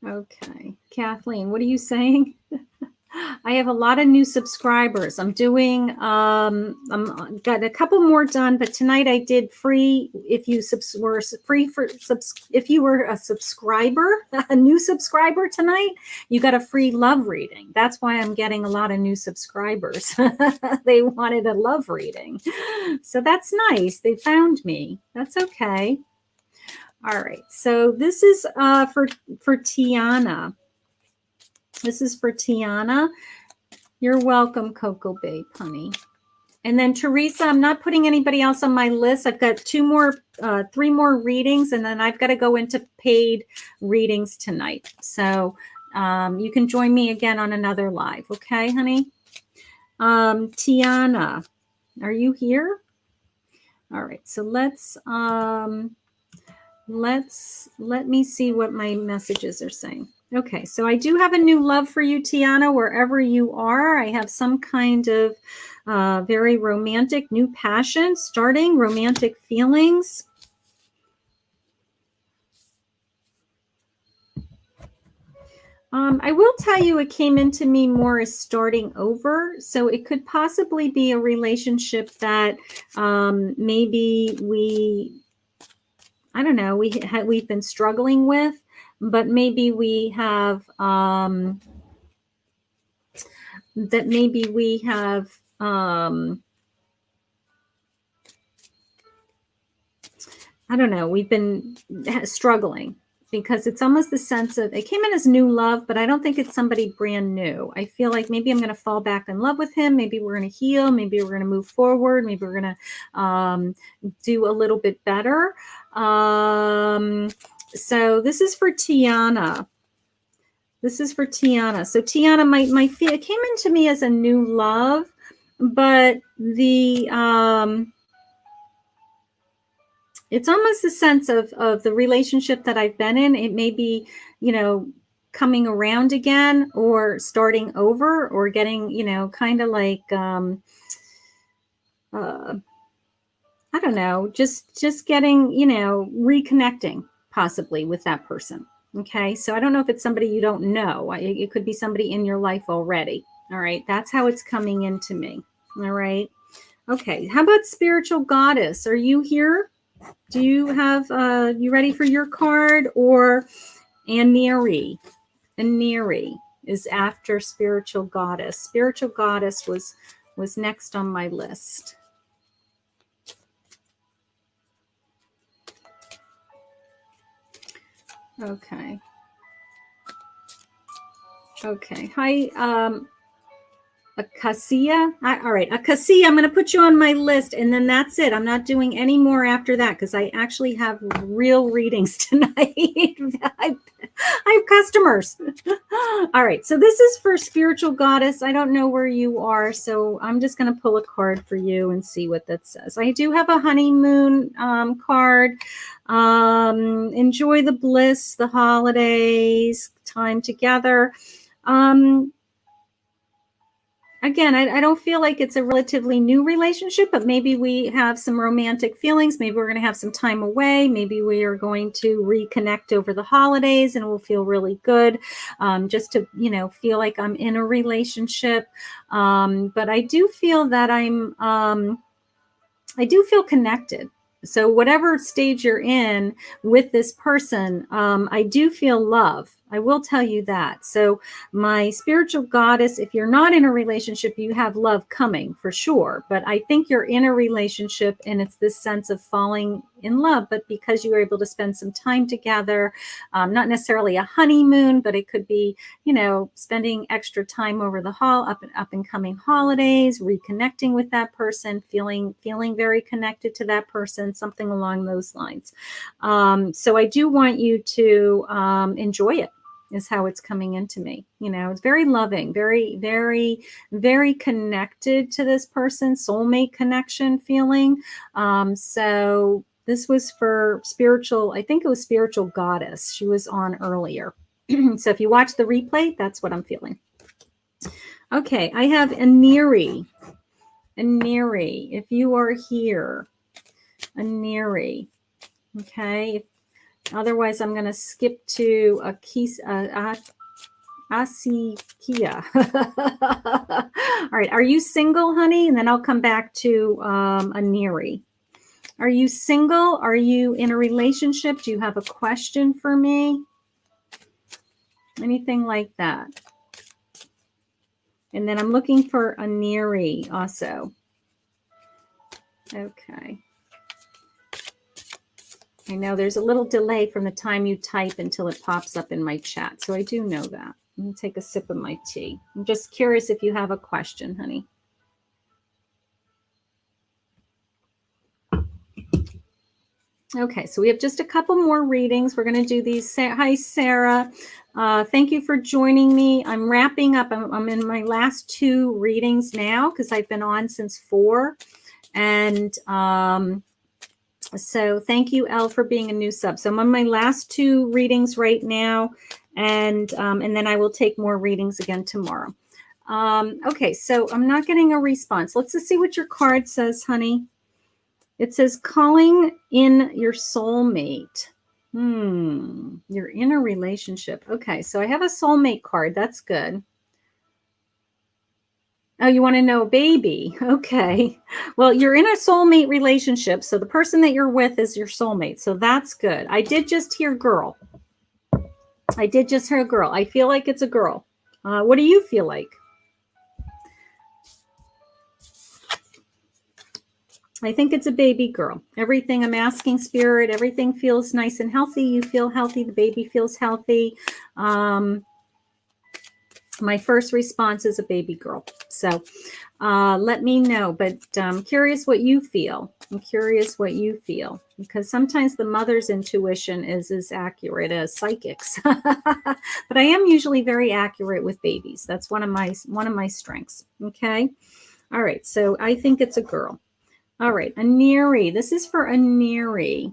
Okay, Kathleen, what are you saying? I have a lot of new subscribers. I'm doing, I'm got a couple more done, but tonight I did free. If you if you were a subscriber, a new subscriber tonight, you got a free love reading. That's why I'm getting a lot of new subscribers. They wanted a love reading. So that's nice. They found me. That's okay. All right. So this is for Tiana. This is for Tiana. You're welcome, Coco Babe, honey. And then Teresa, I'm not putting anybody else on my list. I've got 3 more readings, and then I've got to go into paid readings tonight. So You can join me again on another live. Okay, honey? Tiana, are you here? All right. So let me see what my messages are saying. Okay, so I do have a new love for you, Tiana, wherever you are. I have some kind of very romantic new passion starting, romantic feelings. I will tell you it came into me more as starting over. So it could possibly be a relationship that maybe I don't know, we've been struggling with, but maybe we have I don't know, we've been struggling, because it's almost the sense of, it came in as new love, but I don't think it's somebody brand new. I feel like maybe I'm going to fall back in love with him. Maybe we're going to heal. Maybe we're going to move forward. Maybe we're going to do a little bit better. So this is for Tiana. This is for Tiana. So Tiana, my feel, it came into me as a new love, but it's almost a sense of the relationship that I've been in. It may be, coming around again, or starting over, or getting, kind of like, I don't know, just getting, reconnecting possibly with that person. Okay. So I don't know if it's somebody you don't know. It could be somebody in your life already. All right. That's how it's coming into me. All right. Okay. How about spiritual goddess? Are you here? Do you have, you ready for your card? Or Aneri? Aneri is after spiritual goddess. Spiritual goddess was next on my list. Okay. Okay. Hi, Acacia. All right, Acacia, I'm going to put you on my list, and then that's it. I'm not doing any more after that, because I actually have real readings tonight. I have customers. All right, so this is for spiritual goddess. I don't know where you are, so I'm just going to pull a card for you and see what that says. I do have a honeymoon card. Enjoy the bliss, the holidays, time together. Again, I don't feel like it's a relatively new relationship, but maybe we have some romantic feelings. Maybe we're going to have some time away. Maybe we are going to reconnect over the holidays, and it will feel really good, just to, feel like I'm in a relationship. But I do feel that I do feel connected. So whatever stage you're in with this person, I do feel love. I will tell you that. So my spiritual goddess, if you're not in a relationship, you have love coming for sure. But I think you're in a relationship, and it's this sense of falling in love, but because you were able to spend some time together, not necessarily a honeymoon, but it could be, spending extra time over the up and coming holidays, reconnecting with that person, feeling very connected to that person, something along those lines. So I do want you to enjoy it, is how it's coming into me. It's very loving, very, very, very connected to this person, soulmate connection feeling. So this was for spiritual, I think it was spiritual goddess. She was on earlier. So if you watch the replay, that's what I'm feeling. Okay, I have Aneri. Aneri, if you are here, Aneri. Okay. Otherwise, I'm going to skip to Asikia. All right. Are you single, honey? And then I'll come back to Aneri. Are you single? Are you in a relationship? Do you have a question for me? Anything like that? And then I'm looking for Aneri also. Okay. I know there's a little delay from the time you type until it pops up in my chat. So I do know that. I'm going to take a sip of my tea. I'm just curious if you have a question, honey. Okay, so we have just a couple more readings. We're going to do these. Hi, Sarah. Thank you for joining me. I'm wrapping up. I'm in my last 2 readings now because I've been on since 4. And so thank you, Elle, for being a new sub. So I'm on my last 2 readings right now. And then I will take more readings again tomorrow. Okay, so I'm not getting a response. Let's just see what your card says, honey. It says calling in your soulmate. You're in a relationship. Okay, so I have a soulmate card. That's good. Oh, you want to know a baby? Okay. Well, you're in a soulmate relationship. So the person that you're with is your soulmate. So that's good. I did just hear girl. I did just hear girl. I feel like it's a girl. What do you feel like? I think it's a baby girl. Everything I'm asking, Spirit, everything feels nice and healthy. You feel healthy. The baby feels healthy. My first response is a baby girl. So let me know. But I'm curious what you feel. I'm curious what you feel. Because sometimes the mother's intuition is as accurate as psychics. But I am usually very accurate with babies. That's one of my strengths. Okay. All right. So I think it's a girl. All right, Aneri. This is for Aneri.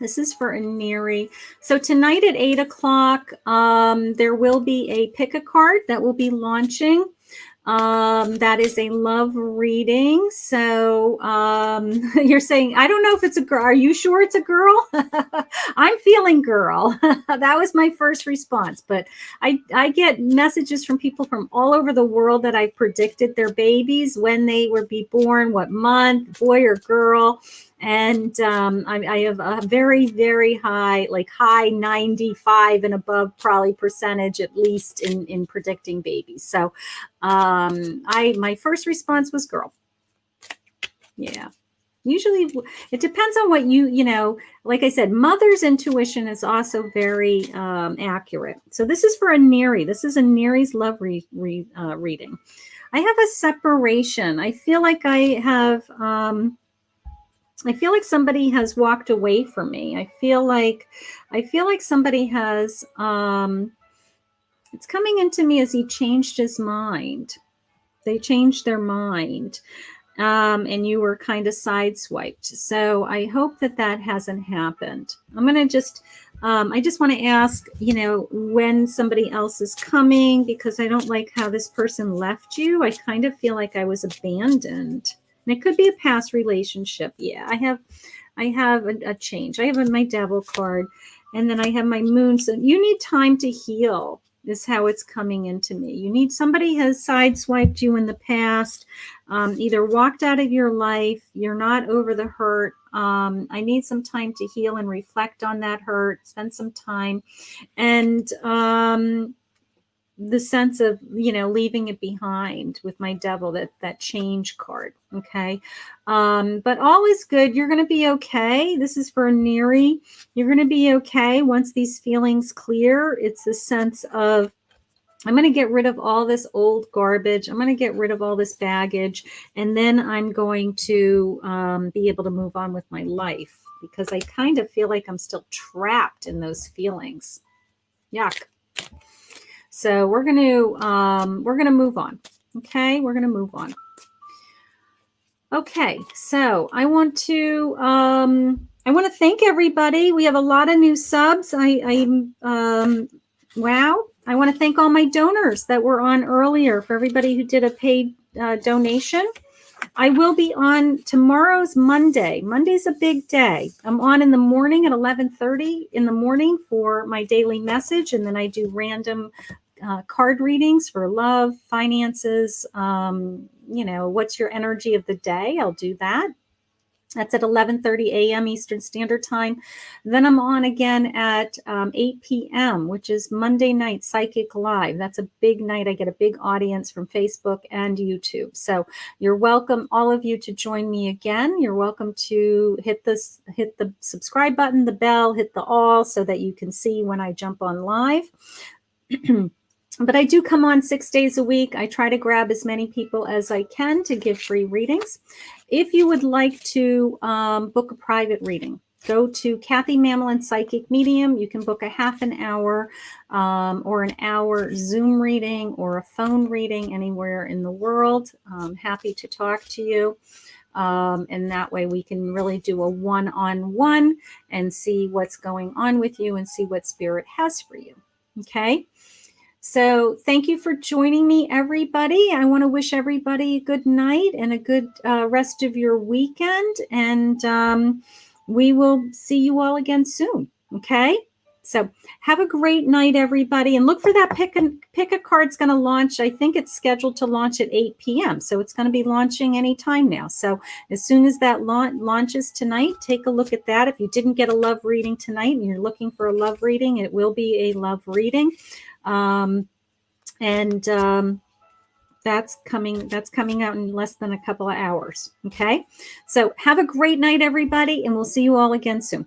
This is for Aneri. So tonight at 8 o'clock, there will be a pick a card that will be launching. That is a love reading. So you're saying, I don't know if it's a girl. Are you sure it's a girl? I'm feeling girl. That was my first response. But I get messages from people from all over the world that I've predicted their babies, when they would be born, what month, boy or girl. And I have a very, very high, like high 95 and above probably percentage, at least in predicting babies. So my first response was girl. Yeah. Usually it depends on what you know, like I said, mother's intuition is also very accurate. So this is for Aneri. This is Aneri's love reading. I have a separation. I feel like I feel like somebody has walked away from me. I feel like somebody has, it's coming into me as he changed his mind. They changed their mind. And you were kind of sideswiped. So I hope that hasn't happened. I'm going to just, I just want to ask, when somebody else is coming, because I don't like how this person left you. I kind of feel like I was abandoned. And it could be a past relationship. Yeah, I have a change. I have my devil card, and then I have my moon. So you need time to heal is how it's coming into me. You need, somebody has sideswiped you in the past, either walked out of your life. You're not over the hurt. I need some time to heal and reflect on that hurt, spend some time. And the sense of, leaving it behind with my devil, that change card. Okay. But all is good. You're going to be okay. This is for Aneri. You're going to be okay once these feelings clear. It's a sense of, I'm going to get rid of all this old garbage. I'm going to get rid of all this baggage. And then I'm going to be able to move on with my life, because I kind of feel like I'm still trapped in those feelings. Yuck. So we're going to move on. Okay. We're going to move on. Okay. So I want to thank everybody. We have a lot of new subs. Wow. I want to thank all my donors that were on earlier, for everybody who did a paid donation. I will be on tomorrow's Monday. Monday's a big day. I'm on in the morning at 11:30 in the morning for my daily message. And then I do random card readings for love, finances, what's your energy of the day? I'll do that. That's at 11:30 a.m. Eastern Standard Time. Then I'm on again at 8 p.m., which is Monday night Psychic Live. That's a big night. I get a big audience from Facebook and YouTube. So you're welcome, all of you, to join me again. You're welcome to hit the subscribe button, the bell, hit the all, so that you can see when I jump on live. But I do come on 6 days a week. I try to grab as many people as I can to give free readings. If you would like to book a private reading, go to Kathy Mamolen Psychic Medium. You can book a half an hour or an hour Zoom reading or a phone reading anywhere in the world. I'm happy to talk to you. And that way we can really do a one-on-one and see what's going on with you and see what Spirit has for you. Okay. So thank you for joining me, everybody. I want to wish everybody a good night and a good rest of your weekend. And we will see you all again soon. Okay. So have a great night, everybody. And look for that pick a card's going to launch. I think it's scheduled to launch at 8 p.m. So it's going to be launching anytime now. So as soon as that launches tonight, take a look at that. If you didn't get a love reading tonight and you're looking for a love reading, it will be a love reading. That's coming out in less than a couple of hours. Okay. So have a great night, everybody. And we'll see you all again soon.